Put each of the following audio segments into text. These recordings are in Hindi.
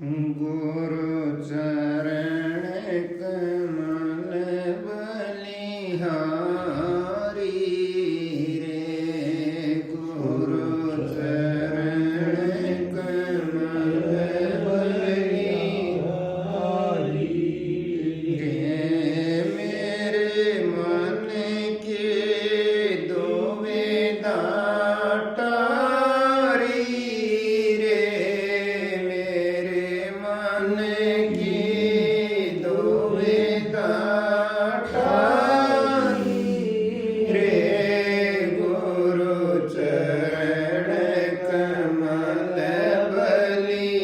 गुरु चरण कमल बलिहारी रे। गुरु चरण कमल बलिहारी रे। मेरे मन के दोवे दातारी रे। मेरे मन की दोवे दातारी रे। गुरु चरण कमल बलिहारी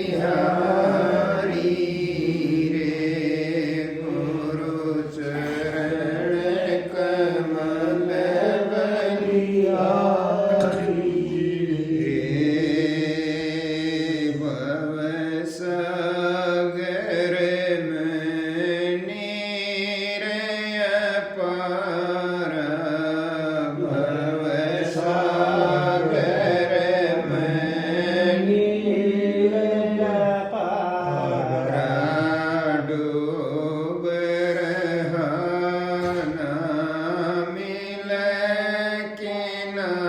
रे। गुरु चरण कमल बलिहारी रे। भवसागर में नीरय पार। भवसागर में नीरय पार। डूब रहा ना मिले किनारा।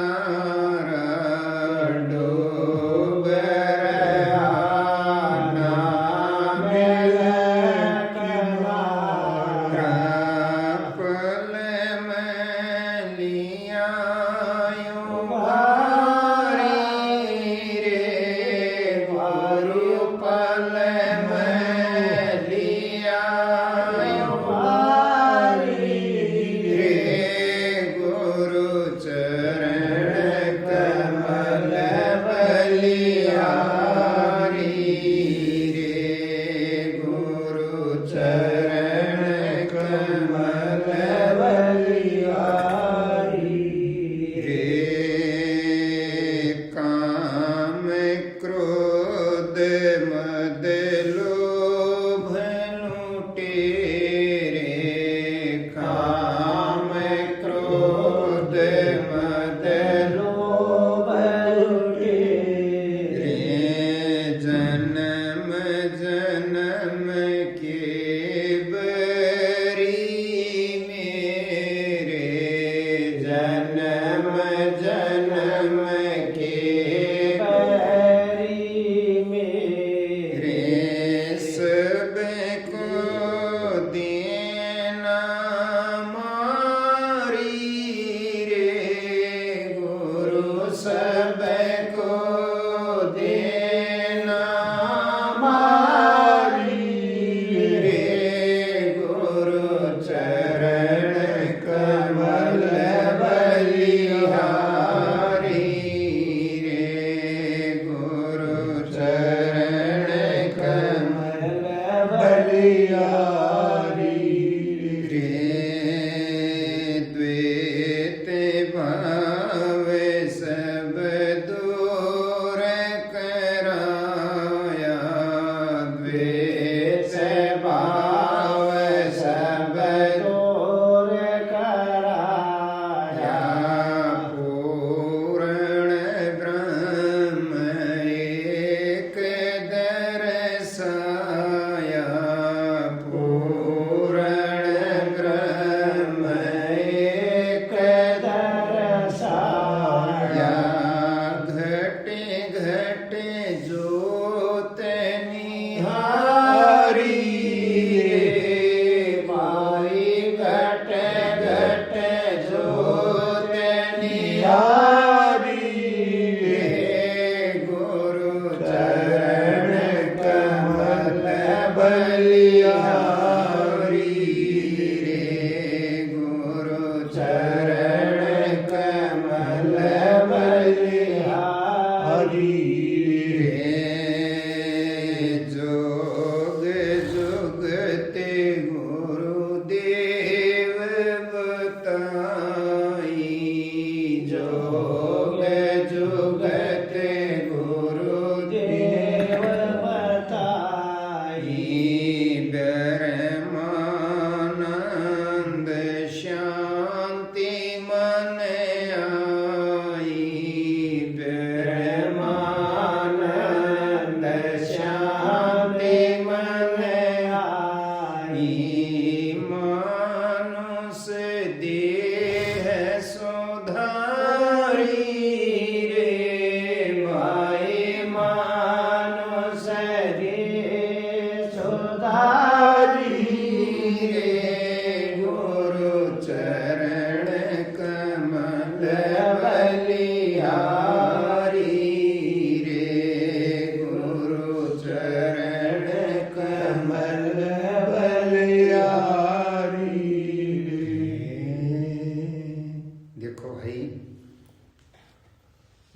डूब रहा ना मिले किनारा। पल में लिया यूं भारी रे। गुरु पल में लिया यूं भारी रे। गुरु चरण कमल बलिहारी रे। गुरु चरण कमल बलिहारी रे। काम क्रोध मद लोभ लूटे रे। काम क्रोध मद लोभ लूटे रे। जन्म जन्म के बरी मेरे। जन्म जन्म के बरी मेरे। सबको देना मारी रे। गुरु सबको देना मारी रे। गुरु चरण कमल बलिहारी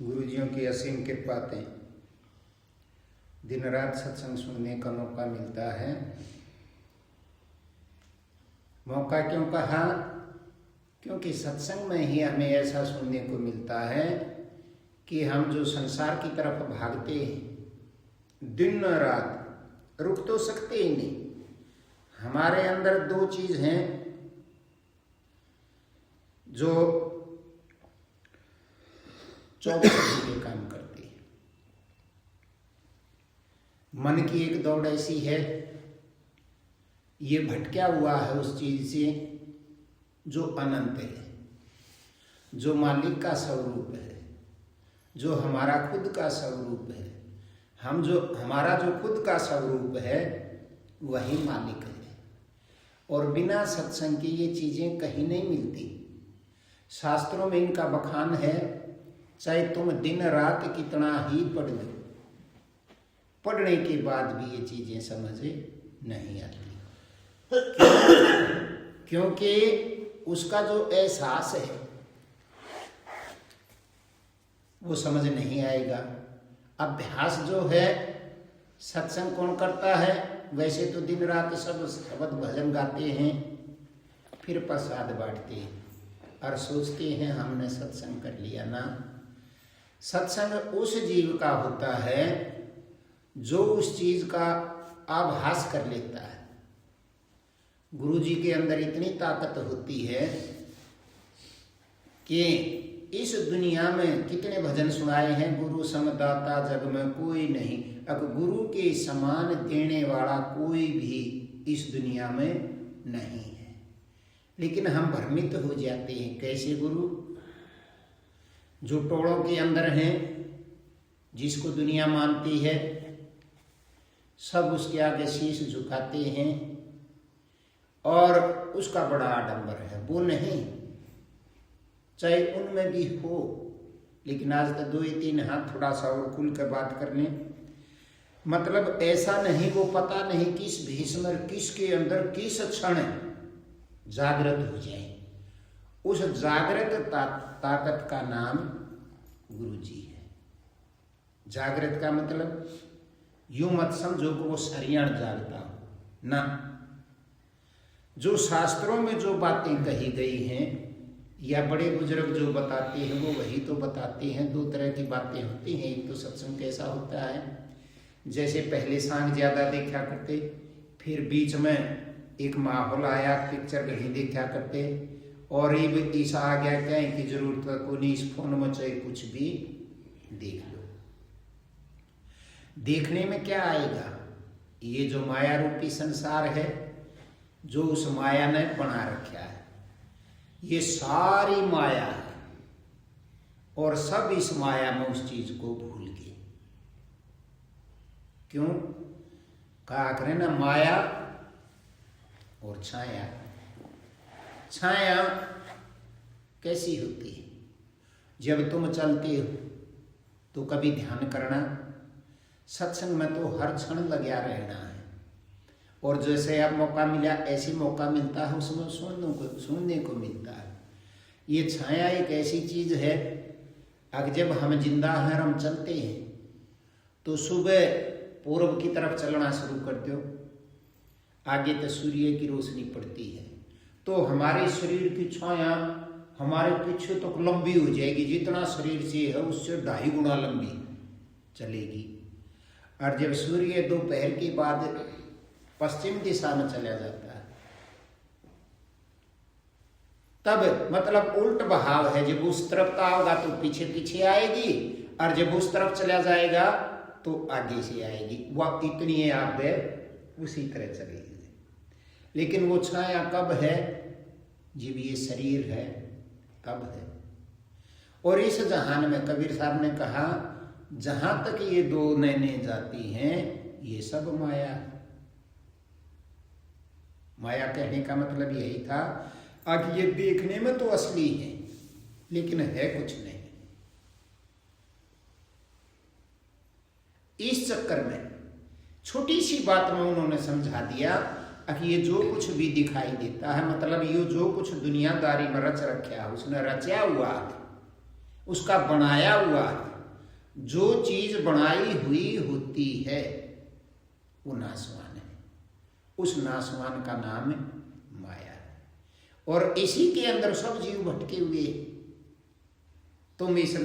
गुरुजियों की असीम कृपातें, दिन रात सत्संग सुनने का मौका मिलता है। मौका क्यों कहा? क्योंकि सत्संग में ही हमें ऐसा सुनने को मिलता है कि हम जो संसार की तरफ भागते हैं, दिन रात रुक तो सकते ही नहीं। हमारे अंदर दो चीज हैं जो 24 घंटे काम करती है। मन की एक दौड़ ऐसी है, ये भटका हुआ है उस चीज से जो अनंत है, जो मालिक का स्वरूप है, जो हमारा खुद का स्वरूप है। हमारा जो खुद का स्वरूप है वही मालिक है। और बिना सत्संग के ये चीजें कहीं नहीं मिलती। शास्त्रों में इनका बखान है, चाहे तुम दिन रात कितना ही पढ़ लो, पढ़ने के बाद भी ये चीजें समझ नहीं आती। क्योंकि उसका जो एहसास है वो समझ नहीं आएगा। अभ्यास जो है, सत्संग कौन करता है? वैसे तो दिन रात सब शब्द भजन गाते हैं, फिर प्रसाद बांटते हैं और सोचते हैं हमने सत्संग कर लिया ना। सत्संग उस जीव का होता है जो उस चीज का आभास कर लेता है। गुरु जी के अंदर इतनी ताकत होती है कि इस दुनिया में कितने भजन सुनाए हैं, गुरु समदाता जग में कोई नहीं। अब गुरु के समान देने वाला कोई भी इस दुनिया में नहीं है। लेकिन हम भ्रमित हो जाते हैं। कैसे? गुरु जो टोलों के अंदर हैं, जिसको दुनिया मानती है, सब उसके आगे शीश झुकाते हैं और उसका बड़ा आडंबर है। वो नहीं, चाहे उनमें भी हो, लेकिन आज तो 2-3 हाथ थोड़ा सा और खुल कर बात करने, मतलब ऐसा नहीं, वो पता नहीं किस भीष्म किसके अंदर किस क्षण जागृत हो जाए। उस जागृत ताकत का नाम गुरु जी है। जागृत का मतलब यूं मत समझो कि वो सरियाण जागता हो ना। जो शास्त्रों में जो बातें कही गई हैं या बड़े बुजुर्ग जो बताते हैं वो वही तो बताते हैं। दो तरह की बातें होती हैं। एक तो सत्संग कैसा होता है, जैसे पहले सांग ज्यादा देखा करते, फिर बीच में एक माहौल आया, पिक्चर कहीं देखा करते, और ये ऐसा आ गया क्या है कि जरूरत को नहीं, इस फोन में चाहे कुछ भी देख लो। देखने में क्या आएगा? ये जो माया रूपी संसार है, जो उस माया ने बना रखा है, ये सारी माया है और सब इस माया में उस चीज को भूल गए। क्यों? कहा करें ना, माया और छाया। छाया कैसी होती है? जब तुम चलते हो तो कभी ध्यान करना, सत्संग में तो हर क्षण लगा रहना है। और जैसे अब मौका मिला, ऐसे मौका मिलता है उसमें सुनने को मिलता है। ये छाया एक ऐसी चीज है, अगर जब हम जिंदा हैं, हम चलते हैं तो सुबह पूर्व की तरफ चलना शुरू कर दो, आगे तो सूर्य की रोशनी पड़ती है, तो हमारे शरीर की छाया हमारे पीछे तक तो लंबी हो जाएगी। जितना शरीर से है उससे 2.5 गुना लंबी चलेगी। और जब सूर्य दोपहर के बाद पश्चिम दिशा में चला जाता है, तब मतलब उल्ट बहाव है। जब उस तरफ होगा तो पीछे पीछे आएगी, और जब उस तरफ चला जाएगा तो आगे से आएगी। वह इतनी है, आप उसी तरह चलेगी। लेकिन वो छाया कब है? जब ये शरीर है तब है। और इस जहान में कबीर साहब ने कहा, जहां तक ये 2 नैने जाती हैं ये सब माया है। माया कहने का मतलब यही था, अब ये देखने में तो असली है लेकिन है कुछ नहीं। इस चक्कर में छोटी सी बात में उन्होंने समझा दिया कि ये जो कुछ भी दिखाई देता है, मतलब ये जो कुछ दुनियादारी में रच रखा है, उसने रचा हुआ है, उसका बनाया हुआ है। जो चीज बनाई हुई होती है वो नाशवान है, उस नाशवान का नाम माया है। और इसी के अंदर सब जीव भटके हुए। तुम इस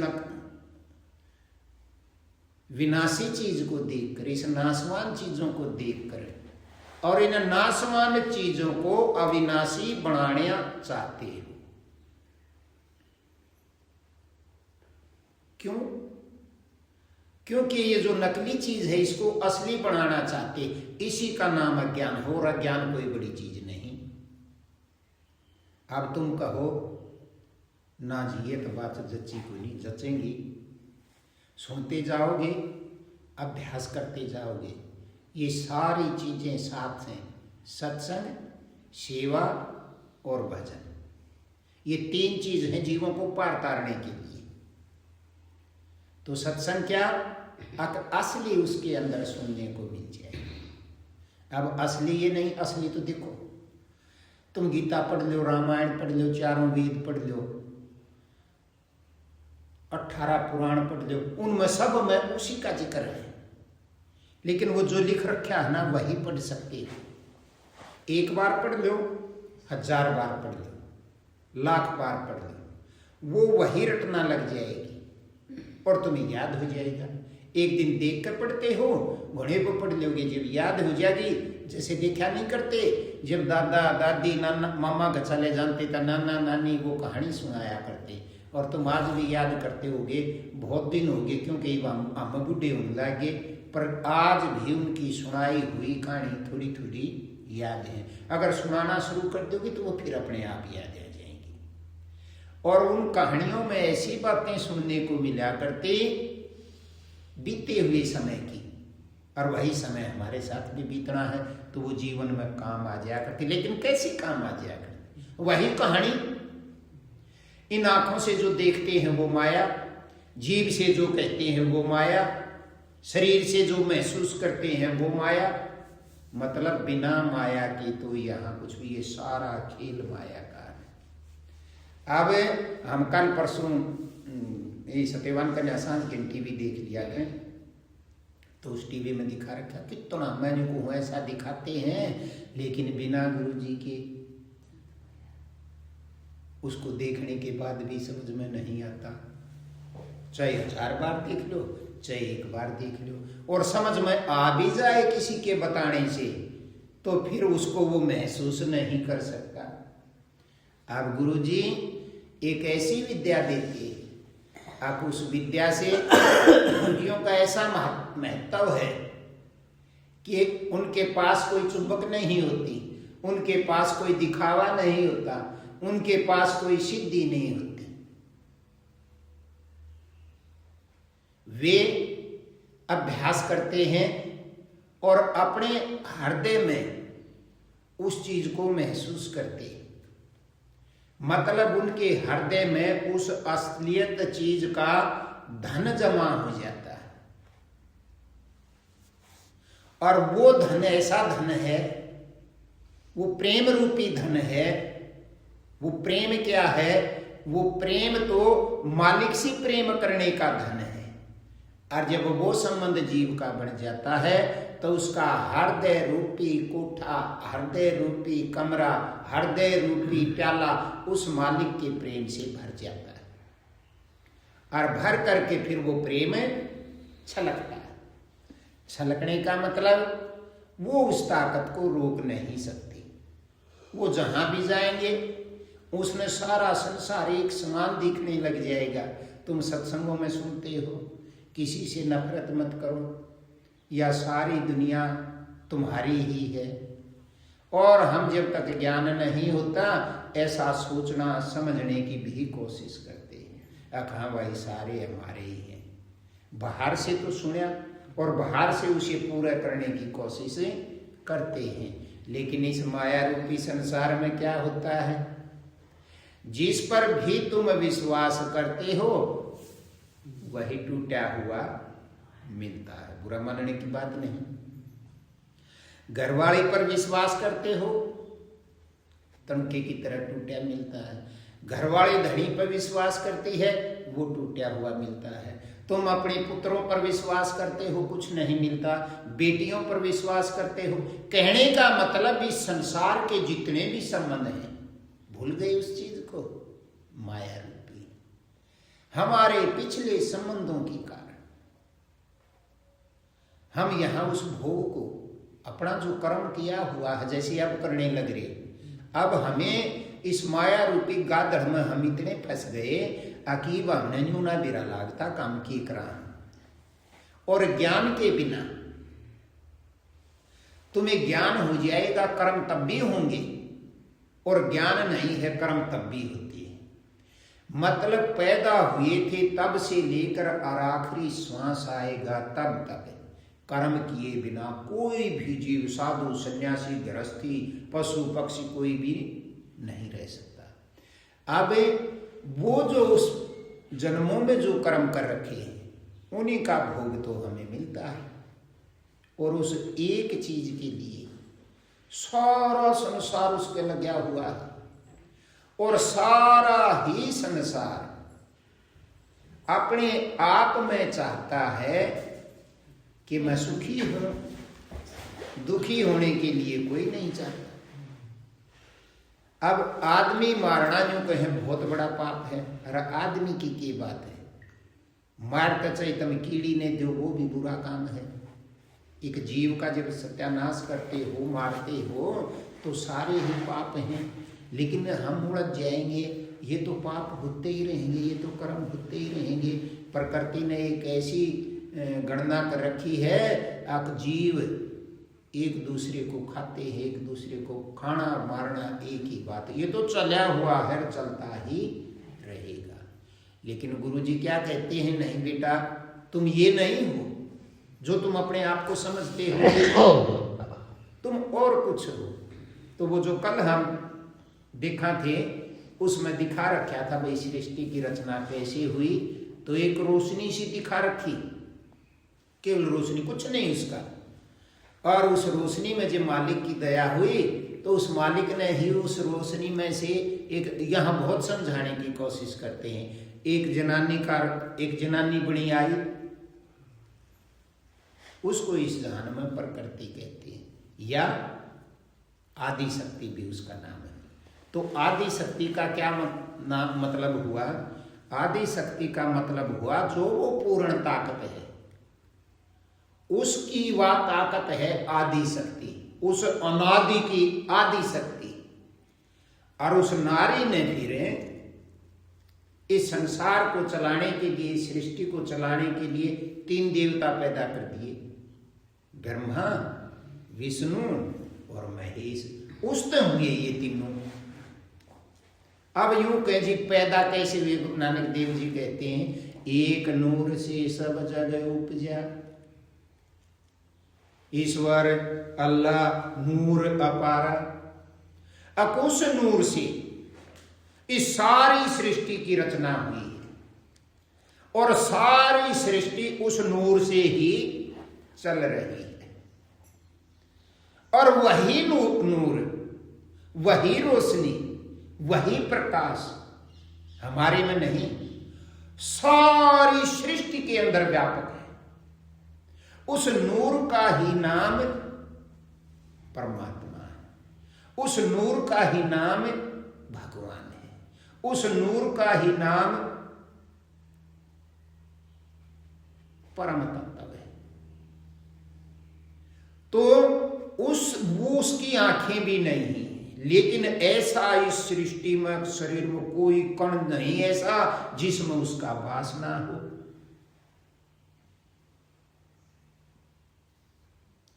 विनाशी चीज को देखकर, इस नाशवान चीजों को देखकर और इन नाशवान चीजों को अविनाशी बनाना चाहते हो। क्यों? क्योंकि ये जो नकली चीज है इसको असली बनाना चाहते, इसी का नाम अज्ञान हो। और अज्ञान कोई बड़ी चीज नहीं। अब तुम कहो ना जी ये तो बात जच्ची को नहीं, जचेंगी। सुनते जाओगे, अभ्यास करते जाओगे, ये सारी चीजें साथ हैं। सत्संग, सेवा और भजन, ये 3 चीज हैं जीवों को पार तारने के लिए। तो सत्संग क्या? असली उसके अंदर सुनने को मिल जाए। अब असली ये नहीं, असली तो देखो, तुम गीता पढ़ लो, रामायण पढ़ लो, 4 वेद पढ़ लो, 18 पुराण पढ़ लो, उनमें सब में उसी का जिक्र है। लेकिन वो जो लिख रखा है ना वही पढ़ सकते हो। 1 बार पढ़ लो, 1000 बार पढ़ लो, 1,00,000 बार पढ़ लो, वो वही रटना लग जाएगी और तुम्हें याद हो जाएगा। एक दिन देख कर पढ़ते हो, घोड़े पर पढ़ लोगे, जब याद हो जाएगी। जैसे देखा नहीं करते, जब दादा दादी नाना मामा घर चले जानते थे, नाना नानी वो कहानी सुनाया करते, और तुम आज भी याद करते होगे। बहुत दिन हो गए क्योंकि हम बूढ़े होने लगे, पर आज भी उनकी सुनाई हुई कहानी थोड़ी थोड़ी याद है। अगर सुनाना शुरू कर दोगे तो वो फिर अपने आप याद आ जाएंगी। और उन कहानियों में ऐसी बातें सुनने को मिला करती बीते हुए समय की, और वही समय हमारे साथ भी बीतना है तो वो जीवन में काम आ जाया करती। लेकिन कैसी काम आ जाया करती? वही कहानी। इन आंखों से जो देखते हैं वो माया, जीभ से जो कहते हैं वो माया, शरीर से जो महसूस करते हैं वो माया। मतलब बिना माया के तो यहाँ कुछ भी, ये सारा खेल माया का है। अब हम कल परसों ये सत्यवान कन्या सांझ के टीवी देख लिया गए, तो उस टीवी में दिखा रखा कितना मैंने को ऐसा दिखाते हैं, लेकिन बिना गुरु जी के उसको देखने के बाद भी समझ में नहीं आता। चाहे 1000 बार देख लो, चाहे 1 बार देख लो, और समझ में आ भी जाए किसी के बताने से, तो फिर उसको वो महसूस नहीं कर सकता। अब गुरुजी एक ऐसी विद्या देते, आप उस विद्या से उनकियों का ऐसा महत्व है कि उनके पास कोई चुंबक नहीं होती, उनके पास कोई दिखावा नहीं होता, उनके पास कोई सिद्धि नहीं होती। वे अभ्यास करते हैं और अपने हृदय में उस चीज को महसूस करते हैं। मतलब उनके हृदय में उस असलियत चीज का धन जमा हो जाता है, और वो धन ऐसा धन है, वो प्रेम रूपी धन है। वो प्रेम क्या है? वो प्रेम तो मालिक से प्रेम करने का धन है। और जब वो संबंध जीव का बढ़ जाता है तो उसका हृदय रूपी कोठा, हृदय रूपी कमरा, हृदय रूपी प्याला उस मालिक के प्रेम से भर जाता है। और भर करके फिर वो प्रेम छलकता है। छलकने का मतलब वो उस ताकत को रोक नहीं सकती। वो जहां भी जाएंगे उसमें सारा संसार एक समान दिखने लग जाएगा। तुम सत्संगों में सुनते हो, किसी से नफरत मत करो, या सारी दुनिया तुम्हारी ही है। और हम जब तक ज्ञान नहीं होता ऐसा सोचना समझने की भी कोशिश करते हैं। हाँ भाई सारे हमारे ही हैं। बाहर से तो सुना और बाहर से उसे पूरा करने की कोशिश करते हैं, लेकिन इस माया रूपी संसार में क्या होता है? जिस पर भी तुम विश्वास करते हो वही टूटा हुआ मिलता है। बुरा मानने की बात नहीं। घरवाली पर विश्वास करते हो, तमके की तरह टूटा मिलता है। घरवाली धनी पर विश्वास करती है, वो टूटा हुआ मिलता है। तुम अपने पुत्रों पर विश्वास करते हो, कुछ नहीं मिलता। बेटियों पर विश्वास करते हो। कहने का मतलब इस संसार के जितने भी संबंध हैं, भूल गए उस चीज को, माया रूपी हमारे पिछले संबंधों के कारण हम यहाँ उस भोग को, अपना जो कर्म किया हुआ है, जैसे अब करने लग रहे, अब हमें इस माया रूपी गाधड़ में हम इतने फंस गए, अकीब हमने न्यू ना बिरा लागता काम की करा। और ज्ञान के बिना तुम्हें ज्ञान हो जाएगा, कर्म तब भी होंगे, और ज्ञान नहीं है कर्म तब भी होती है। मतलब पैदा हुए थे तब से लेकर आखिरी श्वास आएगा तब तक कर्म किए बिना कोई भी जीव, साधु सन्यासी गृहस्थी पशु पक्षी कोई भी नहीं रह सकता। अब वो जो उस जन्मों में जो कर्म कर रखे हैं उन्हीं का भोग तो हमें मिलता है। और उस एक चीज के लिए सारा संसार उसके लगा हुआ है, और सारा ही संसार अपने आप में चाहता है कि मैं सुखी हूं, दुखी होने के लिए कोई नहीं चाहता। अब आदमी मारना जो कहे बहुत बड़ा पाप है, अरे आदमी की बात है, मारते चाहे तुम कीड़ी ने दो वो भी बुरा काम है। एक जीव का जब सत्यानाश करते हो, मारते हो, तो सारे ही पाप हैं। लेकिन हम उड़द जाएंगे, ये तो पाप होते ही रहेंगे, ये तो कर्म होते ही रहेंगे। प्रकृति ने एक ऐसी गणना कर रखी है, आप जीव एक दूसरे को खाते हैं, एक दूसरे को खाना मारना एक ही बात है, ये तो चला हुआ है, चलता ही रहेगा। लेकिन गुरुजी क्या कहते हैं, नहीं बेटा तुम ये नहीं हो जो तुम अपने आप को समझते हो, तुम और कुछ हो। तो वो जो कल हम देखा थे उसमें दिखा रखा था भाई सृष्टि की रचना कैसे हुई। तो एक रोशनी सी दिखा रखी, केवल रोशनी, कुछ नहीं उसका। और उस रोशनी में जो मालिक की दया हुई तो उस मालिक ने ही उस रोशनी में से एक, यहाँ बहुत समझाने की कोशिश करते हैं, एक जनानी बनी आई, उसको इस जहान में प्रकृति कहते हैं, या आदि शक्ति भी उसका नाम है। तो आदि शक्ति का क्या मतलब हुआ? आदि शक्ति का मतलब हुआ जो वो पूर्ण ताकत है, उसकी वह ताकत है आदि शक्ति, उस अनादि की आदि शक्ति। और उस नारी ने फिर इस संसार को चलाने के लिए, सृष्टि को चलाने के लिए 3 देवता पैदा कर दिए, ब्रह्मा, विष्णु और महेश। उष्ट हुए ये तीनों। अब यूं कह जी पैदा कैसे हुए? गुरु नानक देव जी कहते हैं, एक नूर से सब जगह उपजा। ईश्वर अल्लाह नूर अपारा, अब उस नूर से इस सारी सृष्टि की रचना हुई है, और सारी सृष्टि उस नूर से ही चल रही है। और वही नूर, वही रोशनी, वही प्रकाश हमारे में नहीं, सारी सृष्टि के अंदर व्यापक है। उस नूर का ही नाम परमात्मा है, उस नूर का ही नाम भगवान है, उस नूर का ही नाम परम तत्व है। तो वो उसकी आंखें भी नहीं, लेकिन ऐसा इस सृष्टि में शरीर में कोई कण नहीं ऐसा जिसमें उसका वास ना हो।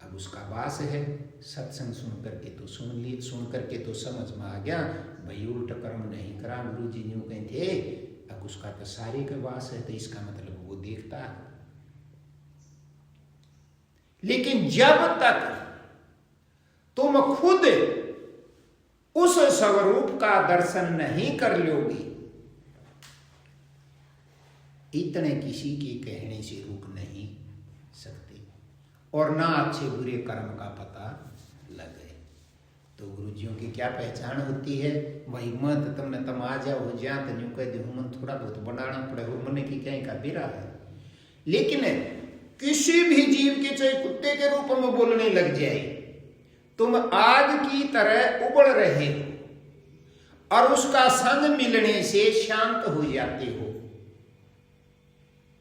अब उसका वास है, सत्संग सुन करके तो सुन करके तो समझ में आ गया भाई उल्ट कर्म नहीं करा। गुरु जी यूं कहते, अब उसका तो सारे का वास है, तो इसका मतलब वो देखता है। लेकिन जब तक तुम खुद उस स्वरूप का दर्शन नहीं कर लोगे, इतने किसी के कहने से रुक नहीं सकते, और ना अच्छे बुरे कर्म का पता लगे। तो गुरुजियों की क्या पहचान होती है? भाई मत तुमने तम आ जाओ हो जा तो यूं कह दो मन थोड़ा बहुत बनाना पड़े हो मन की कहीं का बिरा है। लेकिन किसी भी जीव के चाहे कुत्ते के रूप में बोलने लग जाए, तुम आग की तरह उबल रहे हो और उसका संग मिलने से शांत हो जाते हो।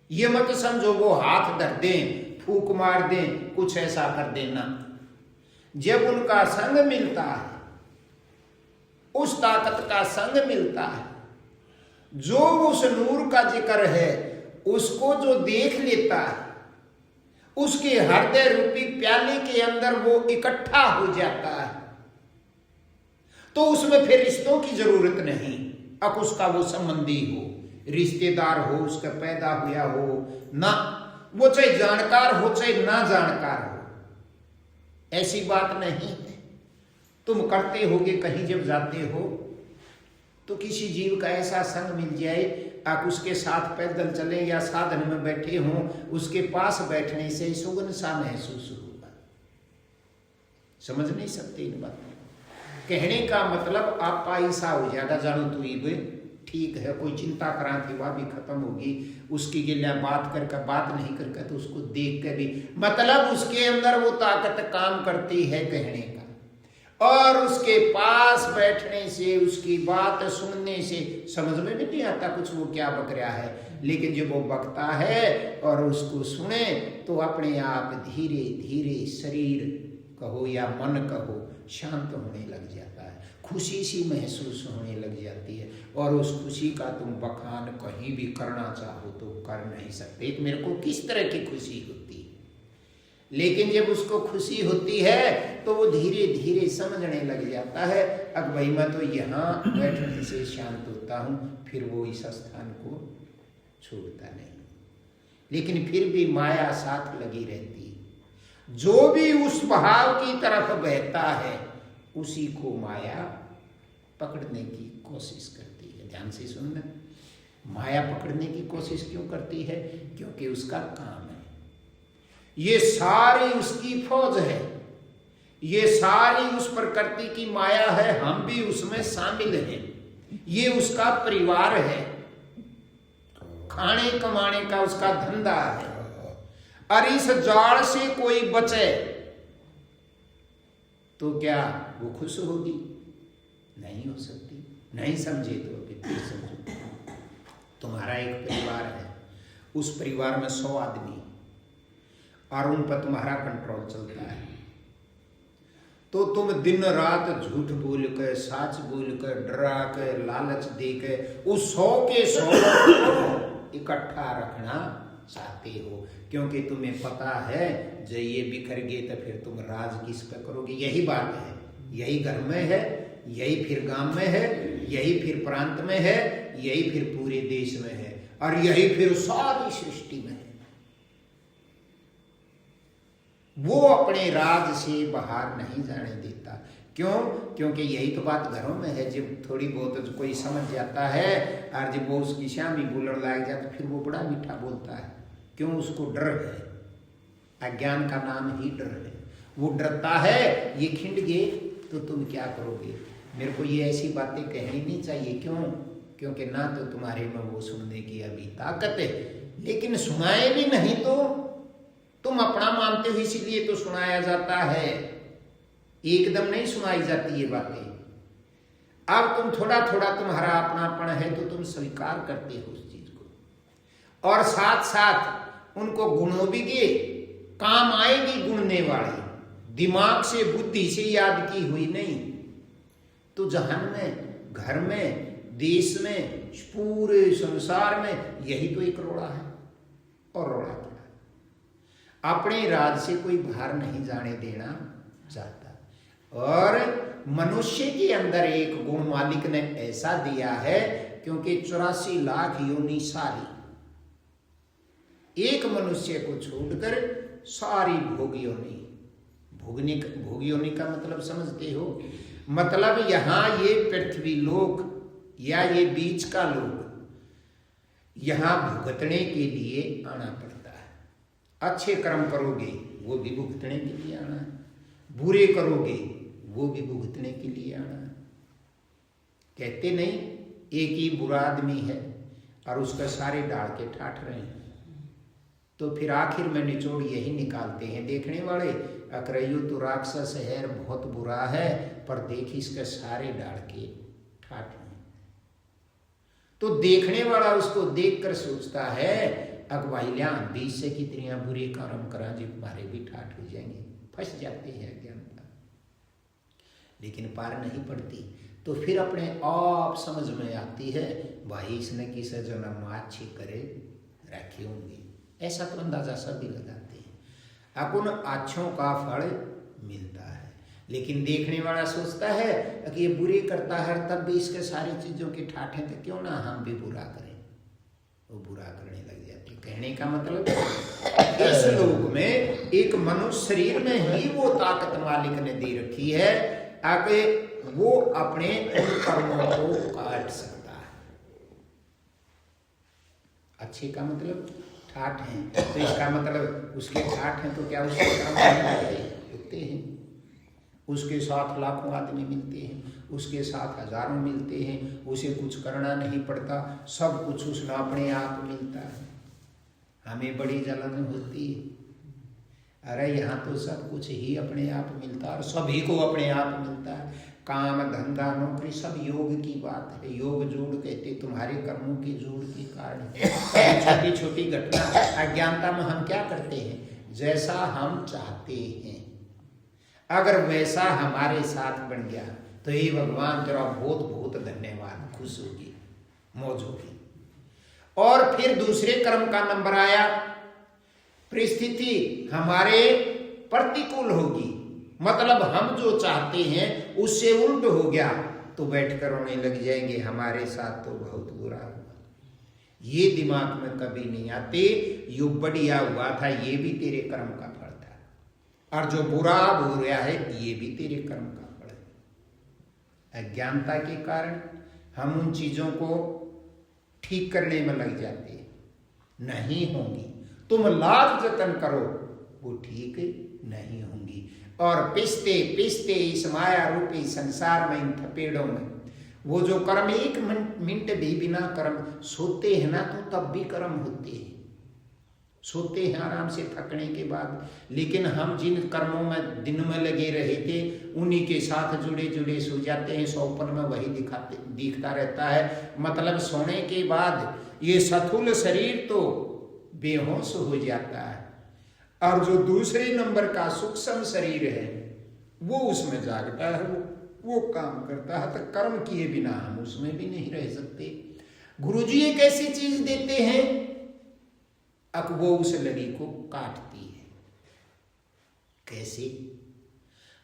ये मत समझो वो हाथ धर दें, फूक मार दें, कुछ ऐसा कर देना। जब उनका संग मिलता है, उस ताकत का संग मिलता है, जो उस नूर का जिक्र है उसको जो देख लेता है, उसके हृदय रूपी प्याले के अंदर वो इकट्ठा हो जाता है, तो उसमें फिर रिश्तों की जरूरत नहीं। अब उसका वो संबंधी हो, रिश्तेदार हो, उसका पैदा हुआ हो ना, वो चाहे जानकार हो चाहे ना जानकार हो, ऐसी बात नहीं। तुम करते होगे कहीं जब जाते हो तो किसी जीव का ऐसा संग मिल जाए, आप उसके साथ पैदल चले या साधन में बैठे हों, उसके पास बैठने से सुगन सा महसूस होगा। समझ नहीं सकते इन बातों। कहने का मतलब आप ऐसा हो जाएगा, जानो तू इब ठीक है, कोई चिंता करा थी वह भी खत्म होगी, उसकी गिल्या बात करके बात नहीं करके तो उसको देख के भी मतलब उसके अंदर वो ताकत काम करती है कहने का। और उसके पास बैठने से, उसकी बात सुनने से समझ में भी नहीं आता कुछ वो क्या बक रहा है, लेकिन जब वो बकता है और उसको सुने तो अपने आप धीरे धीरे शरीर कहो या मन कहो शांत होने लग जाता है, खुशी सी महसूस होने लग जाती है। और उस खुशी का तुम बखान कहीं भी करना चाहो तो कर नहीं सकते कि मेरे को किस तरह की खुशी होती है। लेकिन जब उसको खुशी होती है तो वो धीरे धीरे समझने लग जाता है, अब भाई मैं तो यहाँ बैठने से शांत होता हूँ, फिर वो इस स्थान को छोड़ता नहीं। लेकिन फिर भी माया साथ लगी रहती है। जो भी उस भाव की तरफ बहता है उसी को माया पकड़ने की कोशिश करती है। ध्यान से सुनना, माया पकड़ने की कोशिश क्यों करती है? क्योंकि उसका काम है, ये सारी उसकी फौज है, ये सारी उस प्रकृति की माया है, हम भी उसमें शामिल हैं, ये उसका परिवार है, खाने कमाने का उसका धंधा है। और इस जाल से कोई बचे तो क्या वो खुश होगी? नहीं हो सकती। नहीं समझे तो अभी फिर समझो। तुम्हारा एक परिवार है, उस परिवार में 100 आदमी और उन पर तुम्हारा कंट्रोल चलता है, तो तुम दिन रात झूठ बोल कर, सच बोल कर, डरा कर, लालच दे कर उस 100 के 100 इकट्ठा रखना चाहते हो, क्योंकि तुम्हें पता है जब ये बिखर गए तो फिर तुम राज किस पर करोगे। यही बात है, यही घर में है, यही फिर गांव में है, यही फिर प्रांत में है, यही फिर पूरे देश में है, और यही फिर सारी सृष्टि में है। वो अपने राज से बाहर नहीं जाने देता। क्यों? क्योंकि यही तो बात घरों में है, जब थोड़ी बहुत कोई समझ जाता है और जब वो उसकी श्यामी बोलने लग जाए तो फिर वो बड़ा मीठा बोलता है। क्यों? उसको डर है, अज्ञान का नाम ही डर है। वो डरता है ये खिंड गए तो तुम क्या करोगे, मेरे को ये ऐसी बातें कहनी नहीं चाहिए। क्यों? क्योंकि ना तो तुम्हारे में वो सुनने की अभी ताकत है, लेकिन सुनाए भी नहीं तो तुम अपना मानते हो इसीलिए तो सुनाया जाता है, एकदम नहीं सुनाई जाती ये बातें। अब तुम थोड़ा थोड़ा तुम्हारा अपनापन है तो तुम स्वीकार करते हो उस चीज को, और साथ साथ उनको गुणों काम आएगी, गुणने वाली, दिमाग से बुद्धि से याद की हुई नहीं। तो जहान में, घर में, देश में, पूरे संसार में यही तो एक रोड़ा है और रोड़ा पड़ा है। अपने राज से कोई बाहर नहीं जाने देना चाहता। और मनुष्य के अंदर एक गुण मालिक ने ऐसा दिया है, क्योंकि 84 लाख योनि सारी, एक मनुष्य को छोड़कर सारी भोग योनि, भोग योनि का मतलब समझते हो? मतलब यहाँ ये पृथ्वी लोक या ये बीच का लोक, यहाँ भुगतने के लिए आना पड़ता है। अच्छे कर्म करोगे वो भी भुगतने के लिए आना है, बुरे करोगे वो भी भुगतने के लिए आना है। कहते नहीं एक ही बुरा आदमी है और उसका सारे डाल के ठाठ रहे हैं, तो फिर आखिर में निचोड़ यही निकालते हैं देखने वाले, अकरयू तो राक्षस है, बहुत बुरा है, पर देख इसके सारे डाल के ठाठ हैं। तो देखने वाला उसको देखकर सोचता है अगवाइल्या 20 से कितनी बुरे कर्म करा जी हमारे भी ठाठ हो जाएंगे, फंस जाते हैं अज्ञानता, लेकिन पार नहीं पड़ती। तो फिर अपने आप समझ में आती है भाई इसने किसे जन्म अच्छी करे रखे होंगे, ऐसा तो अंदाजा सभी लगाते हैं। अब उन अच्छों का फल मिलता है, लेकिन देखने वाला सोचता है कि ये बुरे करता है तब भी इसके सारी चीजों की ठाठ है, तो क्यों ना हम भी बुरा करें, वो बुरा करने लग जाते। कहने का मतलब इस लोक में एक मनुष्य शरीर में ही वो ताकत मालिक ने दे रखी है आगे वो अपने उन कर्मों को काट सकता है। अच्छे का मतलब ठाठ है, तो इसका मतलब उसके ठाठ हैं तो क्या उसके कर्म नहीं होते हैं। उसके साथ लाखों आदमी मिलते हैं, उसके साथ हजारों मिलते हैं, उसे कुछ करना नहीं पड़ता, सब कुछ उसने अपने आप मिलता है। हमें बड़ी जलन होती है, अरे यहाँ तो सब कुछ ही अपने आप मिलता है और सभी को अपने आप मिलता है। काम धंधा नौकरी सब योग की बात है, योग जोड़ कहते तुम्हारे कर्मों की जोड़ के कारण है। छोटी छोटी घटना अज्ञानता में हम क्या करते हैं, जैसा हम चाहते हैं अगर वैसा हमारे साथ बन गया तो ये भगवान तेरा बहुत बहुत धन्यवाद, खुश होगी, मौज होगी। और फिर दूसरे कर्म का नंबर आया, परिस्थिति हमारे प्रतिकूल होगी, मतलब हम जो चाहते हैं उससे उल्ट हो गया तो बैठकर रोने लग जाएंगे, हमारे साथ तो बहुत बुरा हुआ। ये दिमाग में कभी नहीं आते यो बढ़िया हुआ था ये भी तेरे कर्म का फल था, और जो बुरा हो रहा है ये भी तेरे कर्म का फल है। अज्ञानता के कारण हम उन चीजों को ठीक करने में लग जाते हैं, नहीं होंगी, तुम लाख जतन करो वो ठीक नहीं होंगी। और पिसते पिसते इस माया रूपी संसार में इन थपेड़ों में वो जो कर्म एक मिनट भी बिना कर्म सोते हैं ना तो तब भी कर्म होते हैं, सोते हैं आराम से थकने के बाद, लेकिन हम जिन कर्मों में दिन में लगे रहे थे उन्हीं के साथ जुड़े जुड़े सो जाते हैं, सौपन में वही दिखता रहता है। मतलब सोने के बाद ये स्थूल शरीर तो बेहोश हो जाता है और जो दूसरे नंबर का सूक्ष्म शरीर है वो उसमें जागता है, वो काम करता है। तो कर्म किए बिना हम उसमें भी नहीं रह सकते। गुरुजी एक ऐसी चीज देते हैं अब वो उस लड़ी को काटती है। कैसे?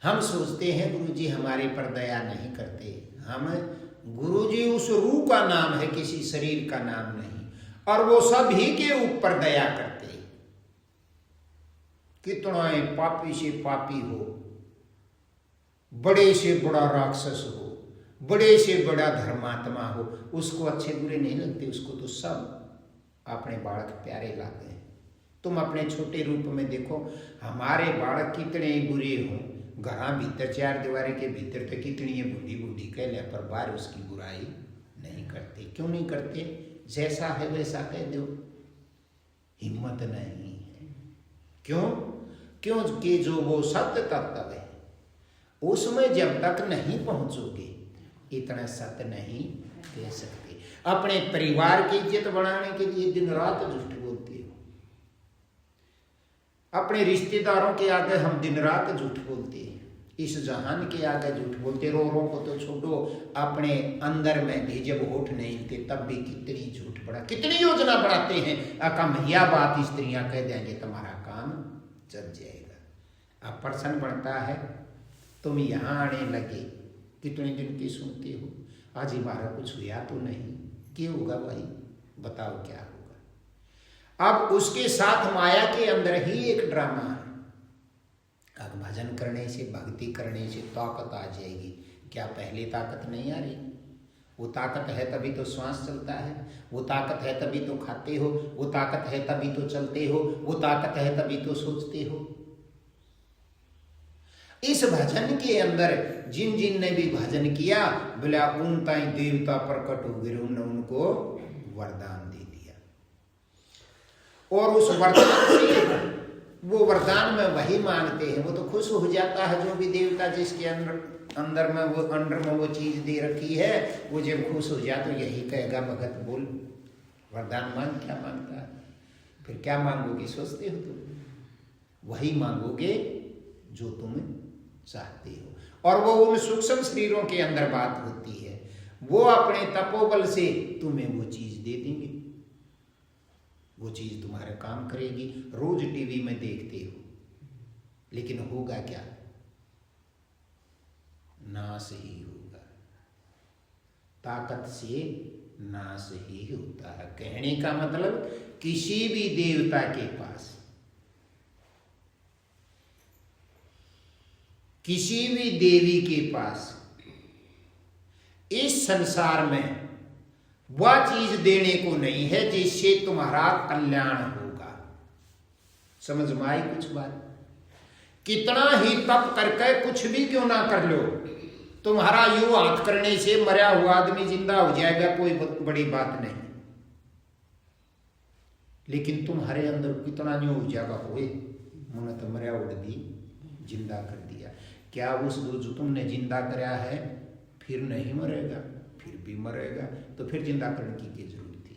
हम सोचते हैं गुरुजी हमारे पर दया नहीं करते, हम गुरुजी उस रूह का नाम है, किसी शरीर का नाम नहीं, और वो सभी के ऊपर दया करते। कितना पापी से पापी हो, बड़े से बड़ा राक्षस हो, बड़े से बड़ा धर्मात्मा हो, उसको अच्छे बुरे नहीं लगते, उसको तो सब अपने बालक प्यारे लगते हैं। तुम अपने छोटे रूप में देखो, हमारे बालक कितने बुरे हों, घर भीतर चार दीवारी के भीतर तो कितनी बूढ़ी बूढ़ी कह ले, पर बाहर उसकी बुराई नहीं करते। क्यों नहीं करते? जैसा है वैसा कह दो, हिम्मत नहीं है। क्यों? क्योंकि जो वो सत्य तत्व है उसमें जब तक नहीं पहुंचोगे इतना सत्य नहीं कह सकते। अपने परिवार की इज्जत बढ़ाने के लिए दिन रात झूठ बोलते हो, अपने रिश्तेदारों के आगे हम दिन रात झूठ बोलते हैं, इस जहान के आगे झूठ बोलते। रोरों को तो छोड़ो, अपने अंदर में भी जब होठ नहीं हिलते तब भी कितनी झूठ बढ़ा, कितनी योजना बनाते हैं। अकम्या बात स्त्रियां कह देंगे तुम्हारा काम चल जाएगा। अब प्रश्न बनता है, तुम यहाँ आने लगे कितने दिन की सुनते हो, आज हमारा कुछ हुआ तो नहीं, क्या होगा भाई बताओ क्या होगा। अब उसके साथ माया के अंदर ही एक ड्रामा है। अब भजन करने से भक्ति करने से ताकत आ जाएगी, क्या पहले ताकत नहीं आ रही? वो ताकत है तभी तो श्वास चलता है, वो ताकत है तभी तो खाते हो, वो ताकत है तभी तो चलते हो, वो ताकत है तभी तो सोचते हो। इस भजन के अंदर जिन जिन ने भी भजन किया बोला उन ताई देवता प्रकट हो गए, उन्होंने उनको वरदान दे दिया। और उस वरदान से वो वरदान में वही मांगते हैं, वो तो खुश हो जाता है जो भी देवता जिसके अंदर में वो चीज दे रखी है, वो जब खुश हो जाए तो यही कहेगा भगत बोल वरदान मांग। क्या मांगता है? फिर क्या मांगोगे सोचते हो तुम? वही मांगोगे जो तुम चाहते हो। और वो उन सूक्ष्म शरीरों के अंदर बात होती है, वो अपने तपोबल से तुम्हें वो चीज दे देंगे, वो चीज तुम्हारे काम करेगी। रोज टीवी में देखते हो, लेकिन होगा क्या? नाश ही होगा, ताकत से नाश ही होता है। कहने का मतलब किसी भी देवता के पास, किसी भी देवी के पास इस संसार में वह चीज देने को नहीं है जिससे तुम्हारा कल्याण होगा। समझ में आई कुछ बात? कितना ही तप करके कुछ भी क्यों ना कर लो, तुम्हारा यूं हाथ करने से मरा हुआ आदमी जिंदा हो जाएगा, कोई बड़ी बात नहीं। लेकिन तुम्हारे अंदर कितना न्यू हो जाएगा, हुए मुने तो मरा उड़ दी जिंदा कर दिया। क्या उस जो तुमने जिंदा कराया है फिर नहीं मरेगा? फिर भी मरेगा, तो फिर जिंदा करने की क्या जरूरत थी?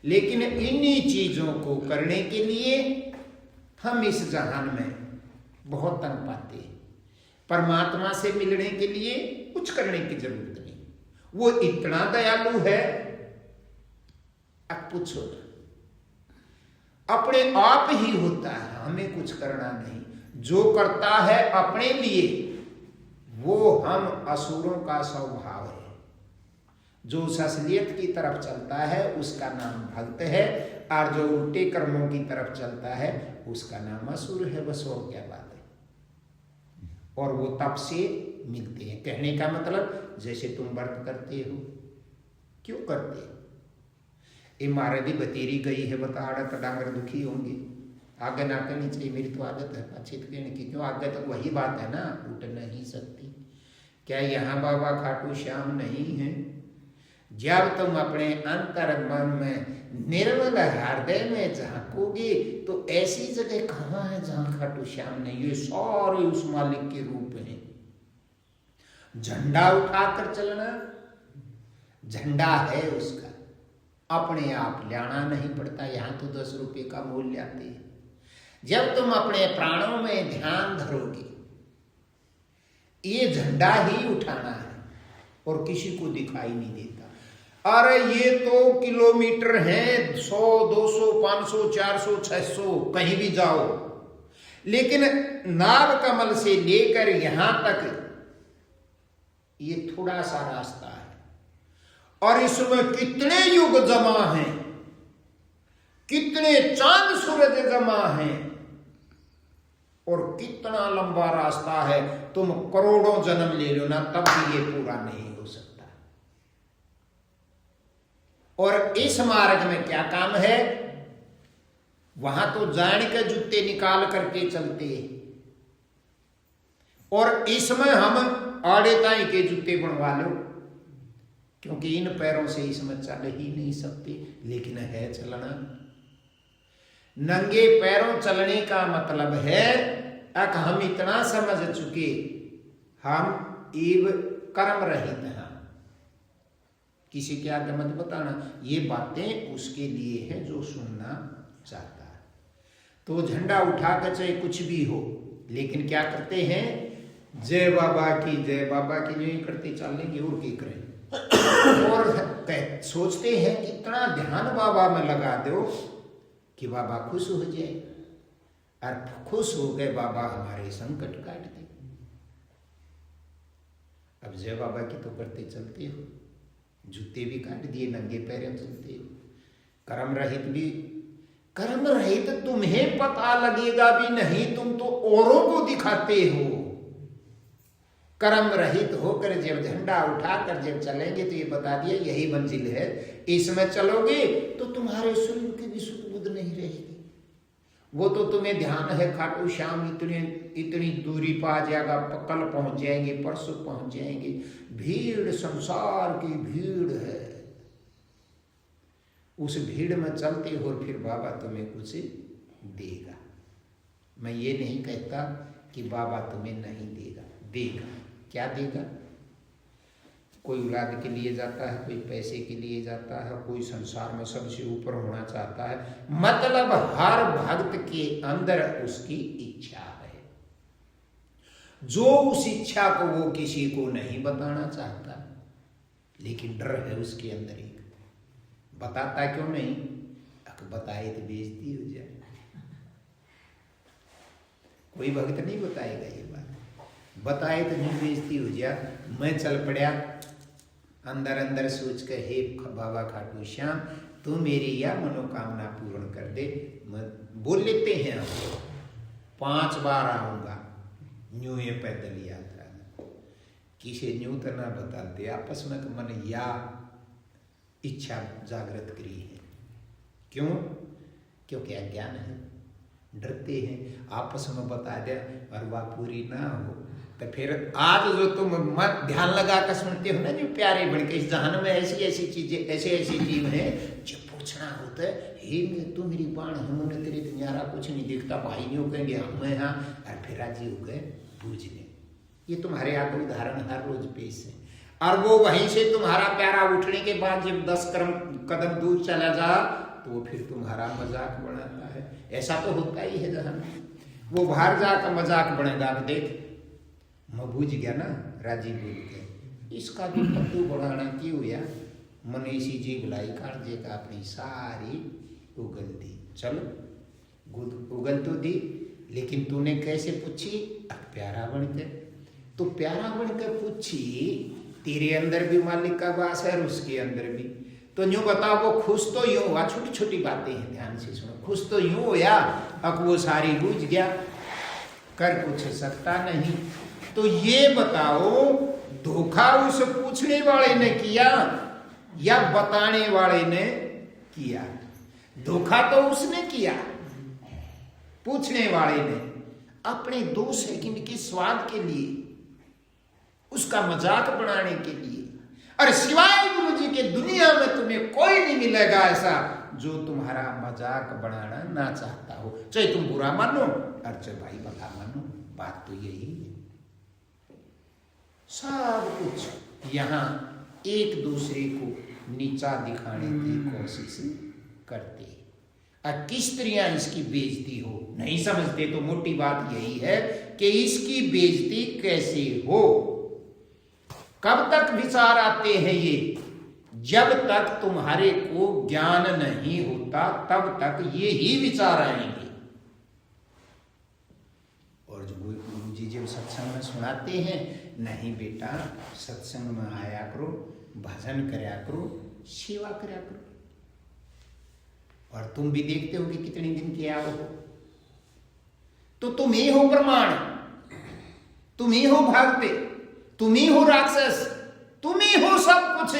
लेकिन इन्हीं चीजों को करने के लिए हम इस जहान में बहुत तंग पाते हैं। परमात्मा से मिलने के लिए कुछ करने की जरूरत नहीं, वो इतना दयालु है, अब पूछो अपने आप ही होता है, हमें कुछ करना नहीं। जो करता है अपने लिए वो हम असुरों का स्वभाव है। जो असलियत की तरफ चलता है उसका नाम भक्त है, और जो उल्टे कर्मों की तरफ चलता है उसका नाम असुर है। बस और क्या बात है? और वो तप से मिलते हैं। कहने का मतलब जैसे तुम व्रत करते हो, क्यों करते हो? इमारती बतेरी गई है, बता आड़त डांगर दुखी होंगे, आगे ना करनी चाहिए, मेरी तो आदत है अच्छी कहने की, क्यों आगे तक वही बात है ना, उठ नहीं सकती। क्या यहाँ बाबा खाटू श्याम नहीं है? जब तुम अपने अंतर मन में निर्मल हृदय में झांकोगे तो ऐसी जगह कहाँ है जहां खाटू श्याम नहीं? ये सारे उस मालिक के रूप हैं। झंडा उठाकर चलना झंडा है उसका, अपने आप लाना नहीं पड़ता। यहाँ तो 10 रुपये का मूल्य आते हैं। जब तुम अपने प्राणों में ध्यान धरोगे, ये झंडा ही उठाना है और किसी को दिखाई नहीं देता। अरे ये तो किलोमीटर हैं, 100, 200, 500, 400, 600 कहीं भी जाओ, लेकिन नाभ कमल से लेकर यहां तक ये थोड़ा सा रास्ता है, और इसमें कितने युग जमा हैं, कितने चांद सूरज जमा हैं, और कितना लंबा रास्ता है। तुम करोड़ों जन्म ले लो ना, तब भी ये पूरा नहीं हो सकता। और इस मार्ग में क्या काम है? वहां तो जान के जूते निकाल करके चलते हैं, और इसमें हम आड़े ताई के जूते बनवा लो, क्योंकि इन पैरों से इसमें चल ही नहीं सकते। लेकिन है चलना। नंगे पैरों चलने का मतलब है अब हम इतना समझ चुके, हम एव कर्म रहित हैं। किसी के आगे मत बताना, ये बातें उसके लिए है जो सुनना चाहता है। तो झंडा उठा कर चाहे कुछ भी हो, लेकिन क्या करते हैं? जय बाबा की, जय बाबा की नहीं करते, चलेंगे और क्या करें? और सोचते हैं कितना ध्यान बाबा में लगा दो कि बाबा खुश हो जाए, और खुश हो गए बाबा हमारे संकट काट दे। अब जय बाबा की तो करते चलते हो, जूते भी काट दिए, नंगे पैरों चलते हो। कर्म रहित भी, कर्म रहित तुम्हें पता लगेगा भी नहीं, तुम तो औरों को दिखाते हो। कर्म रहित होकर जब झंडा उठाकर जब चलेंगे तो ये बता दिया यही मंजिल है, इसमें चलोगे तो तुम्हारे शरीर की भी सुध बुध नहीं रहेगी। वो तो तुम्हें ध्यान है खाटू श्याम इतनी दूरी पा जाएगा, कल पहुंच जाएंगे, परसों पहुंच जाएंगे। भीड़, संसार की भीड़ है, उस भीड़ में चलते हो फिर बाबा तुम्हें कुछ देगा। मैं ये नहीं कहता कि बाबा तुम्हें नहीं देगा, देगा। क्या देगा? कोई औलाद के लिए जाता है, कोई पैसे के लिए जाता है, कोई संसार में सबसे ऊपर होना चाहता है। मतलब हर भक्त के अंदर उसकी इच्छा है, जो उस इच्छा को वो किसी को नहीं बताना चाहता, लेकिन डर है उसके अंदर एक। बताता क्यों नहीं? बताए तो बेइज्जती हो जाए। कोई भक्त नहीं बताएगा ये बात, बताए तो नहीं बेइज्जती हो जाए। मैं चल पड़ा अंदर अंदर सोच कर, हे बाबा खाटू श्याम तू मेरी यह मनोकामना पूर्ण कर दे। बोल लेते हैं हम, 5 बार आऊंगा, न्यू ये पैदल यात्रा में। किसे न्यू तो ना बताते, आपस में मन या इच्छा जागृत करी है। क्यों? क्योंकि अज्ञान है, डरते हैं। आपस में बता दे और वह पूरी ना हो तो फिर आज जो तुम मत ध्यान लगा कर सुनते हो ना, जो प्यारे बन के इस जहान में ऐसी ऐसी चीजें, ऐसे ऐसे जीव हैं, जो पूछना होता है, हे तू मेरी बाण हमने तेरे दुनियारा कुछ नहीं दिखता, भाई नहीं हो कहेंगे हम यहाँ, और फिर राजी हो गए पूजने। ये तुम्हारे आगे उदाहरण हर रोज पेश है। और वो वहीं से तुम्हारा प्यारा उठने के बाद जब 10 कदम दूर चला जा तो फिर तुम्हारा मजाक बनाता है। ऐसा तो होता ही है जहां वो बाहर जाकर मजाक बनेगा, देख मैं बूझ गया ना, राजी बोल के इसका भी पत्तू बढ़ाना क्यों हुआ, मन इसी जी बुलाई काट जेगा अपनी सारी उगल दी। चलो उगल तो दी, लेकिन तूने कैसे पूछी? प्यारा बन के। तो प्यारा बन के पूछी, तेरे अंदर भी मालिक का वास है और उसके अंदर भी। तो यूं बताओ, वो खुश तो यूं हुआ, छोटी छोटी बातें हैं, ध्यान से सुनो। खुश तो यूं हुआ, अब वो सारी बूझ गया, कर कुछ सकता नहीं। तो ये बताओ, धोखा उस पूछने वाले ने किया या बताने वाले ने किया? धोखा तो उसने किया, पूछने वाले ने, अपने 2 सेकंड के स्वाद के लिए, उसका मजाक बनाने के लिए। और सिवाय गुरु जी के दुनिया में तुम्हें कोई नहीं मिलेगा ऐसा जो तुम्हारा मजाक बनाना ना चाहता हो, चाहे तुम बुरा मानो और चाहे भाई भला मानो। बात तो यही है। सब कुछ यहाँ एक दूसरे को नीचा दिखाने की कोशिश करते हैं। और किस तरह इसकी बेइज्जती हो नहीं समझते। तो मोटी बात यही है कि इसकी बेइज्जती कैसे हो। कब तक विचार आते हैं ये? जब तक तुम्हारे को ज्ञान नहीं होता तब तक ये ही विचार आएंगे। और जो गुरु जी जब सत्संग में सुनाते हैं, नहीं बेटा सत्संग में आया करो, भजन करया करो, सेवा करया करो। और तुम भी देखते हो कि कितने दिन के आओ, तो तुम ही हो प्रमाण, तुम ही हो भक्त, तुम ही हो राक्षस, तुम ही हो सब कुछ।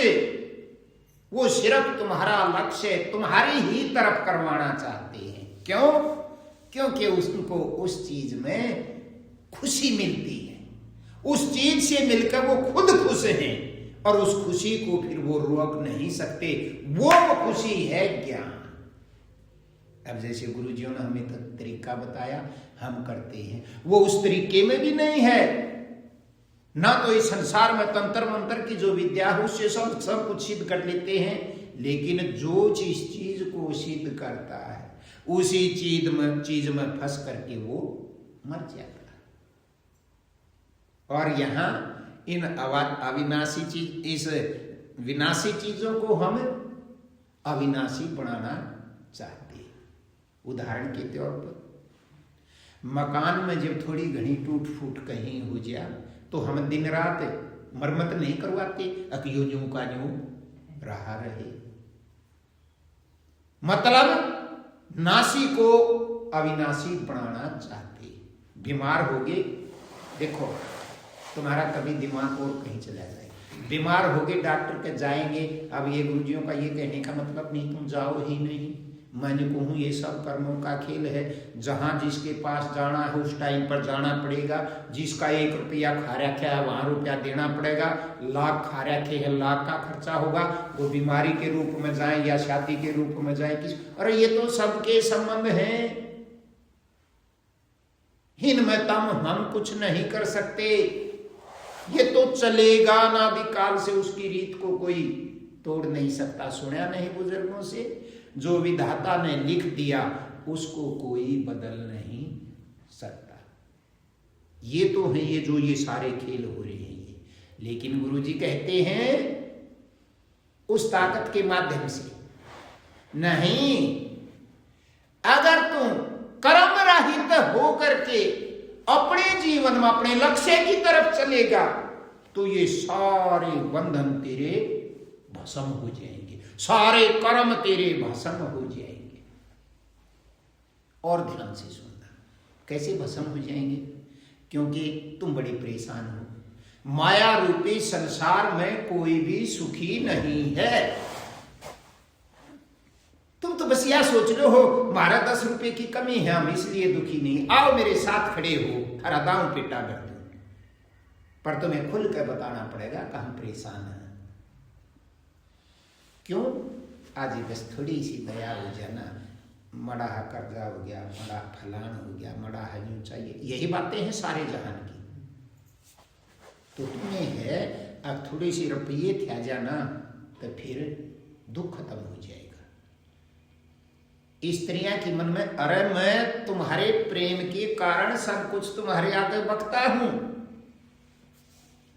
वो सिर्फ तुम्हारा लक्ष्य तुम्हारी ही तरफ करवाना चाहते हैं। क्यों? क्योंकि उसको उस चीज में खुशी मिलती है, उस चीज से मिलकर वो खुद खुश हैं और उस खुशी को फिर वो रोक नहीं सकते। वो खुशी है ज्ञान। अब जैसे गुरुजियों ने हमें तरीका बताया, हम करते हैं, वो उस तरीके में भी नहीं है। ना तो इस संसार में तंत्र मंत्र की जो विद्या है उससे सब कुछ सिद्ध कर लेते हैं, लेकिन जो चीज को सिद्ध करता है उसी चीज में फंस करके वो मर जाता है। और यहाँ इन अविनाशी चीज, इस विनाशी चीजों को हम अविनाशी बनाना चाहते हैं। उदाहरण के तौर पर मकान में जब थोड़ी घनी टूट फूट कहीं हो जाए तो हम दिन रात मरम्मत नहीं करवाते, अकियो यूं का यूं रहा रहे। मतलब नासी को अविनाशी बनाना चाहते। बीमार हो गए, देखो तुम्हारा कभी दिमाग और कहीं चला जाए, बीमार हो गए डॉक्टर के जाएंगे। अब ये गुरुजियों का ये कहने का मतलब नहीं तुम जाओ ही नहीं, मैं जो कहूँ ये सब कर्मों का खेल है। जहाँ जिसके पास जाना है उस टाइम पर जाना पड़ेगा। जिसका 1 रुपया खा रखा है वहाँ रुपया देना पड़ेगा। लाख खा रखे है लाख का खर्चा होगा। वो बीमारी के रूप में जाए या शादी के रूप में जाए किस, अरे ये तो सबके संबंध हैं, इनमें हम कुछ नहीं कर सकते। ये तो चलेगा अनादिकाल से, उसकी रीत को कोई तोड़ नहीं सकता। सुना नहीं बुजुर्गों से, जो विधाता ने लिख दिया उसको कोई बदल नहीं सकता। ये तो है ये जो ये सारे खेल हो रहे हैं ये। लेकिन गुरुजी कहते हैं उस ताकत के माध्यम से नहीं। अगर तुम कर्म रहित होकर के अपने जीवन में अपने लक्ष्य की तरफ चलेगा तो ये सारे बंधन तेरे भस्म हो जाएंगे, सारे कर्म तेरे भस्म हो जाएंगे। और ध्यान से सुनना, कैसे भस्म हो जाएंगे? क्योंकि तुम बड़े परेशान हो। माया रूपी संसार में कोई भी सुखी नहीं है। तुम तो बस यह सोच रहे हो हमारा 10 रुपए की कमी है, हम इसलिए दुखी नहीं। आओ मेरे साथ खड़े हो, हरा दांव पेटा कर दो। पर तुम्हें खुल कर बताना पड़ेगा कि हम परेशान हैं। क्यों? आज बस थोड़ी सी दया हो जाना, मड़ा कर्जा हो गया, मड़ा फलान हो गया, मड़ा यूं चाहिए, यही बातें हैं सारे जहान की। तो तुम्हें है अब थोड़ी सी रुपये थे जाना तो फिर दुख खत्म हो जाएगा। स्त्रियां के मन में, अरे मैं तुम्हारे प्रेम के कारण सब कुछ तुम्हारे आगे बकता हूं।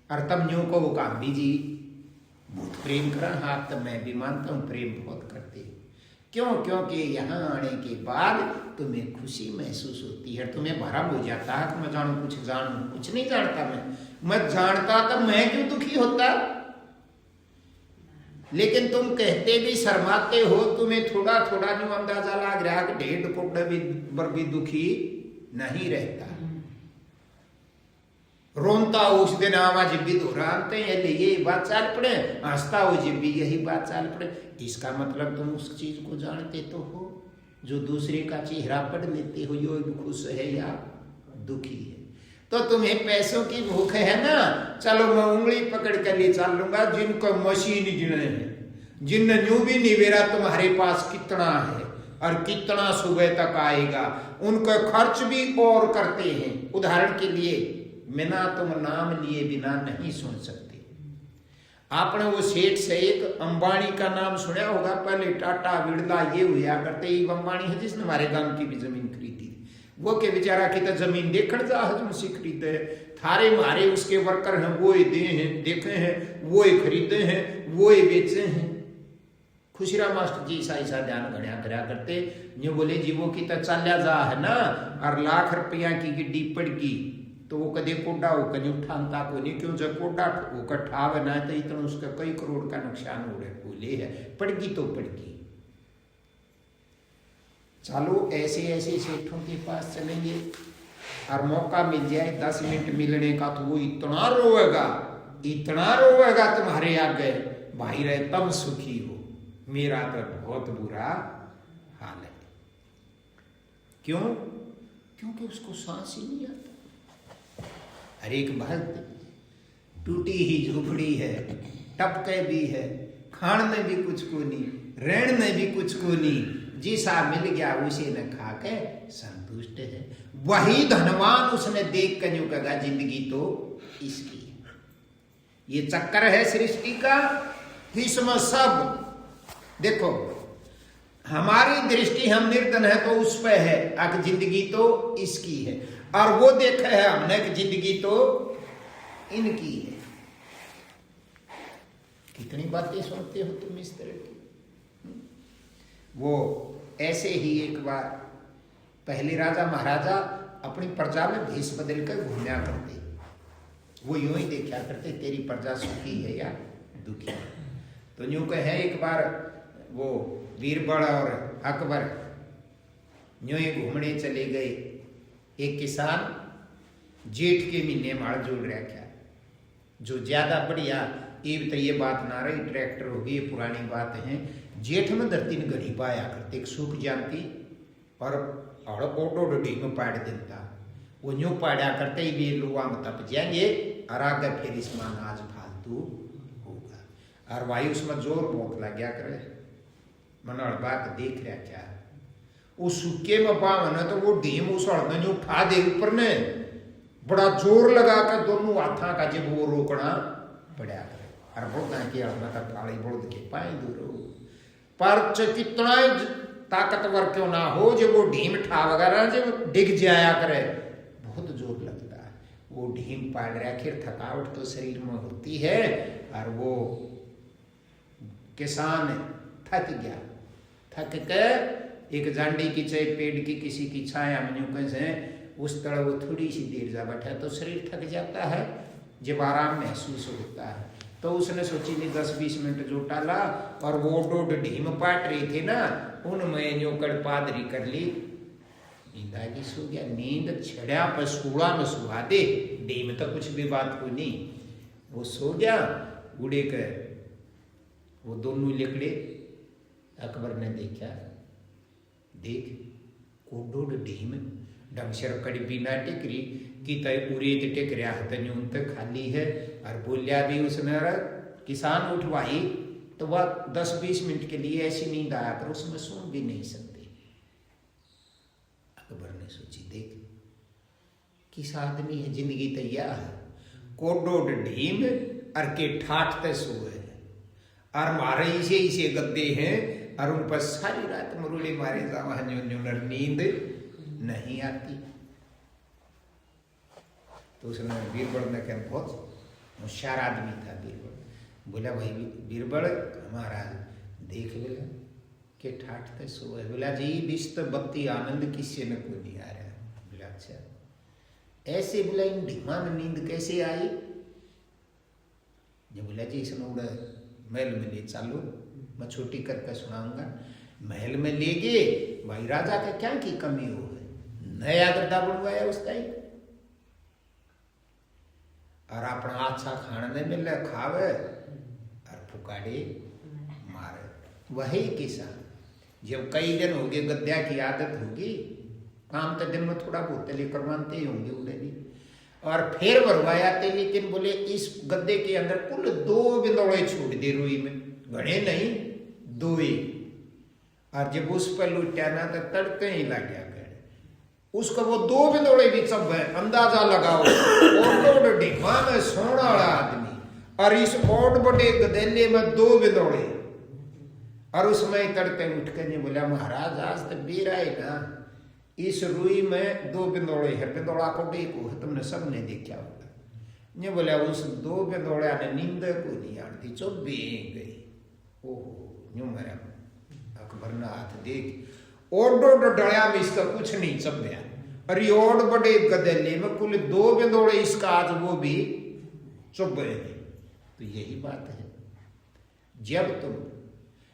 और तब न्यू को काम्बी जी बहुत प्रेम कर, हाँ तब मैं भी मानता हूं प्रेम बहुत करते। क्यों? क्योंकि यहाँ आने के बाद तुम्हें खुशी महसूस होती है, तुम्हें भरम हो जाता है कि मैं जानू कुछ नहीं जानता। मैं जानता तो मैं क्यों दुखी होता। लेकिन तुम कहते भी शर्माते हो, तुम्हें थोड़ा थोड़ा जो अंदाजा लग रहा है कि 1.5 करोड़ भी दुखी नहीं रहता। रोनता हो उस दिन आवा जब भी दोहराते हैं यही बात चाल पड़े, हंसता हो जब भी यही बात चाल पड़े। इसका मतलब तुम उस चीज को जानते तो हो जो दूसरे का चेहरा पढ़ लेते हो, यो खुश है या दुखी है। तो तुम्हें पैसों की भूख है ना, चलो मैं उंगली पकड़ कर ले चल लूंगा। जिनको मशीन गिने हैं, जिन न्यू भी निवेरा तुम्हारे पास कितना है और कितना सुबह तक आएगा, उनका खर्च भी और करते हैं। उदाहरण के लिए, बिना तुम नाम लिए बिना नहीं सुन सकते। आपने वो सेठ से एक अंबानी का नाम सुना होगा, पहले टाटा बिरला ये हुआ करते। एक अंबानी है जिसने हमारे गांव की भी जमीन खरीदी। वो के बेचारा की तो जमीन देखकर जा हजम खरीदे, थारे मारे उसके वर्कर हैं, वो दे हैं, देखे हैं, वो खरीदे हैं, वो बेचे हैं। खुशीराम मास्टर जी ऐसा ध्यान गणिया करा करते। जो बोले जी वो की तो चाल्या जा है ना, और लाख रुपया की गिड्डी पड़ गई तो वो कदे कोडा हो कहीं उठानता को नहीं। क्यों? जब कोडा वो कट्ठा बना तो इतना उसका कई करोड़ का नुकसान हो रहा बोले है, पड़गी तो पड़गी। चलो ऐसे ऐसे सेठों के पास चलेंगे और मौका मिल जाए 10 मिनट मिलने का तो वो इतना रोएगा तुम्हारे आगे, भाई रहे तब सुखी हो, मेरा तो बहुत बुरा हाल है। क्यों? क्योंकि उसको सांस ही नहीं आता। हर एक भक्त टूटी ही झोपड़ी है, टपके भी है, खान में भी कुछ को नहीं, रहन में भी कुछ को नहीं, जिसा मिल गया उसे न खा के संतुष्ट है। वही धनवान उसने देख कर जो कहा जिंदगी तो इसकी है। ये चक्कर है सृष्टि का, इसमें सब देखो हमारी दृष्टि हम निर्धन है तो उस पर है, अब जिंदगी तो इसकी है। और वो देखा है हमने कि जिंदगी तो इनकी है। कितनी बातें सुनते हो तुम इस तरह की। वो ऐसे ही एक बार पहले राजा महाराजा अपनी प्रजा में भेष बदल कर घूमया करते। वो यूं ही देखा करते तेरी प्रजा सुखी है या दुखी है। तो यूं कहे एक बार वो बीरबल और अकबर यूं ही घूमने चले गए। एक किसान जेठ के महीने माल जोड़ रखा, जो ज्यादा बढ़िया। एक तो ये बात ना रही ट्रैक्टर होगी, ये पुरानी बात है जेठ में धरती ने घड़ी पाया करते सूख जानती और ओडो डडी में पाड़ देता वो न्यू पाड़ा करते ही भी लुआ में तप जाएंगे और आगे फिर इसमें अनाज फालतू होगा। और वायु उसमें जोर बहुत लग गया करे मन बात देख रहा क्या वो सूखे में पावन है तो वो ढीम उस अड़ने उठा दे ऊपर ने बड़ा जोर लगा कर दोनों हाथा का जब वो रोकना पड़ा करे और बोलता है कि अड़ना का काली बोल के पाए दूर हो पर कितना ताकतवर क्यों ना हो जो वो ढीम ठा वगैरह जब डिग जाया करे बहुत जोर लगता है। वो ढीम पाड़ रहा आखिर थकावट तो शरीर में होती है और वो किसान थक गया थक के एक जांडी की चाहे पेड़ की किसी की छाया में यूं कैसे उस तरह वो थोड़ी सी देर जा बैठा तो शरीर थक जाता है जब आराम महसूस होता है तो उसने सोची नहीं 10-20 मिनट जो टाला और वो डोड ढीम पाट रही थी ना उनमें जो कड़पादरी कर ली नींद आगे सो गया। नींद छड़ा पर सूड़ा में सुहा दे ढीम तो कुछ भी बात को नहीं वो सो गया उड़े कर वो दोनों लिकड़े अकबर ने देखा देख कोडोड ढीम ढंग से कड़ी बिना टिकरी की तय पूरी टिक रहा है तन्यू तक खाली है और बोलिया भी उसने किसान उठवाई तो वह 10-20 मिनट के लिए ऐसी नींद आया पर उसमें सुन भी नहीं सकते। अकबर ने सोची देख किस आदमी है जिंदगी तैयार है कोडोड ढीम और के ठाठते सोए और मारे इसे इसे गद्दे हैं और उन पर सारी रात मुरुले मारे जावा नींद नहीं आती। तो उसने बीरबल ने कहा बहुत होशियार आदमी था बीरबल बोला भाई बीरबल हमारा देख बोला के ठाठते सोए बोला जी बिस्त बत्ती आनंद किसी ने को नहीं आ रहा बोला अच्छा ऐसे बोला इन ढीमा में नींद कैसे आई जो बोला जी इसने उड़ा महल में ले चालू मैं छोटी करके सुनाऊंगा। महल में ले गए भाई राजा का क्या की कमी हो है नया गद्दा बनवाया उसका ही और अपना अच्छा खाने नहीं मिले खावे और फुकाड़े मारे वही किसान जब कई दिन हो गए गद्दा की आदत होगी काम तो दिन में थोड़ा बहुत लेकर मानते ही होंगे उन्हें भी और फिर भरवाया थे लेकिन बोले इस गद्दे के अंदर कुल 2 बिंदौड़े छोड़ दे रुई में घड़े नहीं 2 ही और जब उस पर लुटा ना तो तड़के ही लग गया उसका वो 2 बिंदौड़े भी सब है अंदाजा लगाओ और ढीमा में सोना वाला आदमी और इस ओड बड़े गदेले में 2 बिंदौड़े और उसमें तड़के उठ के नहीं बोला महाराज आज तो बेरा है ना इस रुई में 2 बिंदौड़े है बिंदौड़ा को देखो तुमने सबने देखा होगा ये बोला उस 2 बिंदौड़ा ने नींद को नहीं आती चुप भी गई ओहो यूं मेरा अकबर ने हाथ देख ओडो डड़िया में इसका कुछ नहीं चब्या अरे ओड बड़े गदेले में कुल 2 बिंदौड़े इसका आज वो भी चुप गए। तो यही बात है जब तुम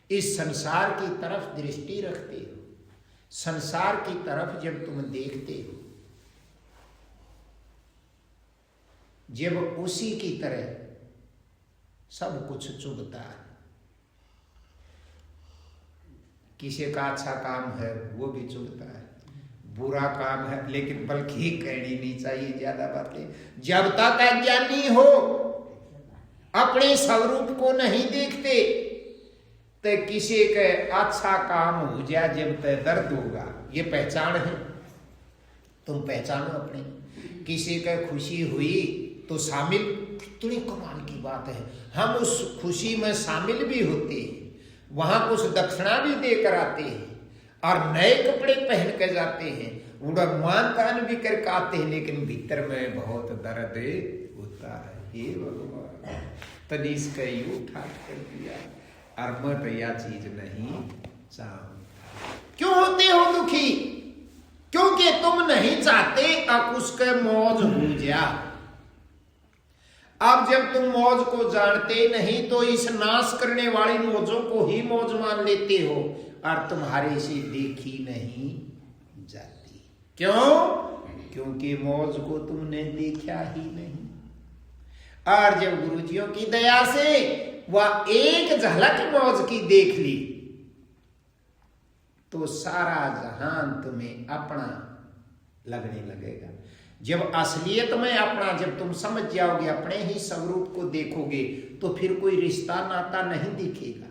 इस संसार की तरफ दृष्टि रखते हो संसार की तरफ जब तुम देखते हो जब उसी की तरह सब कुछ चुभता है किसी का अच्छा काम है वो भी चुभता है बुरा काम है लेकिन बल्कि कहनी नहीं चाहिए ज्यादा बातें जब तक अज्ञानी हो अपने स्वरूप को नहीं देखते तो किसी के अच्छा काम हो जाए जब तक दर्द होगा ये पहचान है तुम पहचानो अपने किसी का खुशी हुई तो शामिल कितनी कमाल की बात है हम उस खुशी में शामिल भी होते हैं वहां कुछ दक्षिणा भी देकर आते हैं और नए कपड़े पहन कर जाते हैं उड़ा मान तान भी करके आते हैं लेकिन भीतर में बहुत दर्द होता है हे भगवान तनीस का यू ठाट कर दिया और मैं तो यह चीज नहीं चाहता। क्यों होते हो दुखी क्योंकि तुम नहीं चाहते अब उसके मौज हो जा। अब जब तुम मौज को जानते नहीं तो इस नाश करने वाली मौजों को ही मौज मान लेते हो और तुम्हारे से देखी नहीं जाती। क्यों? क्योंकि मौज को तुमने देखा ही नहीं। और जब गुरुजियों की दया से वह एक झलक मौज की देख ली तो सारा जहान तुम्हें अपना लगने लगेगा। जब असलियत में अपना, जब तुम समझ जाओगे, अपने ही स्वरूप को देखोगे, तो फिर कोई रिश्ता नाता नहीं दिखेगा।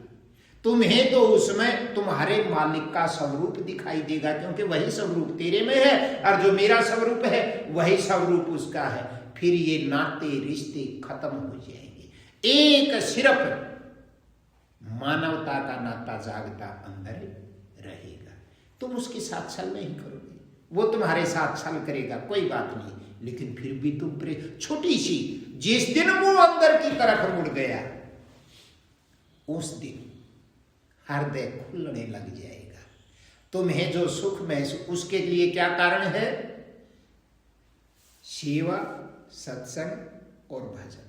तुम्हें तो उसमें तुम्हारे मालिक का स्वरूप दिखाई देगा, क्योंकि वही स्वरूप तेरे में है और जो मेरा स्वरूप है वही स्वरूप उसका है। फिर ये नाते रिश्ते खत्म हो जाएंगे। एक सिर्फ मानवता का नाता जागता अंदर रहेगा। तुम उसके साथ छल नहीं करोगे, वो तुम्हारे साथ छल करेगा, कोई बात नहीं, लेकिन फिर भी तुम छोटी सी, जिस दिन वो अंदर की तरफ मुड़ गया उस दिन हृदय खुलने लग जाएगा। तुम्हें जो सुख महसूस, उसके लिए क्या कारण है? सेवा, सत्संग और भजन।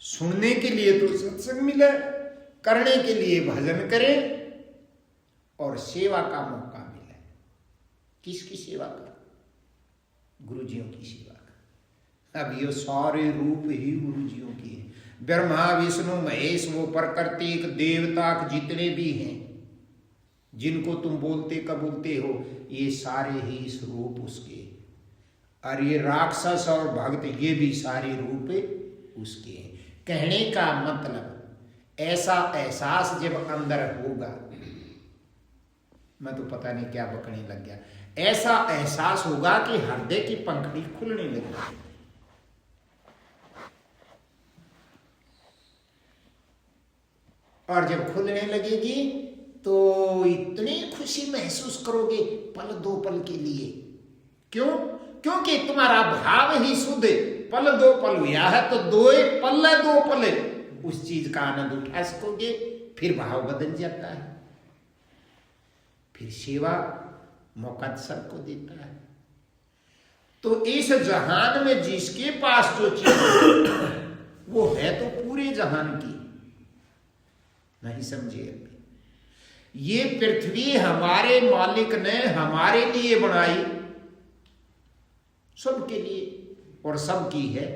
सुनने के लिए तो सत्संग मिले, करने के लिए भजन करें और सेवा का मौका मिले। किसकी सेवा का? गुरुजियों की सेवा का। अब ये सारे रूप ही गुरुजियों की है। ब्रह्मा विष्णु महेश, वो प्रकृतिक देवता जितने भी हैं जिनको तुम बोलते कबूलते हो, ये सारे ही इस रूप उसके। और ये राक्षस और भक्त, ये भी सारे रूप उसके हैं। कहने का मतलब, ऐसा एहसास जब अंदर होगा, मैं तो पता नहीं क्या बकने लग गया, ऐसा एहसास होगा कि हृदय की पंखड़ी खुलने लगेगी। और जब खुलने लगेगी तो इतनी खुशी महसूस करोगे पल दो पल के लिए। क्यों? क्योंकि तुम्हारा भाव ही शुद्ध, पल दो पल हुआ है तो दो पल उस चीज का आनंद उठा सकोगे। फिर भाव बदल जाता है, फिर सेवा मौका सबको देता है। तो इस जहान में जिसके पास जो चीज वो है तो पूरे जहान की। नहीं समझे? अभी ये पृथ्वी हमारे मालिक ने हमारे लिए बनाई, सबके लिए, और सबकी है।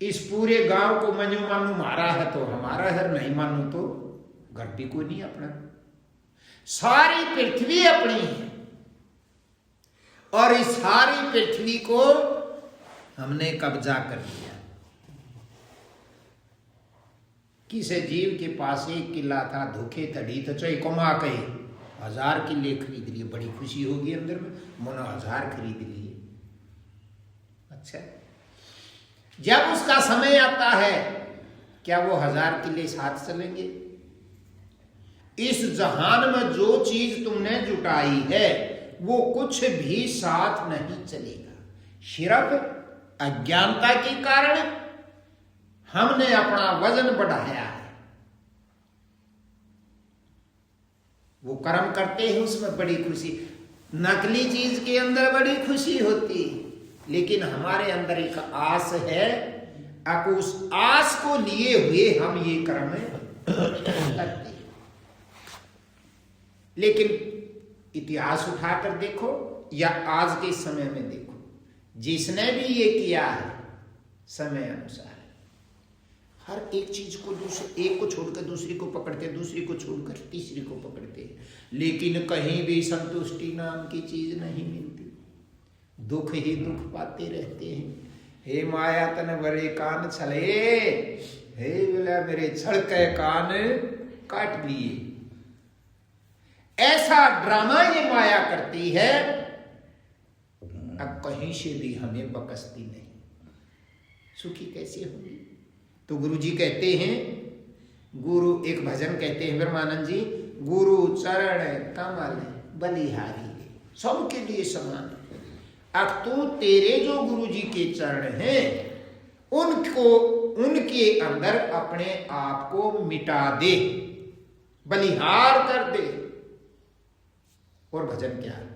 इस पूरे गांव को मनु मानू मारा है तो हमारा है, नहीं मानू तो घर भी कोई नहीं अपना। सारी पृथ्वी अपनी है और इस सारी पृथ्वी को हमने कब्जा कर लिया। किसी जीव के पास एक किला था, धोखे तड़ी तो चाहे कमा के 1000 किले खरीद लिए, बड़ी खुशी होगी अंदर में, मोनो 1000 खरीद लिए। अच्छा, जब उसका समय आता है, क्या वो 1000 किले साथ चलेंगे? इस जहान में जो चीज तुमने जुटाई है वो कुछ भी साथ नहीं चलेगा। सिर्फ अज्ञानता के कारण हमने अपना वजन बढ़ाया है। वो कर्म करते हैं उसमें बड़ी खुशी, नकली चीज के अंदर बड़ी खुशी होती है, लेकिन हमारे अंदर एक आस है, अब उस आस को लिए हुए हम ये कर्म करते हैं। लेकिन इतिहास उठाकर देखो या आज के समय में देखो, जिसने भी ये किया है समय अनुसार हर एक चीज को दूसरे, एक को छोड़कर दूसरी को पकड़ते, दूसरी को छोड़कर तीसरी को पकड़ते, लेकिन कहीं भी संतुष्टि नाम की चीज नहीं मिलती। दुख ही दुख पाते रहते हैं। हे माया तन बड़े कान छले, हे बोला मेरे छड़के कान काट लिए। ऐसा ड्रामा ये माया करती है, अब कहीं से भी हमें बकसती नहीं। सुखी कैसे होगी? तो गुरु जी कहते हैं, गुरु एक भजन कहते हैं ब्रह्मानंद जी, गुरु चरण कमल बलिहारी, सबके लिए समान। अब तो तेरे जो गुरु जी के चरण हैं उनको, उनके अंदर अपने आप को मिटा दे, बलिहार कर दे। और भजन क्या है?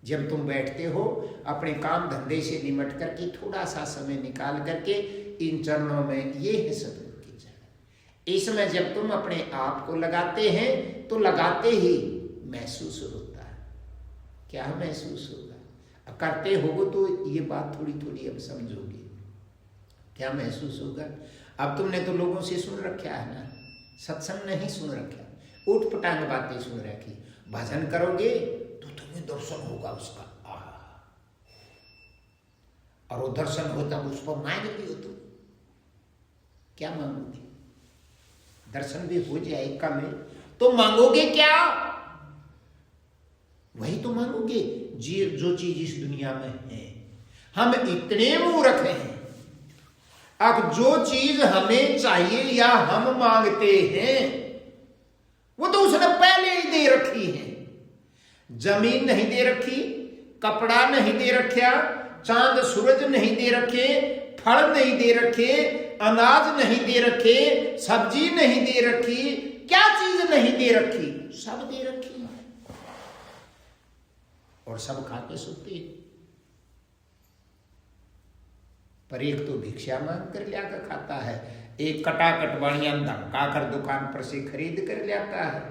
जब तुम बैठते हो अपने काम धंधे से निमट करके थोड़ा सा समय निकाल करके इन चरणों में, ये है सतगुरु की चरण। इसमें जब तुम अपने आप को लगाते हैं तो लगाते ही महसूस होता है। क्या महसूस होगा? करते हो तो ये बात थोड़ी थोड़ी अब समझोगे। क्या महसूस होगा? अब तुमने तो लोगों से सुन रखा है ना, सत्संग नहीं सुन रखा, उठपटांग बातें सुन रखी। भजन करोगे तो तुम्हें दर्शन होगा उसका, और वो दर्शन हो तब उस पर मांगते हो तुम क्या मांगोगे? दर्शन भी हो जाए कल तो मांगोगे क्या? वही तो मांगोगे जो चीज इस दुनिया में है। हम इतने मूर्ख हैं, अब जो चीज हमें चाहिए या हम मांगते हैं वो तो उसने पहले ही दे रखी है। जमीन नहीं दे रखी, कपड़ा नहीं दे रखा, चांद सूरज नहीं दे रखे, फल नहीं दे रखे, अनाज नहीं दे रखे, सब्जी नहीं दे रखी, क्या चीज नहीं दे रखी? सब दे रखी और सब खा के सोते। पर एक तो भिक्षा मांग कर लाकर खाता है, एक कटाकट बाणियां धमका कर दुकान पर से खरीद कर लाता है,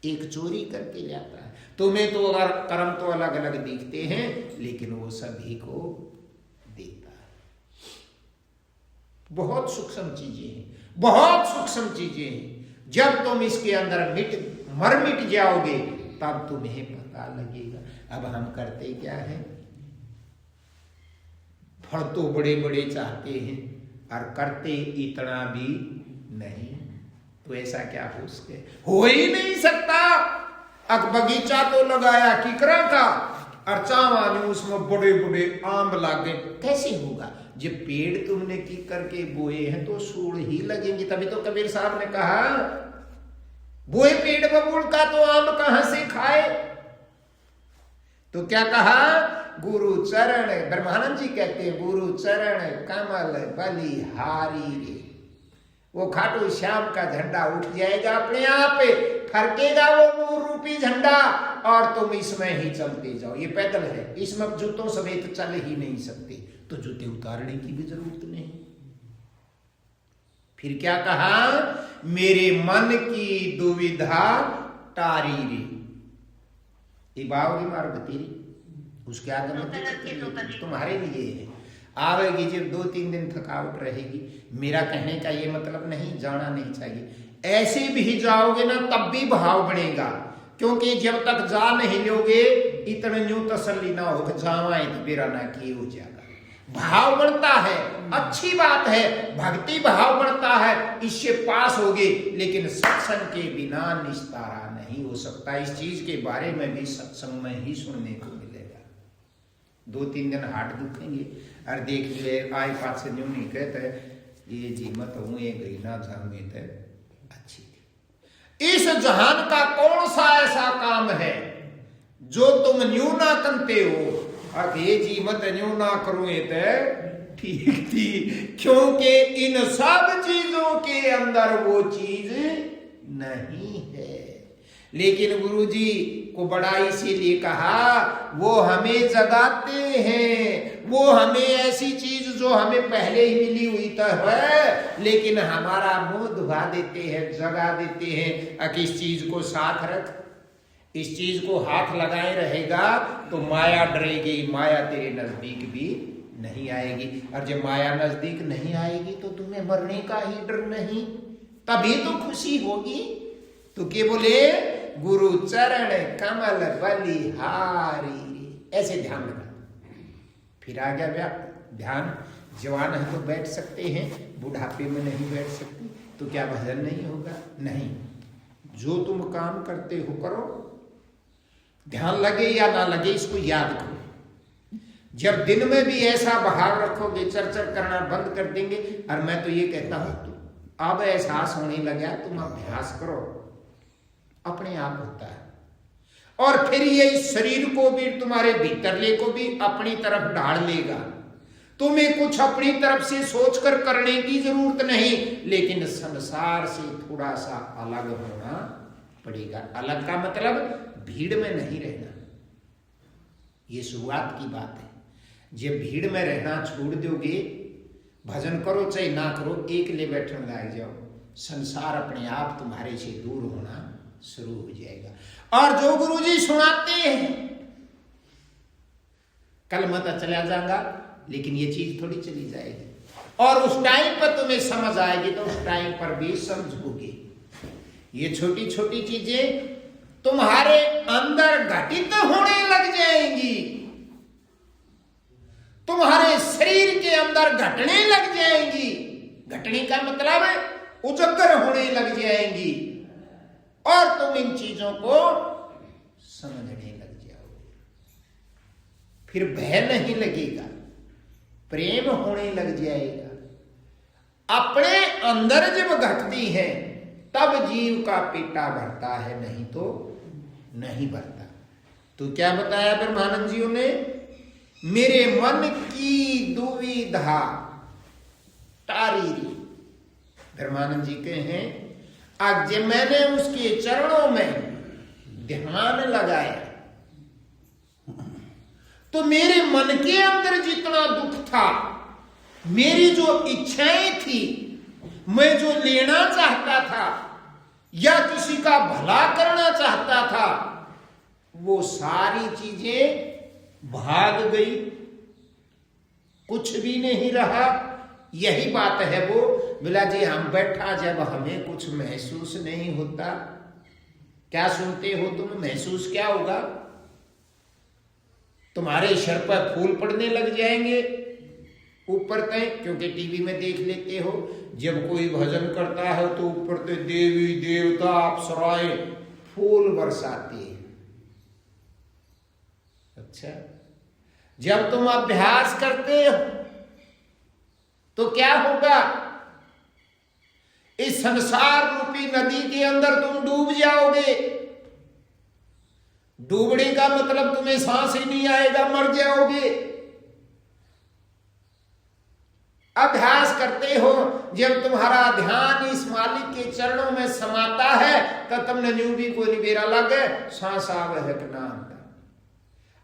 एक चोरी करके लाता है। तुम्हें तो अगर कर्म तो अलग अलग दिखते हैं, लेकिन वो सभी को देता है। बहुत सूक्ष्म चीजें हैं, बहुत सूक्ष्म चीजें हैं। जब तुम इसके अंदर मर मिट जाओगे तब तुम्हें पता लगेगा। अब हम करते क्या है? फल तो बड़े बड़े चाहते हैं और करते इतना भी नहीं। तो ऐसा क्या हो ही नहीं सकता। अब बगीचा तो लगाया किकरा का और चावाने उसमें बड़े बड़े आम लागे, कैसे होगा? जब पेड़ तुमने किकर के बोए हैं तो सूढ़ ही लगेंगे। तभी तो कबीर साहब ने कहा बोए पेड़ बबूल का तो आम कहां से खाए। तो क्या कहा? गुरु चरण, ब्रह्मानंद जी कहते हैं गुरु चरण कमल बलिहारी रे। वो खाटू श्याम का झंडा उठ जाएगा अपने आप, फरकेगा वो नूर रूपी झंडा और तुम इसमें ही चलते जाओ। ये पैदल है, इसमें जूतों समेत चल ही नहीं सकते, तो जूते उतारने की भी जरूरत नहीं। फिर क्या कहा? मेरे मन की दुविधा टारी रे। ये बावगी मार्ग तेरी, उसके आगे मत तुम्हारे लिए है। आवेगी जब 2-3 दिन थकावट रहेगी। मेरा कहने का ये मतलब नहीं जाना नहीं चाहिए, ऐसे भी जाओगे ना तब भी भाव बढ़ेगा, क्योंकि जब तक जा नहीं लोगे इतने न्यू तसल्ली ना हो जावा मेरा ना किए हो जाएगा। भाव बढ़ता है, अच्छी बात है, भक्ति भाव बढ़ता है, इससे पास होगे। लेकिन सत्संग के बिना निस्तारा नहीं हो सकता। इस चीज के बारे में भी सत्संग में ही सुनने को मिलेगा। 2-3 दिन हाथ दुखेंगे और देख लिए आए पास से न्यू नहीं कहते ये जी मत हूं ये गरीना जाऊंगे तो अच्छी थी। इस जहान का कौन सा ऐसा काम है जो तुम न्यू ना करते हो? ये जी मत न्यू ना करूंगे तो ठीक थी, क्योंकि इन सब चीजों के अंदर वो चीज नहीं है। लेकिन गुरुजी को बड़ा इसीलिए कहा वो हमें जगाते हैं, वो हमें ऐसी चीज जो हमें पहले ही मिली हुई तो है, लेकिन हमारा मुंह धुआ देते हैं, जगा देते हैं। अब इस चीज को साथ रख, इस चीज को हाथ लगाए रहेगा तो माया डरेगी, माया तेरे नजदीक भी नहीं आएगी। और जब माया नजदीक नहीं आएगी तो तुम्हें मरने का ही डर नहीं, तभी तो खुशी होगी। तो के बोले गुरु चरण कमल बलिहारी, ऐसे ध्यान रखना। फिर आ गया ध्यान। जवान है तो बैठ सकते हैं, बुढ़ापे में नहीं बैठ सकते, तो क्या भजन नहीं होगा? नहीं, जो तुम काम करते हो करो, ध्यान लगे या ना लगे इसको याद करो। जब दिन में भी ऐसा भाव रखोगे, चर्चा करना बंद कर देंगे। और मैं तो ये कहता हूं अब एहसास होने लगा, तुम अभ्यास करो, अपने आप होता है। और फिर ये इस शरीर को भी, तुम्हारे भीतरले को भी अपनी तरफ ढाल लेगा। तुम्हें कुछ अपनी तरफ से सोचकर करने की जरूरत नहीं, लेकिन संसार से थोड़ा सा अलग होना पड़ेगा। अलग का मतलब भीड़ में नहीं रहना, ये शुरुआत की बात है। जब भीड़ में रहना छोड़ दोगे, भजन करो चाहे ना करो, एक ले बैठने लग जाओ, संसार अपने आप तुम्हारे से दूर होना शुरू हो जाएगा। और जो गुरुजी सुनाते हैं, कल मत चला जाऊंगा, लेकिन ये चीज थोड़ी चली जाएगी और उस टाइम पर तुम्हें समझ आएगी, तो उस टाइम पर भी समझोगे ये छोटी छोटी चीजें तुम्हारे अंदर घटित होने लग जाएंगी, तुम्हारे शरीर के अंदर घटने लग जाएंगी। घटने का मतलब है उजागर होने लग जाएंगी और तुम इन चीजों को समझने लग जाओगे। फिर भय नहीं लगेगा, प्रेम होने लग जाएगा। अपने अंदर जब घटती है तब जीव का पेटा भरता है, नहीं तो नहीं भरता। तो क्या बताया ब्रह्मानंद जी ने? मेरे मन की दुविधा तारीरी। ब्रह्मानंद जी के हैं आज जब मैंने उसके चरणों में ध्यान लगाया तो मेरे मन के अंदर जितना दुख था, मेरी जो इच्छाएं थी, मैं जो लेना चाहता था या किसी का भला करना चाहता था, वो सारी चीजें भाग गई, कुछ भी नहीं रहा। यही बात है वो बोला जी हम बैठा जब हमें कुछ महसूस नहीं होता। क्या सुनते हो तुम? महसूस क्या होगा? तुम्हारे सर पर फूल पड़ने लग जाएंगे ऊपर तक, क्योंकि टीवी में देख लेते हो जब कोई भजन करता है तो ऊपर से देवी देवता अप्सराएं फूल बरसाती है। अच्छा, जब तुम अभ्यास करते हो तो क्या होगा? इस संसार रूपी नदी के अंदर तुम डूब जाओगे। डूबने का मतलब तुम्हें सांस ही नहीं आएगा, मर जाओगे। अभ्यास करते हो, जब तुम्हारा ध्यान इस मालिक के चरणों में समाता है तो तुमने न्यू भी कोई निबेरा लगे सांस आवे है कि ना आता।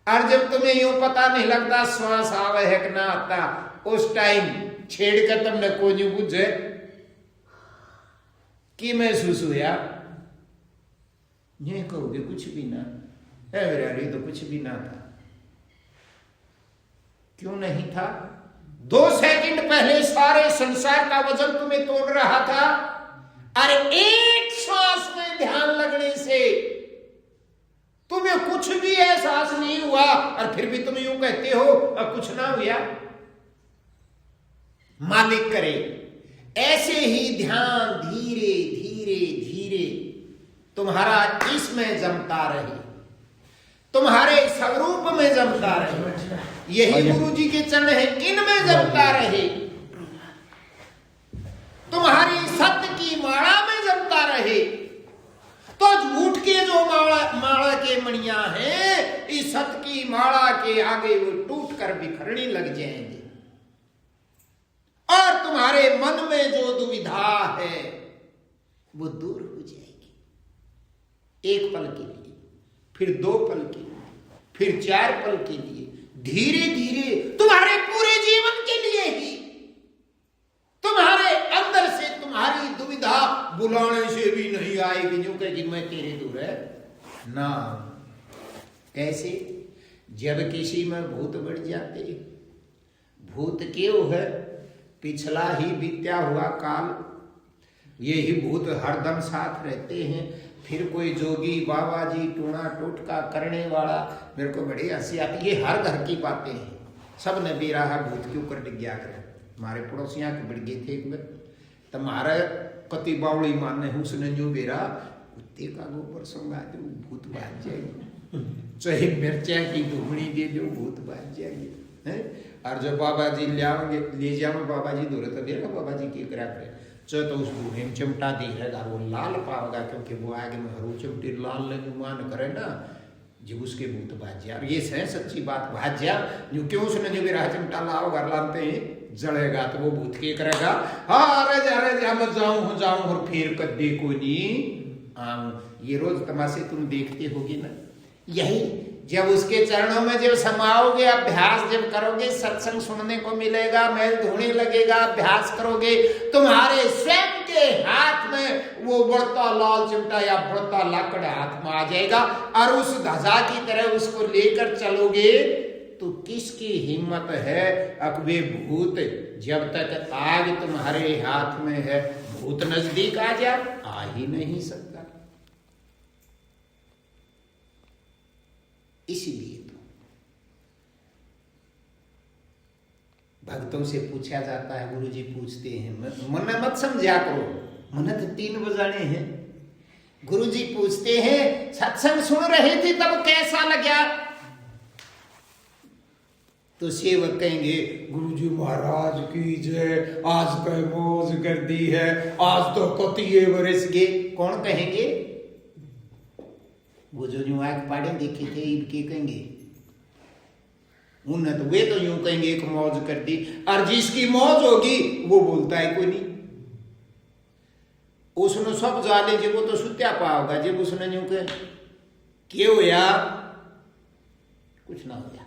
और जब तुम्हें यूं पता नहीं लगता श्वास आवे है कि ना आता, उस टाइम छेड़ कर तुमने कोई नहीं बुझे कि महसूस हुआ, ये कहोगे कुछ भी ना है, मेरा तो कुछ भी ना था। क्यों नहीं था? 2 सेकंड पहले सारे संसार का वजन तुम्हें तोड़ रहा था, अरे एक श्वास में ध्यान लगने से तुम्हें कुछ भी एहसास नहीं हुआ और फिर भी तुम यूं कहते हो अब कुछ ना हुआ। मालिक करे ऐसे ही ध्यान धीरे धीरे धीरे तुम्हारा इसमें जमता रहे, तुम्हारे स्वरूप में जमता रहे। यही गुरु जी के चरण है, इनमें जमता रहे, तुम्हारी सत्य की माला में जमता रहे। तो झूठ के जो माला के मणिया हैं, इस सत्य की माला के आगे वो टूट कर बिखरने लग जाएंगे और तुम्हारे मन में जो दुविधा है वो दूर हो जाएगी। 1 पल के लिए, फिर 2 पल के लिए, फिर 4 पल के लिए, धीरे धीरे तुम्हारे पूरे जीवन के लिए ही तुम्हारे अंदर से तुम्हारी दुविधा बुलाने से भी नहीं आएगी जो कहेगी मैं तेरे दूर है ना। कैसे? जब किसी में भूत बढ़ जाते, भूत क्यों है? पिछला ही बीत्या हुआ काल, यही भूत हरदम साथ रहते हैं। फिर कोई जोगी बाबा जी टूणा टोटका करने वाला, मेरे को बड़ी हंसी आती। ये हर घर की बातें हैं, सब ने बेरा है भूत के ऊपर डिग्या कर। हमारे पड़ोसियां के बढ़ गए थे एक बार, तुम्हारा कति बावड़ी मारने उसने जो बेरा कुत्ते का गोबर संगा दो भूत भाग जाएगी, चाहे मिर्चा की धुमड़ी दे दो भूत भाग जाएगी है। और जब बाबा जी ले जाओ बाबा जी दूर तो बेरा बाबा जी की करा करे, चाहे तो उस बूढ़े में चिमटा दिख रहेगा, वो लाल पाओगा क्योंकि वो आगे में हरू चिमटी लाल मान करे ना, जब उसके भूत भाज जा। ये है सच्ची बात, भाज जा जो क्यों उसने जो बेरा चिमटा लाओ घर लाते ही जड़ेगा तो वो भूत के करेगा, हाँ अरे जा मैं जाऊं और फिर कद्दे को नहीं आऊं। ये रोज तमाशे तुम देखते होगी ना। यही जब उसके चरणों में जब समाओगे, अभ्यास जब करोगे, सत्संग सुनने को मिलेगा, मैल धोने लगेगा, अभ्यास करोगे, तुम्हारे स्वयं के हाथ में वो बढ़ता लाल चिमटा या बढ़ता लाकड़ हाथ में आ जाएगा और उस ध्वजा की तरह उसको लेकर चलोगे तो किसकी हिम्मत है? अब वे भूत जब तक आग तुम्हारे हाथ में है, भूत नजदीक आ जा, आ ही नहीं सकता। इसलिए तो भक्तों से पूछा जाता है, गुरु जी पूछते हैं, मन मत समझा करो, मन तो 3 बजाने हैं। गुरु जी पूछते हैं सत्संग सुन रहे थे तब कैसा लगा? तो सेवक कहेंगे गुरु जी महाराज की जय, आज कई मौज कर दी है, आज तो कतिये बरस गए। कौन कहेंगे? वो जो आंख पाड़े देखे थे इनके कहेंगे। उन्हें तो वे तो यूं कहेंगे एक मौज कर दी, और जिसकी मौज होगी वो बोलता है कोई नहीं। उसने सब जाले जब वो तो सुत्या पा होगा, जब उसने यूं कहे क्यों यार कुछ ना होया,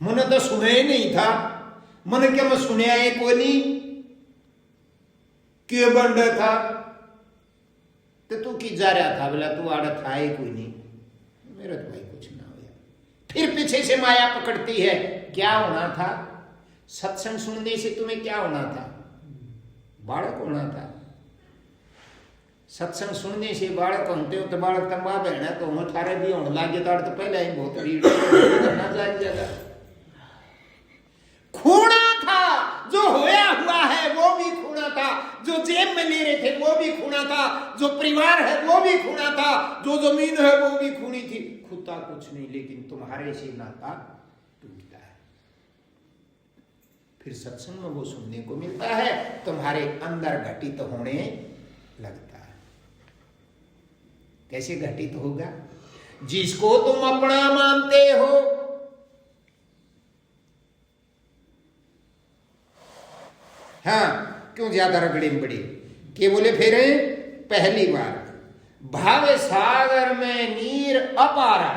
मैंने तो सुना ही नहीं था, मैंने क्या मैं सुनया है कोई नहीं, क्यों बन रहा था? तो तू की जा रहा था? बोला तू आड़ा था ही कोई नहीं, मेरा तो भाई कुछ ना होया। फिर पीछे से माया पकड़ती है, क्या होना था? सत्संग सुनने से तुम्हें क्या होना था? बालक होना था। सत्संग सुनने से बालक होते हो तो बालक तंबा बहना तो हम थारे भी होने लगे तो पहले ही बहुत करना चाहिए। खूना था, जो होया हुआ है वो भी खूना था, जो जेब में ले रहे थे वो भी खूना था, जो परिवार है वो भी खूना था, जो जमीन है वो भी खूनी थी। खुदा कुछ नहीं, लेकिन तुम्हारे से नाता टूटता है। फिर सत्संग में वो सुनने को मिलता है, तुम्हारे अंदर घटित होने लगता है। कैसे घटित होगा? जिसको तुम अपना मानते हो, हाँ क्यों ज्यादा रगड़े बड़े के बोले फिर पहली बार भाव सागर में नीर अपारा,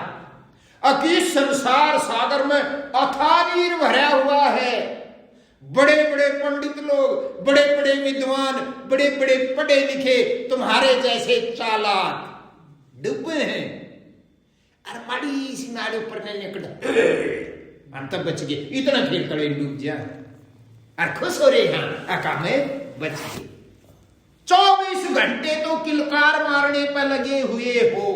अकी संसार सागर में अथाह नीर भरा हुआ है। बड़े बड़े पंडित लोग, बड़े बड़े विद्वान, बड़े बड़े पढ़े लिखे तुम्हारे जैसे चालाक डूबे हैं, और माड़ी सी नाड़ी ऊपर ने निकल हम तब बच गए, इतना फिर कड़े डूब जा और खुश हो रहे हैं आका में बच गए। 24 घंटे तो किलकार मारने पर लगे हुए हो,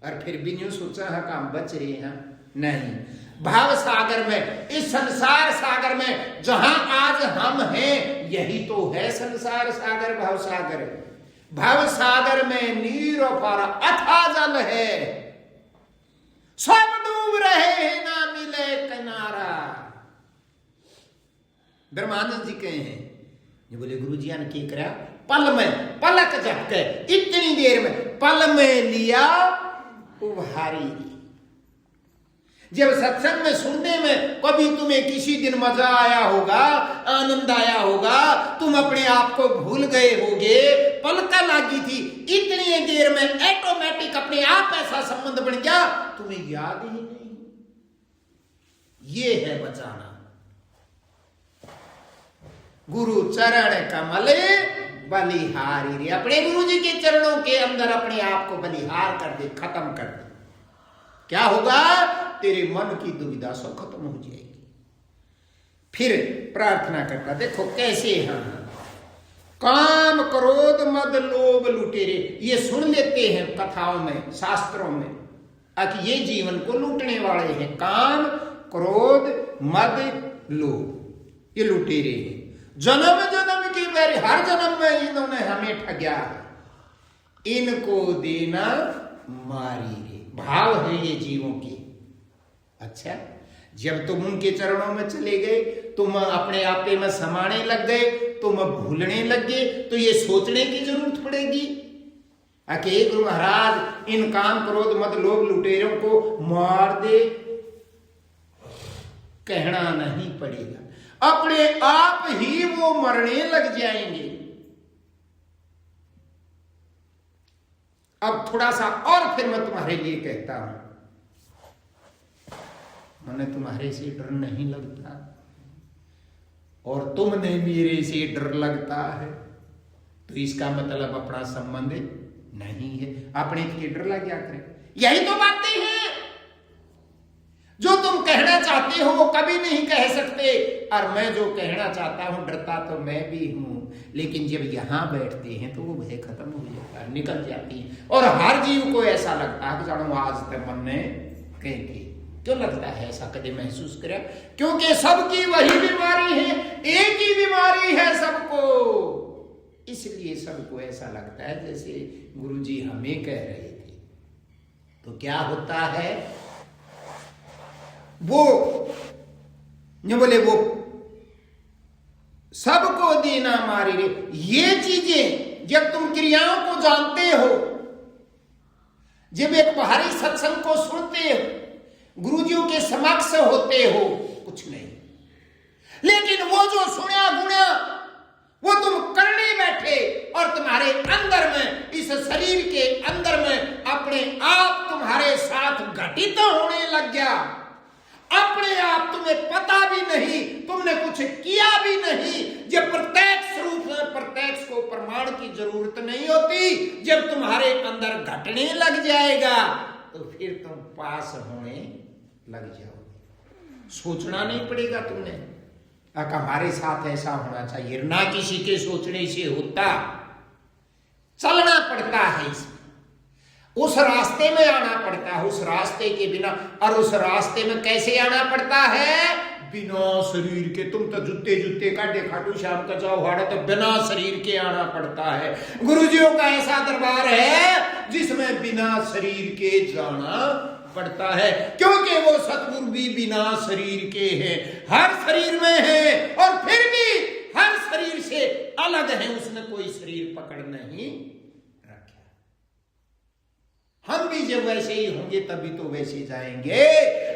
और फिर भी न्यू सोचा है काम बच रहे हैं। नहीं, भाव सागर में, इस संसार सागर में जहां आज हम हैं, यही तो है संसार सागर, भाव सागर। भाव सागर में नीर अपार अथाह जल है, सब डूब रहे हैं ना मिले किनारा। ब्रह्मानंद जी कहे हैं, जो बोले गुरु जी ने क्या करा? पल में पलक झपके, इतनी देर में पल में लिया उभारी। जब सत्संग में सुनने में कभी तुम्हें किसी दिन मजा आया होगा, आनंद आया होगा, तुम अपने आप को भूल गए होगे, पलका लगी थी, इतनी देर में ऑटोमेटिक अपने आप ऐसा संबंध बन गया तुम्हें याद ही नहीं। ये है बचाना। गुरु चरण कमल बलिहारी रे, अपने गुरु जी के चरणों के अंदर अपने आप को बलिहार कर दे, खत्म कर दे। क्या होगा? तेरे मन की दुविधा सब खत्म हो जाएगी। फिर प्रार्थना करता, देखो कैसे हम काम क्रोध मद लोभ लुटेरे, ये सुन लेते हैं कथाओं में, शास्त्रों में, कि ये जीवन को लूटने वाले हैं। काम क्रोध मद लोभ ये लुटेरे हैं, जन्म जन्म की बैरी, हर जन्म में इन्होंने हमें ठगया है, इनको देना मारी रे। भाव है ये जीवों की। अच्छा, जब तुम उनके चरणों में चले गए, तुम अपने आपे में समाने लग गए, तुम भूलने लग गए, तो ये सोचने की जरूरत पड़ेगी कि गुरु महाराज इन काम क्रोध मद लोभ लुटेरों को मार दे। कहना नहीं पड़ेगा, अपने आप ही वो मरने लग जाएंगे। अब थोड़ा सा और फिर मैं तुम्हारे लिए कहता हूं, मैंने तुम्हारे से डर नहीं लगता और तुमने मेरे से डर लगता है, तो इसका मतलब अपना संबंध नहीं है। अपने से डर लग क्या करें? यही तो बातें हैं जो तुम कहना चाहते हो वो कभी नहीं कह सकते, और मैं जो कहना चाहता हूं डरता तो मैं भी हूं। लेकिन जब यहाँ बैठते हैं तो वो भय खत्म हो जाता है, निकल जाती है। और हर जीव को ऐसा लगता है कि जानो आज तक मन ने कहीं क्यों लगता है ऐसा, कभी महसूस करें? क्योंकि सबकी वही बीमारी है, एक ही बीमारी है सबको, इसलिए सबको ऐसा लगता है जैसे गुरुजी हमें कह रहे थे। तो क्या होता है, वो बोले वो सबको देना मारी रे। ये चीजें जब तुम क्रियाओं को जानते हो, जब एक बाहरी सत्संग को सुनते हो, गुरुजियों के समक्ष होते हो, कुछ नहीं, लेकिन वो जो सुना गुना वो तुम करने बैठे और तुम्हारे अंदर में, इस शरीर के अंदर में अपने आप तुम्हारे साथ घटित होने लग गया। अपने आप तुम्हें पता भी नहीं, तुमने कुछ किया भी नहीं। जब प्रत्यक्ष रूप में प्रत्यक्ष को प्रमाण की जरूरत नहीं होती, जब तुम्हारे अंदर घटने लग जाएगा तो फिर तुम पास होने लग जाओगे। सोचना नहीं पड़ेगा तुमने हमारे साथ ऐसा होना चाहिए, ना किसी के सोचने से होता, चलना पड़ता है इसमें, उस रास्ते में आना पड़ता है, उस रास्ते के बिना। और उस रास्ते में कैसे आना पड़ता है? बिना शरीर के। तुम तो जूते जूते काटे खाटू श्याम का चौहाड़ा, तो बिना शरीर के आना पड़ता है। गुरुजियों का ऐसा दरबार है जिसमें बिना शरीर के जाना पड़ता है, क्योंकि वो सतगुरु भी बिना शरीर के हैं, हर शरीर में है और फिर भी हर शरीर से अलग है, उसने कोई शरीर पकड़ नहीं रखा। हम भी जब वैसे ही होंगे तभी तो वैसे जाएंगे।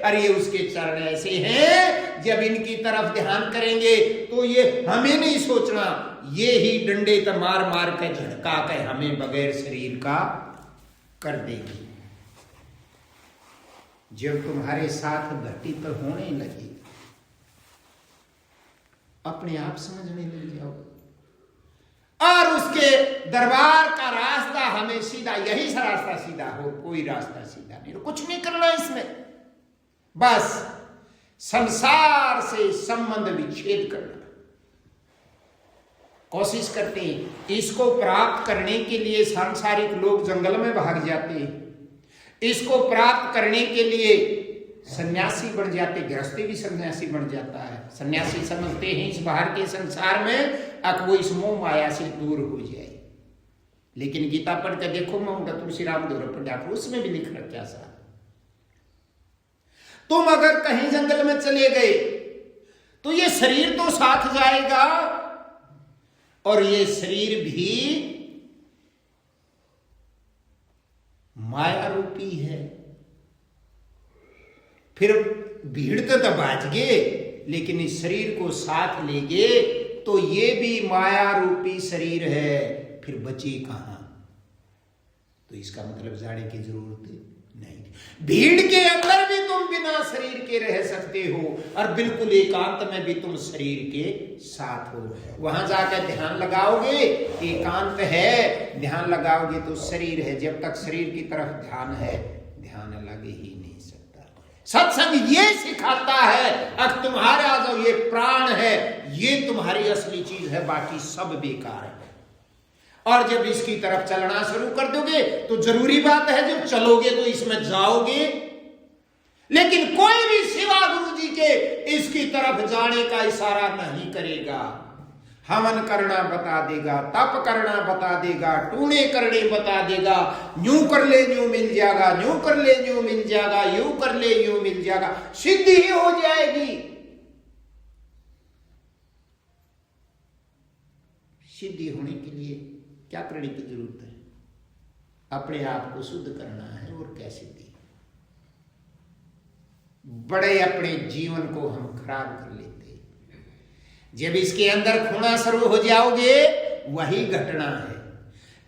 अरे उसके चरण ऐसे हैं, जब इनकी तरफ ध्यान करेंगे तो ये हमें नहीं सोचना, ये ही डंडे तो मार मार के झटका के हमें बगैर शरीर का कर देगी। जब तुम्हारे साथ घटित होने लगे, अपने आप समझने लग जाओ। और उसके दरबार का रास्ता हमें सीधा, यही सा रास्ता सीधा हो, कोई रास्ता सीधा नहीं, कुछ नहीं करना इसमें, बस संसार से संबंध विच्छेद करना। कोशिश करते हैं, इसको प्राप्त करने के लिए सांसारिक लोग जंगल में भाग जाते हैं, इसको प्राप्त करने के लिए सन्यासी बन जाते, गृहस्थी भी सन्यासी बन जाता है। सन्यासी समझते हैं इस बाहर के संसार में अब वो इस मोह माया से दूर हो जाए, लेकिन गीता पढ़ के देखो, मैं तुलसी राम दौर उसमें भी लिख रखा सा, तुम अगर कहीं जंगल में चले गए तो ये शरीर तो साथ जाएगा और ये शरीर भी माया रूपी है। फिर भीड़ तो बाज गए, लेकिन इस शरीर को साथ ले गए तो ये भी माया रूपी शरीर है, फिर बचे कहां? तो इसका मतलब जाने की जरूरत नहीं। भीड़ के अंदर भी तुम बिना शरीर के रह सकते हो और बिल्कुल एकांत में भी तुम शरीर के साथ हो। वहां जाकर ध्यान लगाओगे, एकांत है, ध्यान लगाओगे तो शरीर है, जब तक शरीर की तरफ ध्यान है, ध्यान लगे ही नहीं सकता। सत्संग ये सिखाता है अब तुम्हारा जो ये प्राण है, ये तुम्हारी असली चीज है, बाकी सब बेकार है। और जब इसकी तरफ चलना शुरू कर दोगे तो जरूरी बात है जब चलोगे तो इसमें जाओगे, लेकिन कोई भी सिवा गुरु जी के इसकी तरफ जाने का इशारा नहीं करेगा। हवन करना बता देगा, तप करना बता देगा, टूणे करने बता देगा, यूं कर ले यूं मिल जाएगा, यूं कर ले यूं मिल जाएगा, यूं कर ले यूं मिल जाएगा, सिद्धि ही हो जाएगी। सिद्धि होने के लिए क्या करने की जरूरत है? अपने आप को शुद्ध करना है, और कैसे दी बड़े अपने जीवन को हम खराब कर लेते हैं। जब इसके अंदर खोना शुरू हो जाओगे, वही घटना है।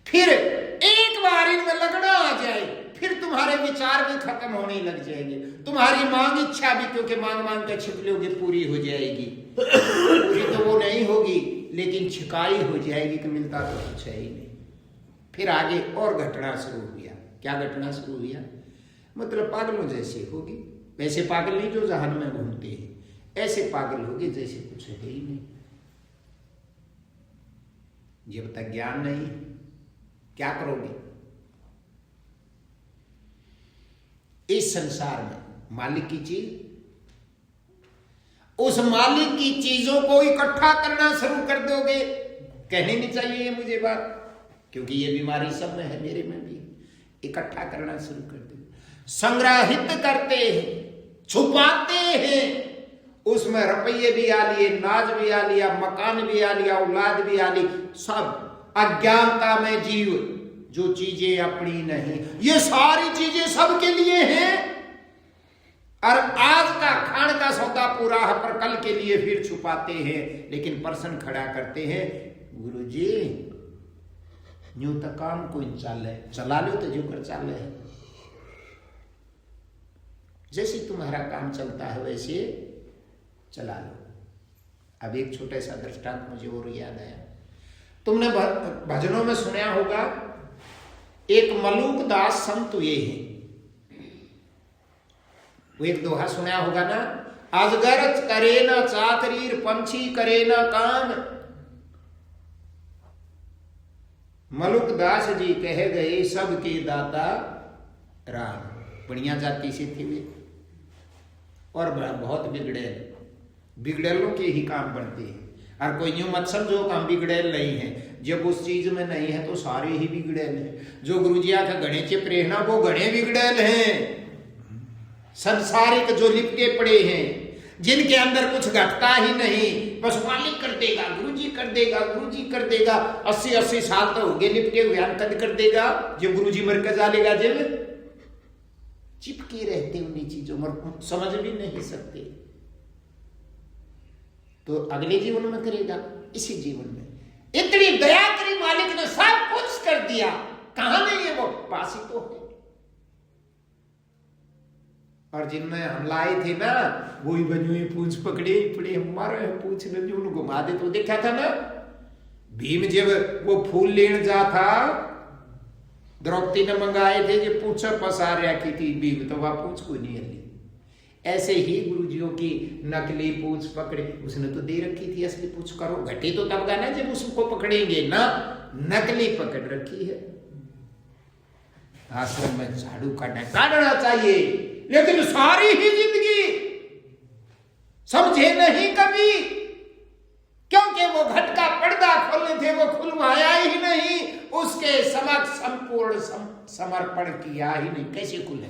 फिर एक बार इनमें लगना आ जाए, फिर तुम्हारे विचार भी खत्म होने लग जाएंगे, तुम्हारी मांग इच्छा भी, क्योंकि मांग मांग कर छिप लोगे, पूरी हो जाएगी। पूरी तो वो नहीं होगी, लेकिन छिकाई हो जाएगी कि मिलता तो कुछ है ही नहीं। फिर आगे और घटना शुरू हुआ। क्या घटना शुरू हुआ? मतलब पागलों जैसे होगी, वैसे पागल नहीं जो जहान में घूमते हैं, ऐसे पागल होगे जैसे कुछ है ही नहीं। जब तक ज्ञान नहीं क्या करोगे? इस संसार में मालिक की चीज, उस मालिक की चीजों को इकट्ठा करना शुरू कर दोगे। कहनी नहीं चाहिए मुझे बात, क्योंकि ये बीमारी सब में है, मेरे में भी। इकट्ठा करना शुरू कर दो, संग्रहित करते हैं, छुपाते हैं। उसमें रुपये भी आ लिए, नाज भी आ लिया, मकान भी आ लिया, औलाद भी आ ली, सब अज्ञानता में जीव जो चीजें अपनी नहीं, ये सारी चीजें सबके लिए हैं। और आज का खान का सौदा पूरा है, पर कल के लिए फिर छुपाते हैं। लेकिन प्रश्न खड़ा करते हैं, गुरुजी न्यू तो काम कोई चला लो तो जो कर चाले है, जैसे तुम्हारा काम चलता है वैसे चला लो। अब एक छोटा सा दृष्टांत मुझे और याद आया। तुमने भजनों में सुना होगा, एक मलूक दास संत हुए हैं, वो एक दोहा सुना होगा ना, अजगर करे ना चाकरीर, पंछी करे ना काम। मलुक दास जी कह गए सबके दाता राम। बढ़िया जाति से थे वे और बहुत बिगड़ेलों के ही काम बनते हैं। और कोई यूं मत समझो कि हम बिगड़ेल नहीं हैं, जब उस चीज में नहीं है तो सारे ही बिगड़ेल हैं। जो गुरुजिया का गणे के प्रेरणा वो गणे बिगड़ेल हैं, संसारिक जो लिपटे पड़े हैं, जिनके अंदर कुछ घटता ही नहीं, बस मालिक कर देगा, गुरुजी कर देगा, गुरुजी कर देगा। 80-80 साल तो हो गए लिपटे हुए, अंत कर देगा जब गुरुजी मर कर जालेगा। जब चिपके रहते उन्हीं चीजों में, समझ भी नहीं सकते। तो अगले जीवन में करेगा, इसी जीवन में। इतनी दया करी मालिक ने, सब कुछ कर दिया, कहां नहीं है वो, पास ही तो है। और जिनमें हम लाए थे ना, वही बनी पूछ पकड़े पड़े, हमारे पूछ ने जो घुमा दे। तो देखा था ना, भीम जब वो फूल लेने जा था, द्रौपदी ने मंगाए थे, जो पूछ पसार रखी थी भीम, तो वह पूछ को नहीं हली। ऐसे ही गुरुजियों की नकली पूछ पकड़े, उसने तो दे रखी थी, असली पूछ करो घटे तो तब ना जब उसको पकड़ेंगे ना, नकली पकड़ रखी है। आश्रम में झाड़ू काटना चाहिए, लेकिन सारी ही जिंदगी समझे नहीं कभी, क्योंकि वो घट का पर्दा खोलने थे, वो खुलवाया ही नहीं, उसके समक्ष संपूर्ण समर्पण किया ही नहीं। कैसे खुले?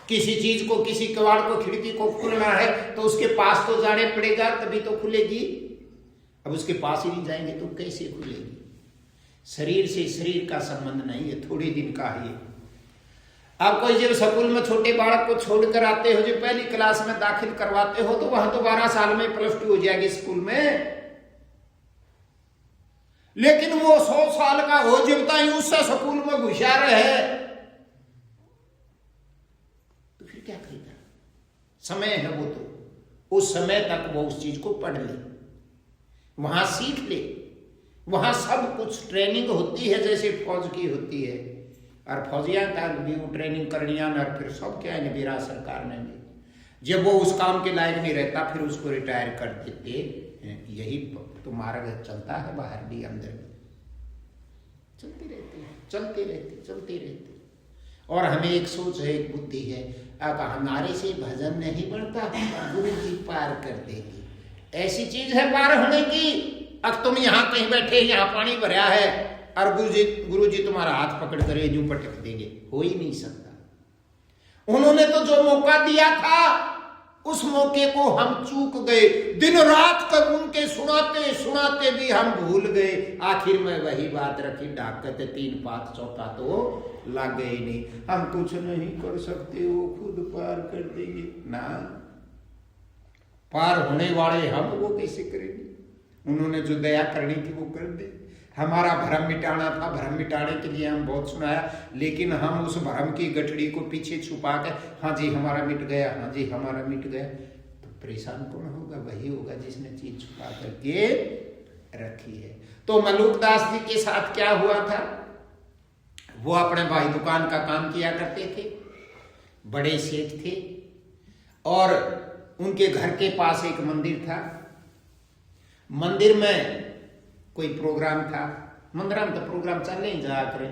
किसी चीज को, किसी कवाड़ को, खिड़की को खुलना है तो उसके पास तो जाने पड़ेगा, तभी तो खुलेगी। अब उसके पास ही नहीं जाएंगे तो कैसे खुलेगी? शरीर से शरीर का संबंध नहीं है, थोड़े दिन का ही है। आप कोई जब स्कूल में छोटे बालक को छोड़कर आते हो, जो पहली क्लास में दाखिल करवाते हो, तो वहां तो 12 साल में +2 हो जाएगी स्कूल में। लेकिन वो 100 साल का हो जब तक उससे स्कूल में घुसा रहे, तो फिर क्या करेगा? समय है वो, तो उस समय तक वो उस चीज को पढ़ ले, वहां सीख ले। वहां सब कुछ ट्रेनिंग होती है, जैसे फौज की होती है। और फौजिया का भी वो ट्रेनिंग करनिया, और फिर सब क्या है बिहार सरकार ने भी, जब वो उस काम के लायक नहीं रहता फिर उसको रिटायर कर देते हैं। यही तो मार्ग चलता है, बाहर भी अंदर भी चलते रहते। और हमें एक सोच है, एक बुद्धि है, अब हमारे से भजन नहीं बढ़ता, गुरु जी पार कर देंगे। ऐसी चीज है पार होने की। अब तुम यहाँ कहीं बैठे, यहाँ पानी भरा है, और गुरु जी तुम्हारा हाथ पकड़ कर यूं पटक देंगे, हो ही नहीं सकता। उन्होंने तो जो मौका दिया था, उस मौके को हम चूक गए। दिन रात तक उनके सुनाते सुनाते भी हम भूल गए। आखिर में वही बात रखी, डाकते 3 पात चौथा तो लग गए नहीं। हम कुछ नहीं कर सकते, वो खुद पार कर देंगे ना। पार होने वाले हम, वो कैसे करेंगे? उन्होंने जो दया करनी थी वो कर दी। हमारा भ्रम मिटाना था, भ्रम मिटाने के लिए हम बहुत सुनाया, लेकिन हम उस भ्रम की गठड़ी को पीछे छुपा के, हाँ जी हमारा मिट गया, हाँ जी हमारा मिट गया, तो परेशान कौन होगा? वही होगा जिसने चीज छुपा करके रखी है। तो मलूक दास जी के साथ क्या हुआ था? वो अपने भाई दुकान का काम किया करते थे, बड़े सेठ थे, और उनके घर के पास एक मंदिर था। मंदिर में कोई प्रोग्राम था, मंदिर में तो प्रोग्राम चलने ही जा करे,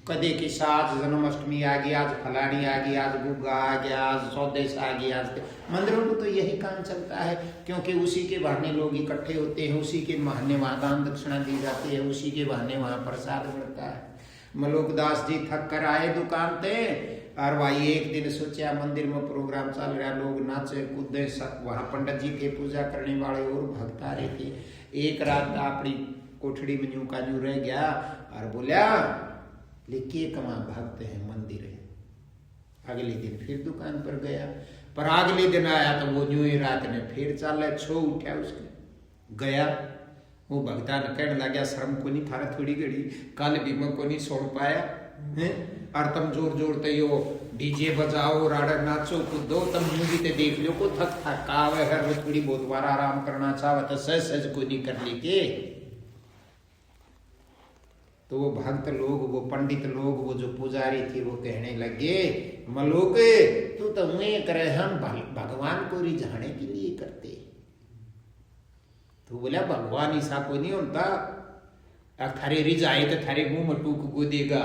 कदे की साज जन्माष्टमी आ गई, आज फलानी आ गई, आज गुग्गा आ गया, आज चौदस आ गई, आज मंदिरों में तो यही काम चलता है, क्योंकि उसी के बहाने लोग इकट्ठे होते हैं, उसी के बहाने वहाँ दान दक्षिणा दी जाती है, उसी के बहाने वहाँ प्रसाद मिलता है। मलुकदास जी थक कर आए दुकान पे, और भाई एक दिन सोचा मंदिर में प्रोग्राम चल रहा, लोग नाचे कूदे, वहाँ पंडित जी के पूजा करने वाले और भक्त आ रहे थे। एक रात अपनी कोठड़ी में यूं का यूं रह गया और बोला लेके कमा भक्त है मंदिर है। अगले दिन फिर दुकान पर गया, पर अगले दिन आया तो वो यूं ही रात ने फिर चल छो उठा उसके गया, वो भगता ने कहने लगा शर्म को नहीं थारा थोड़ी घड़ी, कल भी मैं को नहीं छोड़ पाया है, और तुम जोर जोर ते यो डीजे बजाओ राड़ा नाचो कूदो, तुम मूवी ते देख लो को थक थकावे हर वो थोड़ी बहुत बार आराम करना चाहे तो सच सच को नहीं कर लेके। तो वो भक्त लोग, वो पंडित लोग, वो जो पुजारी थी वो कहने लगे मलोक तू तो मैं करे हम भगवान को रिझाने के लिए करते। तो बोला भगवान ऐसा कोई नहीं होता, अब थारे रिझाए तो थारे मुंह में टूक को देगा,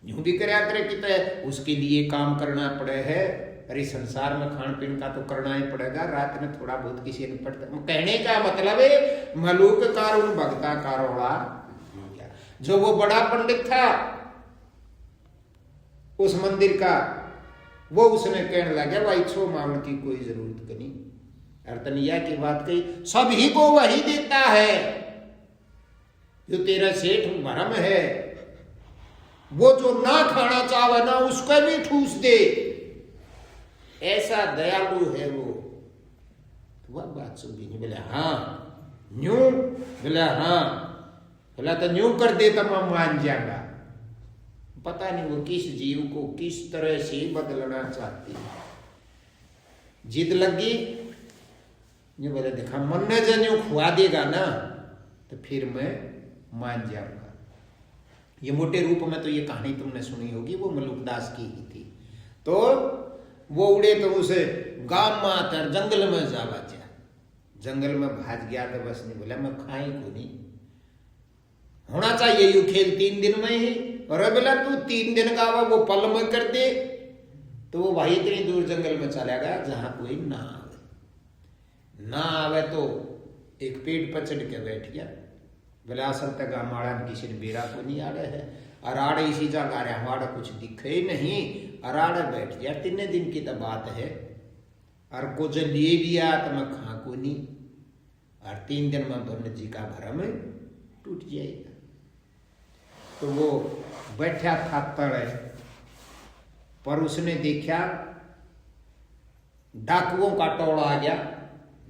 यूं भी करया करे कि तो उसके लिए काम करना पड़े है, अरे संसार में खान पीन का तो करना ही पड़ेगा, रात में थोड़ा बहुत किसी ने पड़ता। कहने का मतलब है मलूक कार उन भक्ता कारोड़ा, जो वो बड़ा पंडित था उस मंदिर का, वो उसने कहने लगा भाई छो मामले की कोई जरूरत नहीं, अर्थनिया की बात कही, सभी को वही देता है, जो तेरा सेठ भरम है वो जो ना खाना चाहे ना उसका भी ठूस दे, ऐसा दयालु है वो। तो वह बात सुनी नहीं, बोले हाँ न्यू, बोले हाँ, बोला तो न्यू कर दे तो मैं मान जाऊंगा। पता नहीं वो किस जीव को किस तरह से बदलना चाहती है, जिद लगी, जो बोले देखा मन ने जो खुआ देगा ना तो फिर मैं मान जाऊंगा। ये मोटे रूप में तो ये कहानी तुमने सुनी होगी, वो मलुकदास की ही थी। तो वो उड़े तो उसे गांव में आता जंगल में जा बचा, जंगल में भाज गया तो बस नहीं, बोला मैं खाई को नहीं, होना चाहिए यू खेल 3 दिन में ही, और बोला तू 3 दिन का वो पल में कर दे। तो वो भाई इतनी दूर जंगल में चला गया जहां कोई ना आवे, ना आवे तो एक पेड़ पर चढ़ के बैठ गया, बोले असल तक हमारा किसी ने बेरा को नहीं आड़े है, और आड़े इसी जगह रहे हमारा कुछ दिखे ही नहीं, और आड़े बैठ गया। 3 दिन की तो बात है, और को जो लिए लिया तो मैं खा को नहीं, और 3 दिन में पंडित जी का भरम टूट जाएगा। तो वो बैठा था तड़े पर, उसने देखा डाकुओं का टोला आ गया,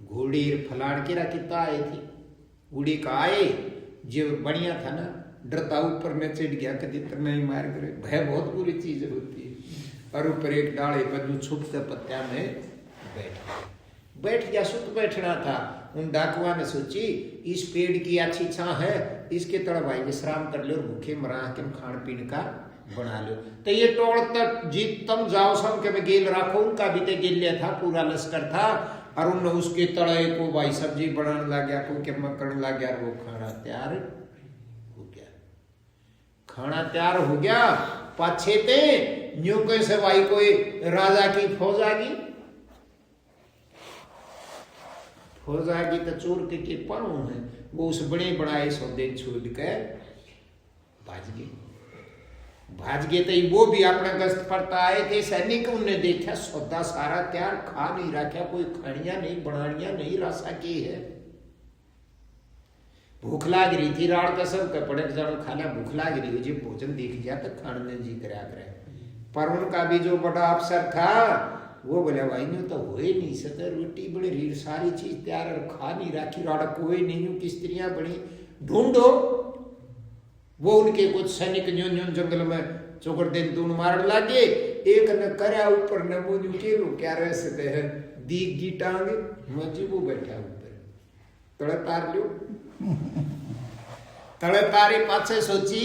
घोड़ी फलाड़ के रखता आए थी, उड़ी का आए जो बढ़िया था ना, डरता ऊपर में चढ़ गया, कभी इतना ही मार करे, भय बहुत बुरी चीज होती है। और ऊपर एक डाले पर जो छुपते पत्या में बैठ गया, सुत बैठना था। उन डाकुआ ने सोची इस पेड़ की अच्छी छां है, इसके तरह भाई विश्राम कर लो, भूखे मरा के खान पीन का बना लो। तो ये टोल तक जीत तुम जाओ सब के गेल रखो, उनका भी तो गेलिया था, पूरा लश्कर था, और उन उसके तड़े को भाई सब्जी बनाने लग गया, कोई के करने लग गया, वो खाना तैयार हो गया। खाना तैयार हो गया, पाछे ते न्यू कैसे भाई कोई राजा की फौज आ गई, फौज आ गई तो चोर के पानू है, वो उस बड़े बनाए सौदे छोड़ के भाज गए। तो वो भी अपना गश्त पर आए थे सैनिक, उनने देखा सौदा सारा तैयार, खा नहीं रखा, कोई खानिया नहीं बनानिया नहीं, रासा की है, भूख लाग रही थी, राड़ का सब कपड़े जन खाना, भूख लाग रही हो जी, भोजन दिख गया तो खाने जी करा करे। पर उनका भी जो बड़ा अफसर था वो बोले भाई न्यू तो हो ही नहीं सकता, रोटी बड़ी रीढ़ सारी चीज तैयार और खा नहीं रखी, राड़ा कोई नहीं, न्यू की स्त्रियां बड़ी ढूंढो। वो उनके कुछ सैनिक न्यून न्यून जंगल में चौकड़ दिन दून मारने लगे, एक ने करया ऊपर ने वो के लो क्या रह सकते हैं, दीग की टांग मजी वो बैठा ऊपर तड़े तार लो, तड़े तारे पाछे सोची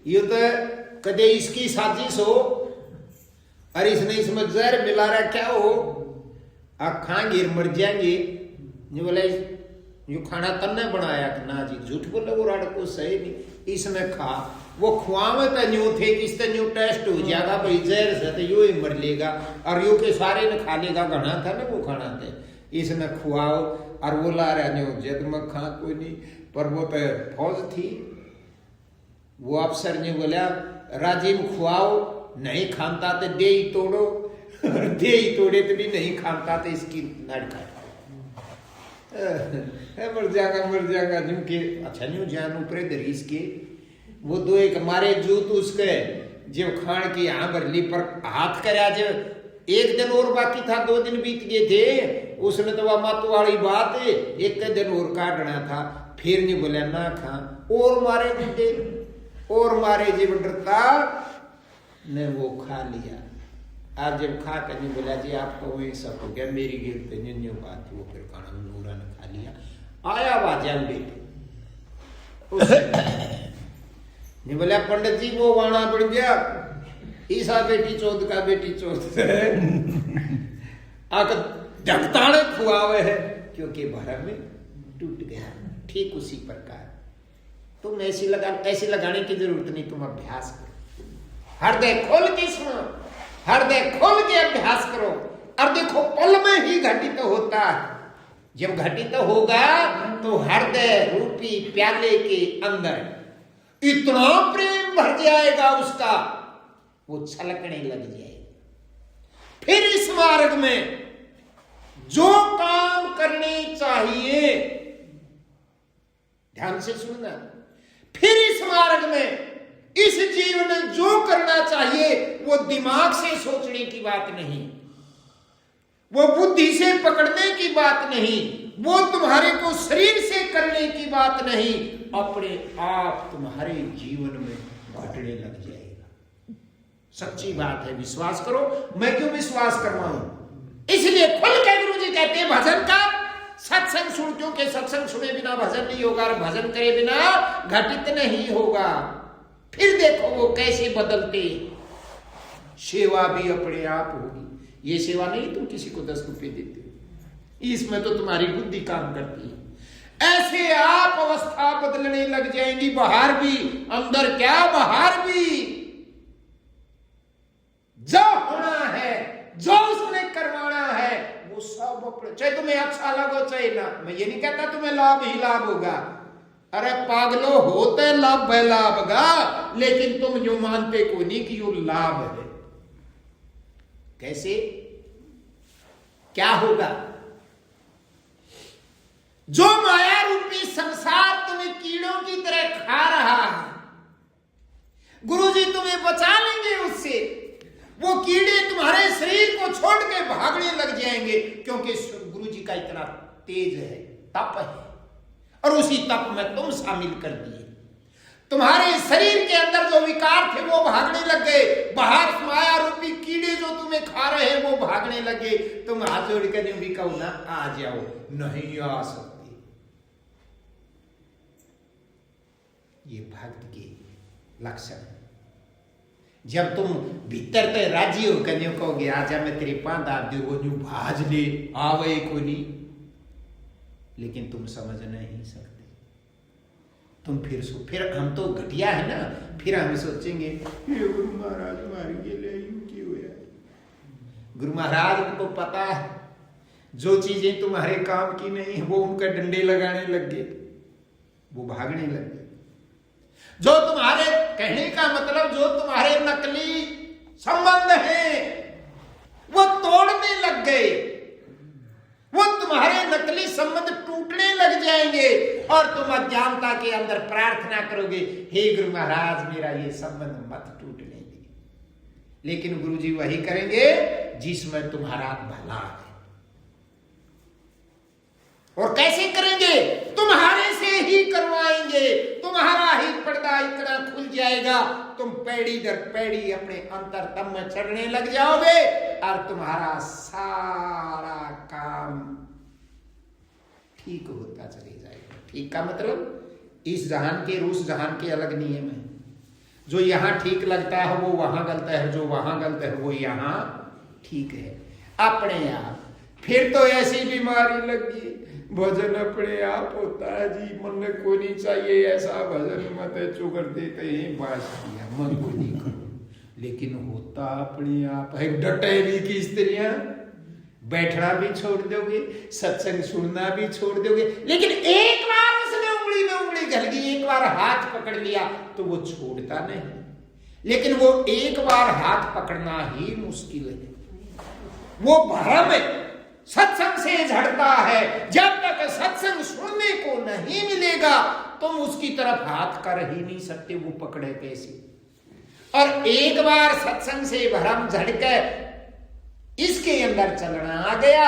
ये तो कदे इसकी साजिश हो, और इसने इसमें जहर मिला रहा क्या हो, आप खाएंगे मर जाएंगे। बोले यो खाना तन्ने बनाया कि ना जी, झूठ बोले वो राड़ को सही नहीं, इसने खा। वो खुआवे तो न्यू थे कि इससे न्यू टेस्ट हो जाएगा भाई, जहर से तो यो ही मर लेगा, और यो के सारे ने खा लेगा, घना था ना वो खाना थे, इसने खुआओ। और वो ला रहा न्यू जद में खा कोई नहीं, पर वो तो फौज थी। वो अफसर ने बोला राजीव खुआओ, नहीं खानता तो दे ही तोड़ो, दे ही तोड़े तो भी नहीं खानता तो इसकी नड़ काटो, मर जाएगा जिनके। अच्छा न्यू जान ऊपर दरीस के वो दो एक मारे जूत उसके जब खान की यहाँ भरली पर हाथ करया, जब एक दिन और बाकी था, 2 दिन बीत गए थे, उसने तो वह मत वाली बात है, एक दिन और काटना था, फिर नहीं बोला ना खा, और मारे दे, और मारे जब डरता ने वो खा लिया। और जब खा कर नहीं बोला जी आपको वही सब हो गया, मेरी गिर पे न्यू बात, वो फिर खाना नूरा ने खा लिया। आया बाजा बेटे नहीं बोला पंडित जी वो वाणा पड़ गया, ईसा बेटी चौथ का बेटी चौथ आकर ढकताड़े खुआवे है, क्योंकि भरम में टूट गया। ठीक उसी प्रकार तुम ऐसी लगाने की जरूरत नहीं, तुम अभ्यास करो, हृदय खोल के सुनो, हृदय खोल के अभ्यास करो, और देखो पल में ही घटित होता है। जब घटित होगा तो हृदय रूपी प्याले के अंदर इतना प्रेम भर जाएगा उसका, वो छलकने लग जाएगा। फिर इस मार्ग में जो काम करने चाहिए, ध्यान से सुनना, फिर इस मार्ग में इस जीवन में जो करना चाहिए वो दिमाग से सोचने की बात नहीं, वो बुद्धि से पकड़ने की बात नहीं, वो तुम्हारे को शरीर से करने की बात नहीं, अपने आप तुम्हारे जीवन में घटने लग जाएगा। सच्ची बात है, विश्वास करो। मैं क्यों विश्वास करवाऊं? इसलिए खुल के गुरु जी कहते हैं भजन का सत्संग सुन, क्योंकि सत्संग सुने बिना भजन नहीं होगा, और भजन करे बिना घटित नहीं होगा। फिर देखो वो कैसे बदलते, सेवा भी अपने आप होगी। ये सेवा नहीं तुम किसी को 10 रुपए देते हो, इसमें तो तुम्हारी बुद्धि काम करती है। ऐसे आप अवस्था बदलने लग जाएंगी, बाहर भी, अंदर क्या बाहर भी। जो होना है, जो उसने करवाना है, वो सब अपने, चाहे तुम्हें अच्छा लगो चाहे ना। मैं ये नहीं कहता तुम्हें लाभ ही लाभ होगा, अरे पागलो होते लाभ है लाभ गा, लेकिन तुम जो मानते को नहीं कि यो लाभ है। कैसे क्या होगा? जो माया रूपी संसार तुम्हें कीड़ों की तरह खा रहा है, गुरुजी तुम्हें बचा लेंगे उससे। वो कीड़े तुम्हारे शरीर को छोड़ के भागने लग जाएंगे, क्योंकि गुरुजी का इतना तेज है, तप है, और उसी तप में तुम शामिल कर दिए। तुम्हारे शरीर के अंदर जो विकार थे वो भागने लग गए, बाहर माया रूपी कीड़े जो तुम्हें खा रहे हैं वो भागने लगे। तुम हाथ जोड़ कर भी कहो ना आ जाओ, नहीं आ सकते। ये भक्त के लक्षण। जब तुम भीतर तो राजी हो कर कहोगे आजा मैं तेरे पांव दाब दे, वो न्यू भाज ले आवे को नहीं, लेकिन तुम समझ नहीं सकते। तुम फिर हम तो घटिया है ना, फिर हम सोचेंगे ये गुरु महाराज मार के ले क्यों हुआ। गुरु महाराज को पता है जो चीजें तुम्हारे काम की नहीं वो उनका डंडे लगाने लग गए, वो भागने लग गए। जो तुम्हारे कहने का मतलब जो तुम्हारे नकली संबंध हैं वो तोड़ने लग गए, वो तुम्हारे नकली संबंध टूटने लग जाएंगे, और तुम अज्ञानता के अंदर प्रार्थना करोगे हे गुरु महाराज मेरा ये संबंध मत टूटने दे। लेकिन गुरुजी वही करेंगे जिसमें तुम्हारा भला है। और कैसे करेंगे? तुम्हारे से ही करवाएंगे, तुम्हारा ही पर्दा इतना खुल जाएगा, तुम पैड़ी दर पैड़ी अपने अंतरतम में चढ़ने लग जाओगे, और तुम्हारा सारा काम ठीक होता चले जाएगा। ठीक का मतलब इस जहान के रूस जहान के अलग नियम है। जो यहां ठीक लगता है वो वहां गलत है, जो वहां गलत है वो यहां ठीक है, अपने आप। फिर तो ऐसी बीमारी लगी भजन अपने आप होता है जी, मन में कोई नहीं चाहिए ऐसा भजन मत चुकर देते हैं बास किया मन को नहीं करो, लेकिन होता अपने आप है। डटेली की स्त्रियां बैठना भी छोड़ दोगे, सत्संग सुनना भी छोड़ दोगे, लेकिन एक बार उसने उंगली में उंगली घल गई, एक बार हाथ पकड़ लिया तो वो छोड़ता नहीं। लेकिन वो एक बार हाथ पकड़ना ही मुश्किल है, वो भ्रम सत्संग से झड़ता है। जब तक सत्संग सुनने को नहीं मिलेगा तुम उसकी तरफ हाथ कर ही नहीं सकते, वो पकड़े कैसे। और एक बार सत्संग से भ्रम झड़कर इसके अंदर चलना आ गया,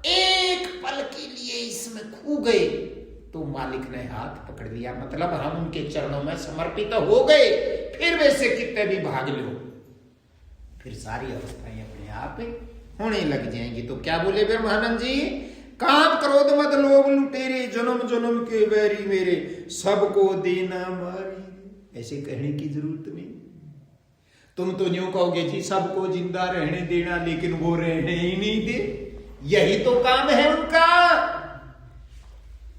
एक पल के लिए इसमें खो गए तो मालिक ने हाथ पकड़ लिया, मतलब हम उनके चरणों में समर्पित हो गए। फिर वैसे कितने भी भाग लो, फिर सारी अवस्थाएं अपने आप होने लग जाएंगी। तो क्या बोले ब्रह्मानंद जी, काम क्रोध मत लोभ लुटेरे, जन्म जन्म के बैरी मेरे, सबको देना मारी। ऐसे कहने की जरूरत नहीं। तुम तो यूं कहोगे जी सबको जिंदा रहने देना, लेकिन वो रहने ही नहीं दे, यही तो काम है उनका।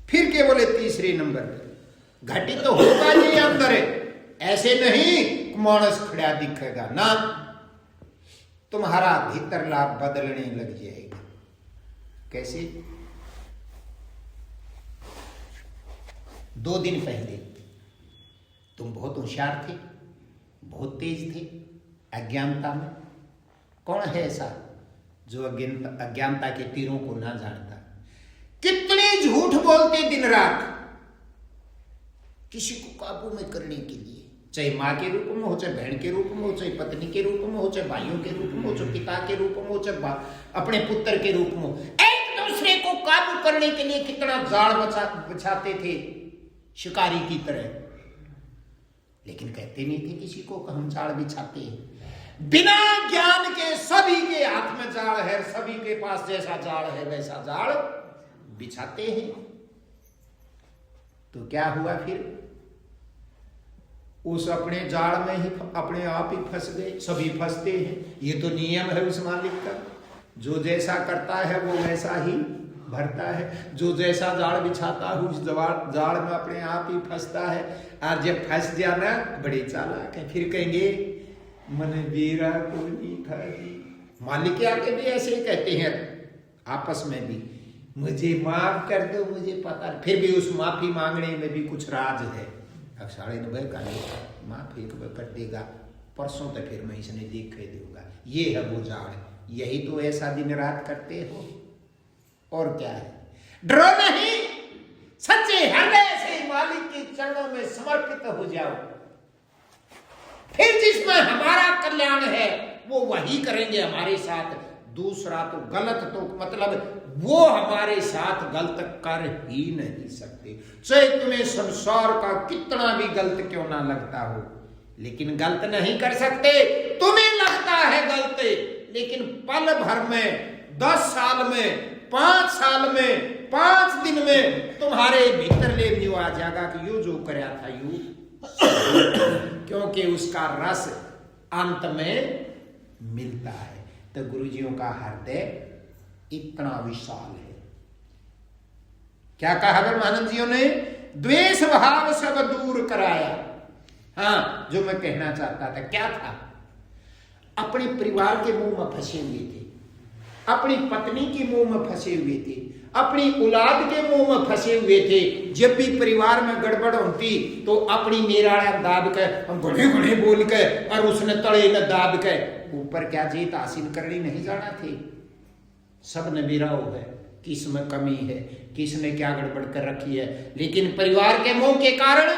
फिर के बोले तीसरे नंबर पर घटित तो होगा ये अंदर है, ऐसे नहीं मानस खड़ा दिखेगा ना, तुम्हारा भीतर लाभ बदलने लग जाएगा। कैसे? 2 दिन पहले तुम बहुत होशियार थे, बहुत तेज थे अज्ञानता में। कौन है ऐसा जो अज्ञानता के तीरों को ना जानता? कितने झूठ बोलते दिन रात किसी को काबू में करने के लिए, चाहे माँ के रूप में हो, चाहे बहन के रूप में हो, चाहे पत्नी के रूप में हो, चाहे भाइयों के रूप में हो, चाहे पिता के रूप में हो, चाहे अपने पुत्र के रूप में हो। एक दूसरे को काबू करने के लिए कितना जाल बिछाते थे शिकारी की तरह, लेकिन कहते नहीं थे किसी को हम जाल बिछाते हैं। बिना ज्ञान के सभी के हाथ में जाल है, सभी के पास जैसा जाल है वैसा जाल बिछाते हैं। तो क्या हुआ फिर? उस अपने जाल में ही अपने आप ही फंस गए। सभी फंसते हैं, ये तो नियम है उस मालिक का, जो जैसा करता है वो वैसा ही भरता है। जो जैसा जाल बिछाता है उस जाल में अपने आप ही फंसता है। और जब फंस जाना बड़े चालाक है, फिर कहेंगे मन बेरा को नहीं था जी। मालिक आके भी ऐसे ही कहते हैं आपस में भी, मुझे माफ कर दो, मुझे पता। फिर भी उस माफी मांगने में भी कुछ राज है। अब 9:30 का माफ एक बार कर देगा, परसों तक फिर मैं इसने देख के दूंगा। ये है वो जाल, यही तो ऐसा दिन रात करते हो। और क्या है? डरो नहीं, सच्चे हृदय से मालिक के चरणों में समर्पित हो जाओ। फिर जिसमें हमारा कल्याण है वो वही करेंगे हमारे साथ। दूसरा तो गलत, तो मतलब वो हमारे साथ गलत कर ही नहीं सकते। चाहे तुम्हें संसार का कितना भी गलत क्यों ना लगता हो, लेकिन गलत नहीं कर सकते। तुम्हें लगता है गलत, लेकिन पल भर में, 10 साल में, 5 साल में, 5 दिन में तुम्हारे भीतर ले न्यू आ जाएगा कि यू जो करया था यू, क्योंकि उसका रस अंत में मिलता है। तो गुरुजियों का हृदय इतना विशाल है। क्या कहा ब्रह्मानंद जियों ने? द्वेष भाव सब दूर कराया। हाँ, जो मैं कहना चाहता था क्या था? अपने परिवार के मुंह में फंसे हुए थे, अपनी पत्नी के मुंह में फंसे हुए थे, अपनी औलाद के मुंह में फंसे हुए थे। जब भी परिवार में गड़बड़ होती तो अपनी मेराड़ा दाब के, हम घड़े घड़े बोल के, और उसने तड़े न दाब के ऊपर क्या जीत हासिल करनी नहीं जाना थे। सब ने बिराव है, किस में कमी है, किसने क्या गड़बड़ कर रखी है। लेकिन परिवार के मुंह के कारण,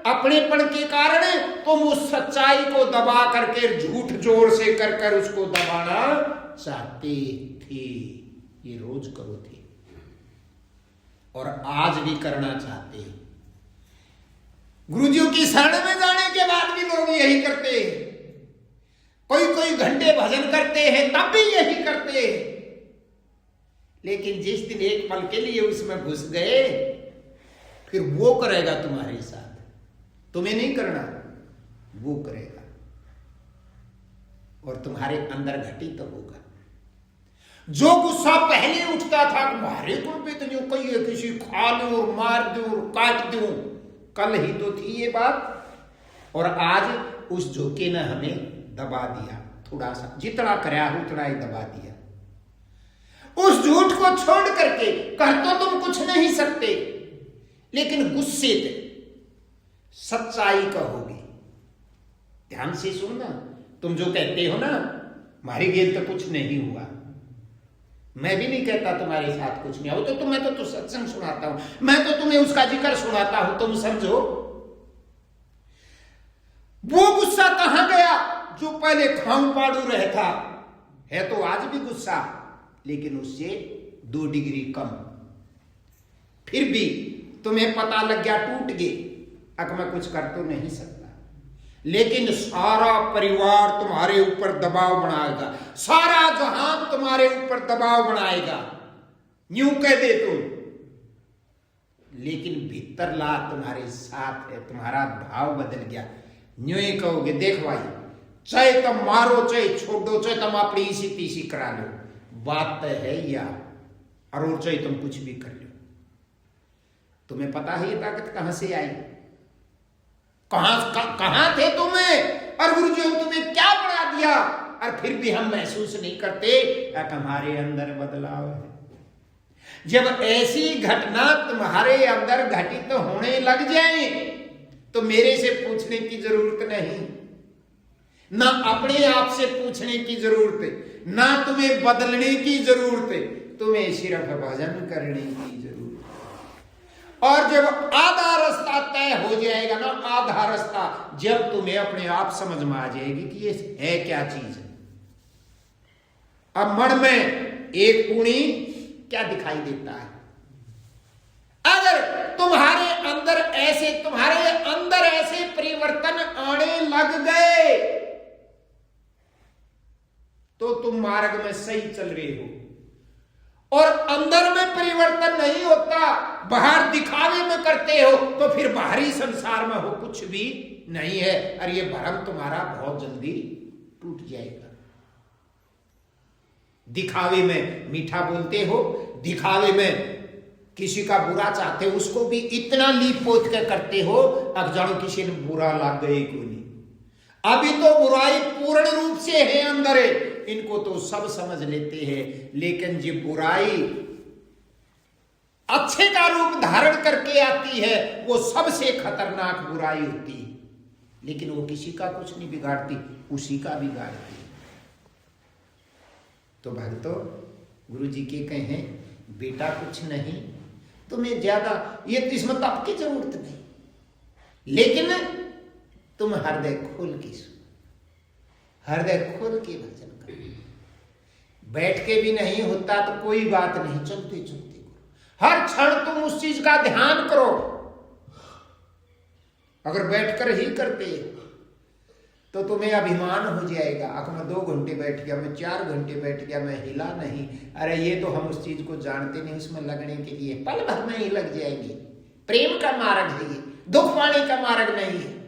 अपनेपन के कारण तुम उस सच्चाई को दबा करके झूठ जोर से कर कर उसको दबाना चाहते थे। ये रोज करो थे और आज भी करना चाहते हैं। गुरुजियों की शरण में जाने के बाद भी लोग यही करते हैं। कोई घंटे भजन करते हैं तब भी यही करते हैं। लेकिन जिस दिन एक पल के लिए उसमें घुस गए, फिर वो करेगा तुम्हारे साथ। तुम्हें नहीं करना, वो करेगा और तुम्हारे अंदर घटित होगा। जो गुस्सा पहले उठता था मारे तुम पे इतनी कही किसी खा लूं और मार दूं और काट दूं, कल ही तो थी ये बात, और आज उस झोंके ने हमें दबा दिया, थोड़ा सा जितना कराया उतना ही दबा दिया। उस झूठ को छोड़ करके कह तो तुम कुछ नहीं सकते, लेकिन गुस्से से सच्चाई कहोगे। ध्यान से सुनना, तुम जो कहते हो ना हमारी गेल तो कुछ नहीं हुआ, मैं भी नहीं कहता तुम्हारे साथ कुछ नहीं हो, तो मैं तो सत्संग सुनाता हूं, मैं तो तुम्हें उसका जिक्र सुनाता हूं, तुम समझो। वो गुस्सा कहां गया जो पहले खाऊ पाड़ू रहता है, तो आज भी गुस्सा, लेकिन उससे 2 डिग्री कम। फिर भी तुम्हें पता लग गया टूट गए, अब मैं कुछ कर तो नहीं सकता, लेकिन सारा परिवार तुम्हारे ऊपर दबाव बनाएगा, सारा जहां तुम्हारे ऊपर दबाव बनाएगा, यूं कह दे तुम, लेकिन भीतर ला तुम्हारे साथ है, तुम्हारा भाव बदल गया। यूं ही कहोगे देख भाई, चाहे तुम मारो चाहे छोड़ो, चाहे तुम अपनी इसी तीसी करा लो, बात है या, और चाहे तुम कुछ भी कर लो। तुम्हें पता है ये ताकत कहां से आई, कहां थे तुम्हें, और गुरु जी तुम्हें क्या बना दिया, और फिर भी हम महसूस नहीं करते हमारे अंदर बदलाव है। जब ऐसी घटना तुम्हारे अंदर घटित होने लग जाए तो मेरे से पूछने की जरूरत नहीं, ना अपने आप से पूछने की जरूरत है, ना तुम्हें बदलने की जरूरत है, तुम्हें सिर्फ भजन करने की जरूरत। और जब आधा रास्ता तय हो जाएगा ना, आधा रास्ता, जब तुम्हें अपने आप समझ में आ जाएगी कि ये है क्या चीज है। अब मन में एक पूणी क्या दिखाई देता है, अगर तुम्हारे अंदर ऐसे परिवर्तन आने लग गए तो तुम मार्ग में सही चल रहे हो, और अंदर में परिवर्तन नहीं होता, बाहर दिखावे में करते हो, तो फिर बाहरी संसार में हो कुछ भी नहीं है, और ये भ्रम तुम्हारा बहुत जल्दी टूट जाएगा। दिखावे में मीठा बोलते हो, दिखावे में किसी का बुरा चाहते हो, उसको भी इतना लीप पोत के करते हो, अब जानो किसी ने बुरा लग गए को नहीं। अभी तो बुराई पूर्ण रूप से है अंदर है, इनको तो सब समझ लेते हैं, लेकिन जो बुराई अच्छे का रूप धारण करके आती है वो सबसे खतरनाक बुराई होती है, लेकिन वो किसी का कुछ नहीं बिगाड़ती, उसी का बिगाड़ती। तो भक्तों, गुरु जी के कहें बेटा कुछ नहीं, तुम्हें ज्यादा ये इसमें तप की जरूरत नहीं, लेकिन तुम हृदय खोल के सुनो, हृदय खोल के भजन करो। बैठ के भी नहीं होता तो कोई बात नहीं, चलते चलते करो, हर क्षण तुम उस चीज का ध्यान करो। अगर बैठकर ही करते तो तुम्हें अभिमान हो जाएगा, अब मैं 2 घंटे बैठ गया, मैं 4 घंटे बैठ गया, मैं हिला नहीं, अरे ये तो हम उस चीज को जानते नहीं, उसमें लगने के लिए पल भर में ही लग जाएंगे। प्रेम का मार्ग है ये, दुख पाने का मार्ग नहीं है।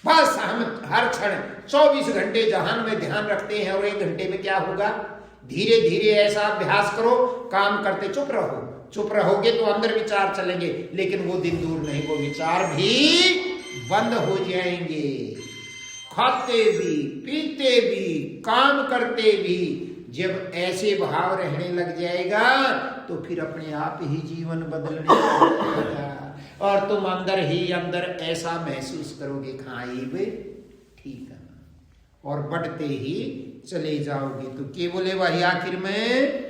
बस हम हर क्षण 24 घंटे जहान में ध्यान रखते हैं, और 1 घंटे में क्या होगा, धीरे धीरे ऐसा अभ्यास करो, काम करते चुप रहो, चुप रहोगे तो अंदर विचार चलेंगे, लेकिन वो दिन दूर नहीं, वो विचार भी बंद हो जाएंगे। खाते भी, पीते भी, काम करते भी, जब ऐसे भाव रहने लग जाएगा तो फिर अपने आप ही जीवन बदलने लगेगा, और तुम अंदर ही अंदर ऐसा महसूस करोगे खाइबे ठीक है, और बढ़ते ही चले जाओगे। तो क्या बोले वही आखिर में,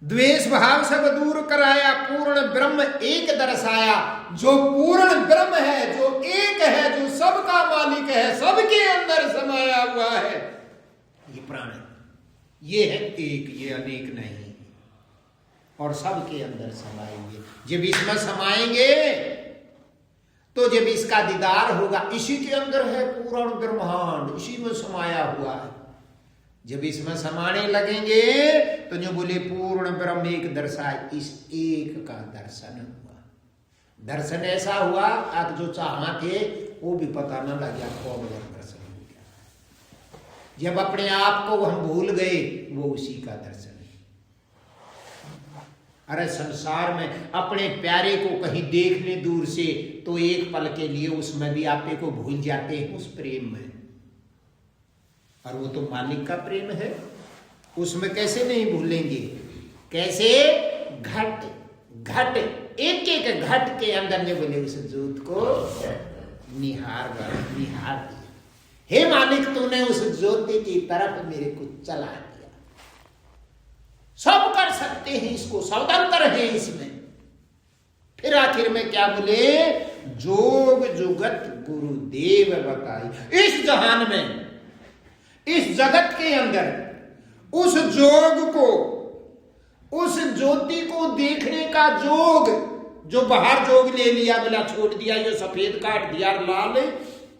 द्वेष भाव सब दूर कराया, पूर्ण ब्रह्म एक दर्शाया। जो पूर्ण ब्रह्म है, जो एक है, जो सबका मालिक है, सबके अंदर समाया हुआ है, ये प्राण है, ये है एक, ये अनेक नहीं, और सबके अंदर समाएंगे। जब इसमें समाएंगे तो जब इसका दीदार होगा, इसी के अंदर है पूर्ण ब्रह्मांड, इसी में समाया हुआ है। जब इसमें समाने लगेंगे तो जो बोले पूर्ण ब्रह्म एक दर्शाए, इस एक का दर्शन हुआ। दर्शन ऐसा हुआ आप जो चाहते वो भी पता न लग गया, कौन दर्शन हो गया। जब अपने आप को हम भूल गए, वो उसी का दर्शन है। अरे संसार में अपने प्यारे को कहीं देख ले दूर से तो एक पल के लिए उसमें भी आपे को भूल जाते हैं उस प्रेम में। और वो तो मालिक का प्रेम है, उसमें कैसे नहीं भूलेंगे। कैसे? घट घट, एक एक घट के अंदर ने बोले उस जोत को निहार दिया। हे मालिक, तूने उस ज्योति की तरफ मेरे को चला दिया। सब कर सकते हैं इसको, स्वतंत्र है इसमें। फिर आखिर में क्या बोले? जोग जुगत गुरुदेव बताई। इस जहान में, इस जगत के अंदर उस जोग को, उस ज्योति को देखने का जोग, जो बाहर जोग ले लिया, बोला छोड़ दिया, ये सफेद काट दिया, लाल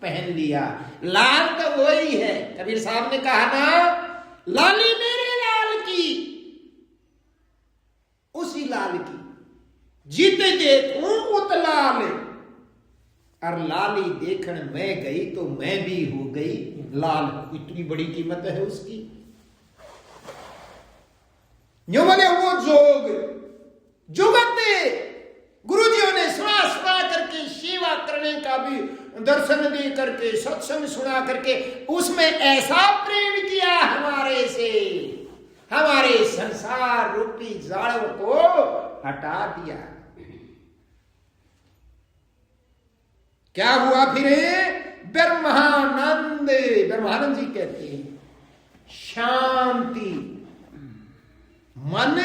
पहन लिया। लाल तो वही है, कबीर साहब ने कहा ना, लाली मेरे लाल की, उसी लाल की जीते देखूं उत लाल। और लाली देखण मैं गई तो मैं भी हो गई लाल। इतनी बड़ी कीमत है उसकी। जो बोले वो जोग जुगत गुरुजियों ने सुना करके, सेवा करने का भी दर्शन दे करके, सत्संग सुना करके, उसमें ऐसा प्रेम किया हमारे से, हमारे संसार रूपी जाड़ों को हटा दिया। क्या हुआ फिर? ब्रह्मानंद, ब्रह्मानंद जी कहते हैं शांति मन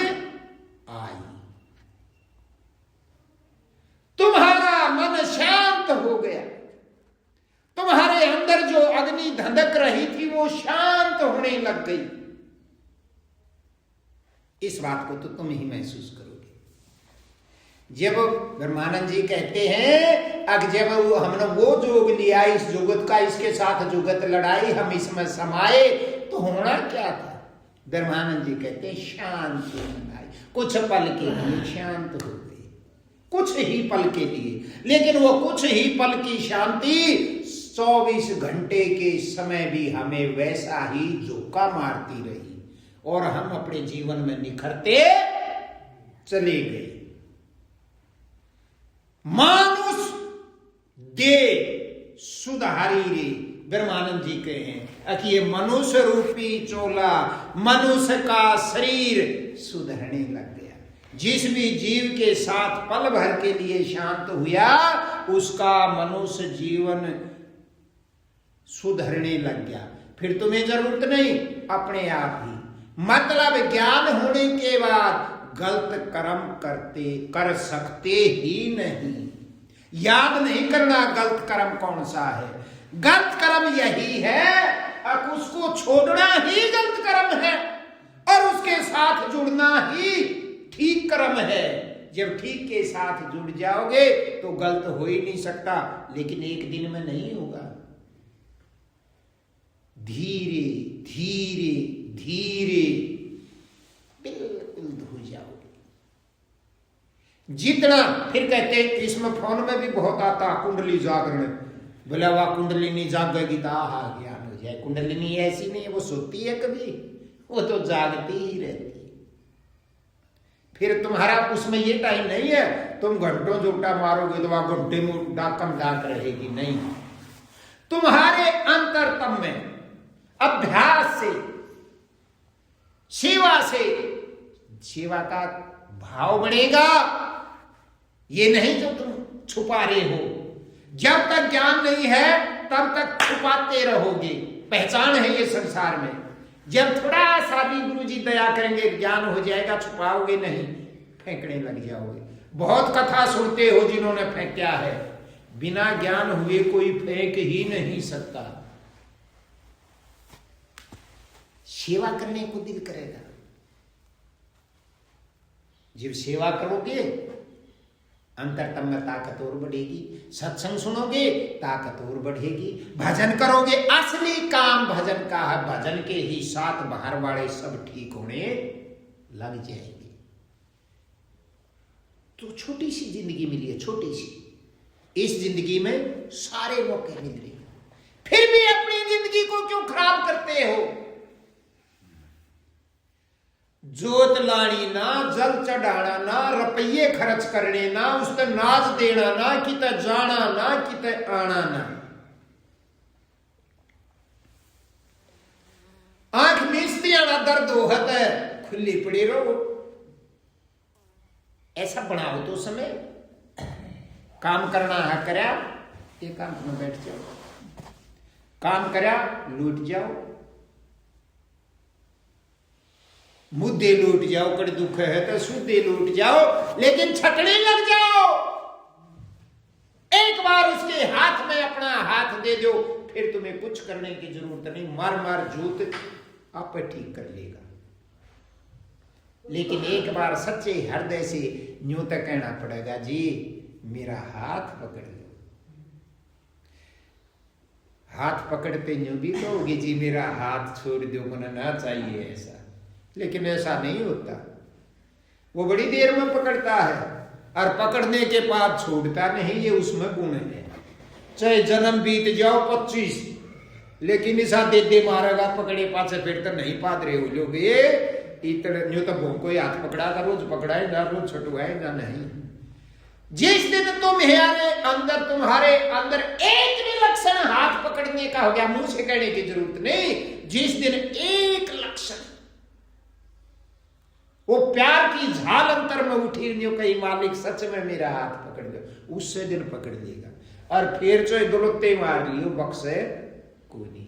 आई। तुम्हारा मन शांत हो गया, तुम्हारे अंदर जो अग्नि धधक रही थी वो शांत होने लग गई। इस बात को तो तुम ही महसूस करोगे। जब ब्रह्मानंद जी कहते हैं, अब जब हमने वो जोग लिया, इस जुगत का, इसके साथ जुगत लड़ाई, हम इसमें समाये, तो होना क्या था? ब्रह्मानंद जी कहते हैं शांति आई। कुछ पल के लिए शांत हो गई, कुछ ही पल के लिए। लेकिन वो कुछ ही पल की शांति 24 घंटे के समय भी हमें वैसा ही झोंका मारती रही और हम अपने जीवन में निखरते चले गए। मानुष दे सुधारी रे, ब्रह्मानंद जी कहे हैं कि ये मनुष्य रूपी चोला, मनुष्य का शरीर सुधरने लग गया। जिस भी जीव के साथ पल भर के लिए शांत हुआ, उसका मनुष्य जीवन सुधरने लग गया। फिर तुम्हें जरूरत नहीं, अपने आप ही, मतलब ज्ञान होने के बाद गलत कर्म कर सकते ही नहीं। याद नहीं करना गलत कर्म कौन सा है। गलत कर्म यही है, अब उसको छोड़ना ही गलत कर्म है और उसके साथ जुड़ना ही ठीक कर्म है। जब ठीक के साथ जुड़ जाओगे तो गलत हो ही नहीं सकता, लेकिन एक दिन में नहीं होगा। धीरे धीरे धीरे बिल्कुल धो जाओगे। जितना, फिर कहते इसमें फोन में भी बहुत आता कुंडली जागरण, बोला वह कुंडलिनी जागेगी तो ज्ञान हो जाए। कुंडलिनी ऐसी नहीं है, वो सोती है कभी, वो तो जागती ही रहती है। फिर तुम्हारा उसमें ये टाइम नहीं है तुम घंटों जोटा मारोगे तो वह घंटे में डाकम डाक रहेगी, नहीं। तुम्हारे अंतरतम में अभ्यास से, सेवा से, सेवा का भाव बढ़ेगा। ये नहीं जो तुम छुपा रहे हो। जब तक ज्ञान नहीं है तब तक छुपाते रहोगे। पहचान है ये संसार में। जब थोड़ा सा भी गुरु जी दया करेंगे, ज्ञान हो जाएगा, छुपाओगे नहीं, फेंकने लग जाओगे। बहुत कथा सुनते हो जिन्होंने फेंका है, बिना ज्ञान हुए कोई फेंक ही नहीं सकता। सेवा करने को दिल करेगा। जब सेवा करोगे अंतरतम में ताकत और बढ़ेगी, सत्संग सुनोगे ताकत और बढ़ेगी, भजन करोगे, असली काम भजन का है। भजन के ही साथ बाहर वाले सब ठीक होने लग जाएंगे। तो छोटी सी जिंदगी मिली है, छोटी सी। इस जिंदगी में सारे मौके मिल रहे हैं, फिर भी अपनी जिंदगी को क्यों खराब करते हो? जोत लानी ना, जल चढ़ाना ना, रुपये खर्च करने ना, उस पर नाच देना ना, किते जाना ना, किते आना ना। आंख मीचती आना दर्द होता है, खुली पड़ी रहो। ऐसा बनाओ तो समय काम करना है, करया एकांत में बैठ जाओ, काम करया लूट जाओ, मुद्दे लूट जाओ, कड़ दुख है तो सुद्धे लूट जाओ, लेकिन छटने लग जाओ। एक बार उसके हाथ में अपना हाथ दे दो, फिर तुम्हें कुछ करने की जरूरत नहीं, मार मार जूत आप ठीक कर लेगा। लेकिन एक बार सच्चे हृदय से यूं तक कहना पड़ेगा, जी मेरा हाथ पकड़ लो। हाथ पकड़ते यूं भी कहोगे, जी मेरा हाथ छोड़ दो, मुझे ना चाहिए ऐसा। लेकिन ऐसा नहीं होता, वो बड़ी देर में पकड़ता है और पकड़ने के बाद छोड़ता नहीं। ये उसमें गुण है। चाहे जन्म बीत जाओ 25, लेकिन ऐसा दे दे मारेगा पकड़े पाछे, फिर तो नहीं पादरे हो लोग। ये इतने न्यू तो भोंको हाथ पकड़ा था, रोज पकड़ाए ना, रोज छटुआए ना, नहीं। जिस दिन तुम्हारे अंदर एक विलक्षण हाथ पकड़ने का हो गया, मुंह से कहने की जरूरत नहीं, जिस दिन एक लक्षण वो प्यार की झाल अंतर में उठी, जो कहीं मालिक सच में मेरा हाथ पकड़ दो, उससे दिन पकड़ लेगा। और फिर जो दुलत्ते मार लियो बक्से को नहीं,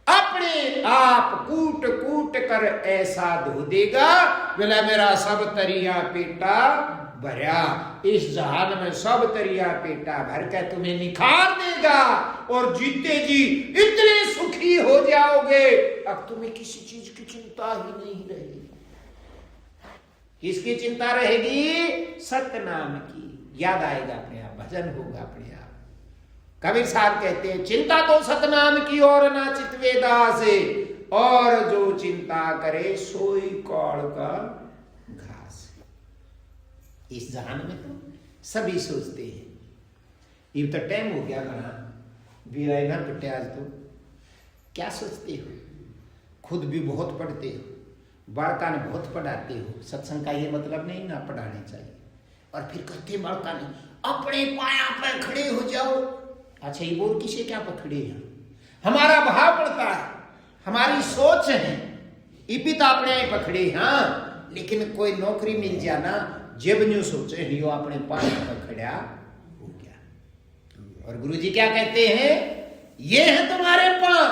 अपने आप कूट कूट कर ऐसा धो देगा, बोला मेरा सब तरिया पेटा भरा। इस जहान में सब तरिया पेटा भर कर तुम्हें निखार देगा, और जीते जी इतने सुखी हो जाओगे, अब तुम्हें किसी चीज की चिंता ही नहीं रहेगी। किसकी चिंता रहेगी? सत्य नाम की। याद आएगा अपने आप, भजन होगा अपने आप। कबीर साहब कहते हैं, चिंता तो सतनाम की और ना चितवे दासे, और जो चिंता करे सोई कौड़ का घास। इस जहान में तो सभी सोचते हैं, ये तो टाइम हो गया घना बीराई ना पिटे आज, तो क्या सोचते हो? खुद भी बहुत पढ़ते हो, बालका ने बहुत पढ़ाते हो। सत्संग का ये मतलब नहीं ना पढ़ाने चाहिए। और फिर कहते बालका ने अपने पाया पर खड़े हो जाओ। अच्छा, ये बोल किसे क्या पकड़े हैं? हमारा भाव पड़ता है, हमारी सोच है, इपिता अपने पकड़े। हाँ, लेकिन कोई नौकरी मिल जाना, जब न्यू सोचे यो अपने पाया पर खड़ा हो गया। और गुरुजी क्या कहते हैं? ये है तुम्हारे पांव,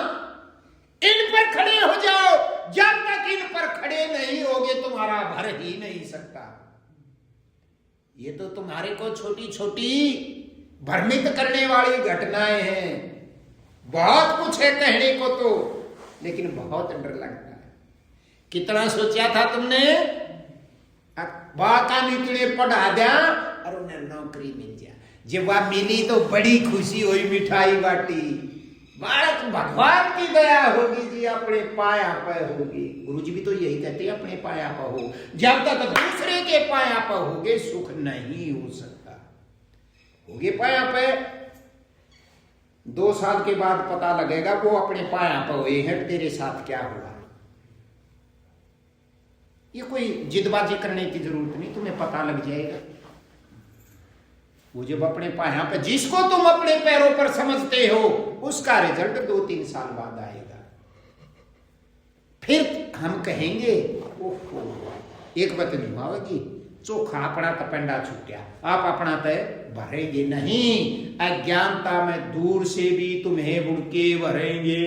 इन पर खड़े हो जाओ। जब तक इन पर खड़े नहीं होगे तुम्हारा भर ही नहीं सकता। ये तो तुम्हारे को छोटी छोटी भ्रमित करने वाली घटनाएं हैं। बहुत कुछ है कहने को तो, लेकिन बहुत डर लगता है। कितना सोचा था तुमने? बाका निकले पढ़ा दिया और उन्हें नौकरी मिल गया। जब वह मिली तो बड़ी खुशी हुई, मिठाई बांटी। बालक भगवान की दया होगी जी, अपने पाया पर होगी। गुरुजी भी तो यही कहते हैं, अपने पाया पर हो। जब तक दूसरे के पाया पर होगे सुख नहीं हो सकता। होगे पाया पे 2 साल के बाद पता लगेगा वो अपने पाया पर हुए हैं, तेरे साथ क्या हुआ। ये कोई जिदबाजी करने की जरूरत नहीं, तुम्हें पता लग जाएगा। वो जब अपने पाया पे, जिसको तुम अपने पैरों पर समझते हो, उसका रिजल्ट 2-3 साल बाद आएगा। फिर हम कहेंगे ओहो, एक बात नहीं आवेगी, चोखा अपना तपेंडा छूटा, आप अपना तय भरेंगे नहीं। अज्ञानता में दूर से भी तुम्हें बुड़के भरेंगे,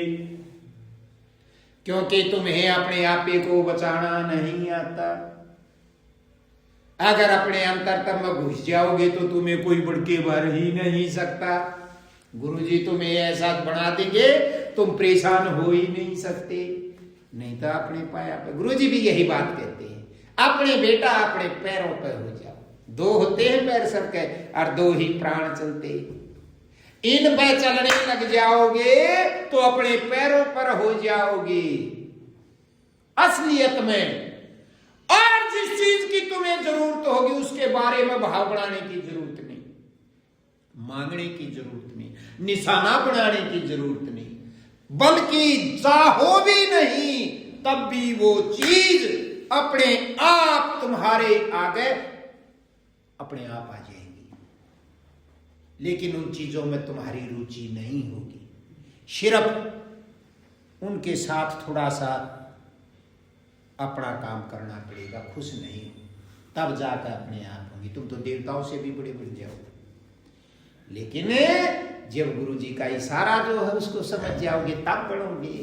क्योंकि तुम्हें अपने आप को बचाना नहीं आता। अगर अपने अंतरतम में घुस जाओगे तो तुम्हें कोई बुड़के भर ही नहीं सकता। गुरुजी तुम्हें ऐसा बना देंगे, तुम परेशान हो ही नहीं सकते। नहीं तो अपने पाया पे, गुरुजी भी यही बात कहते हैं, अपने बेटा अपने पैरों पर हो जाओ। 2 होते हैं पैर सबके, और 2 ही प्राण चलते। इन पे चलने लग जाओगे तो अपने पैरों पर हो जाओगे असलियत में। और जिस चीज की तुम्हें जरूरत होगी उसके बारे में भाव बढ़ाने की जरूरत नहीं। मांगने की जरूरत नहीं, निशाना बनाने की जरूरत नहीं, बल्कि चाहो भी नहीं तब भी वो चीज अपने आप तुम्हारे आगे अपने आप आ जाएगी। लेकिन उन चीजों में तुम्हारी रुचि नहीं होगी, सिर्फ उनके साथ थोड़ा सा अपना काम करना पड़ेगा, खुश नहीं हो, तब जाकर अपने आप होगी। तुम तो देवताओं से भी बड़े बन जाओगे, लेकिन जब गुरु जी का इशारा जो है उसको समझ जाओगे तब बढ़ोगे।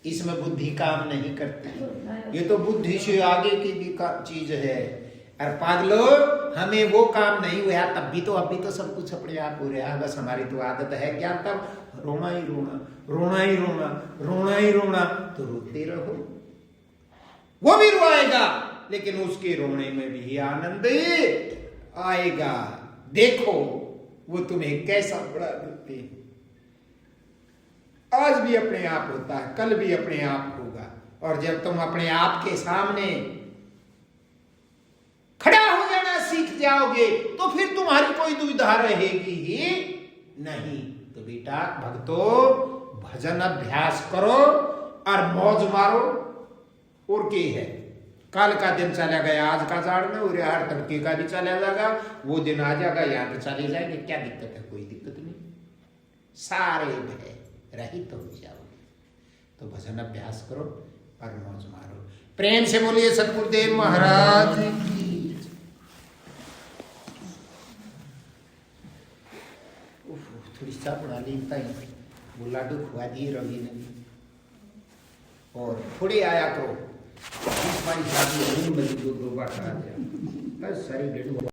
इसमें बुद्धि काम नहीं करती, ये तो बुद्धि से आगे की भी चीज है। और पागलो, हमें वो काम नहीं हुआ तब भी तो अभी तो सब कुछ अपने आप हो रहा है। बस हमारी तो आदत है क्या, तब रोना ही रोना, रोना ही रोना, रोना ही रोना, तो रोते रहो, वो भी रोएगा लेकिन उसके रोने में भी आनंद आएगा। देखो वो तुम्हें कैसा बड़ा देते हैं। आज भी अपने आप होता है, कल भी अपने आप होगा। और जब तुम अपने आप के सामने खड़ा हो जाना सीख जाओगे तो फिर तुम्हारी कोई दुविधा रहेगी ही नहीं। तो बेटा भक्तों, भजन अभ्यास करो और मौज मारो। और क्या है, कल का दिन चला गया, आज का जाड़ में, और यार तड़के का भी चला जाएगा, वो दिन आ जाएगा, यहाँ पे चले जाएंगे, क्या दिक्कत है? कोई दिक्कत नहीं, सारे भय रहित हो जाओगे। तो भजन अभ्यास करो और मौज मारो। प्रेम से बोलिए सतगुरुदेव महाराज की। थोड़ी सा बना ली, वो लाडू खुआ दिए रवि ने, और थोड़े आया करो, इस बार शादी दो बार करा दिया, सारी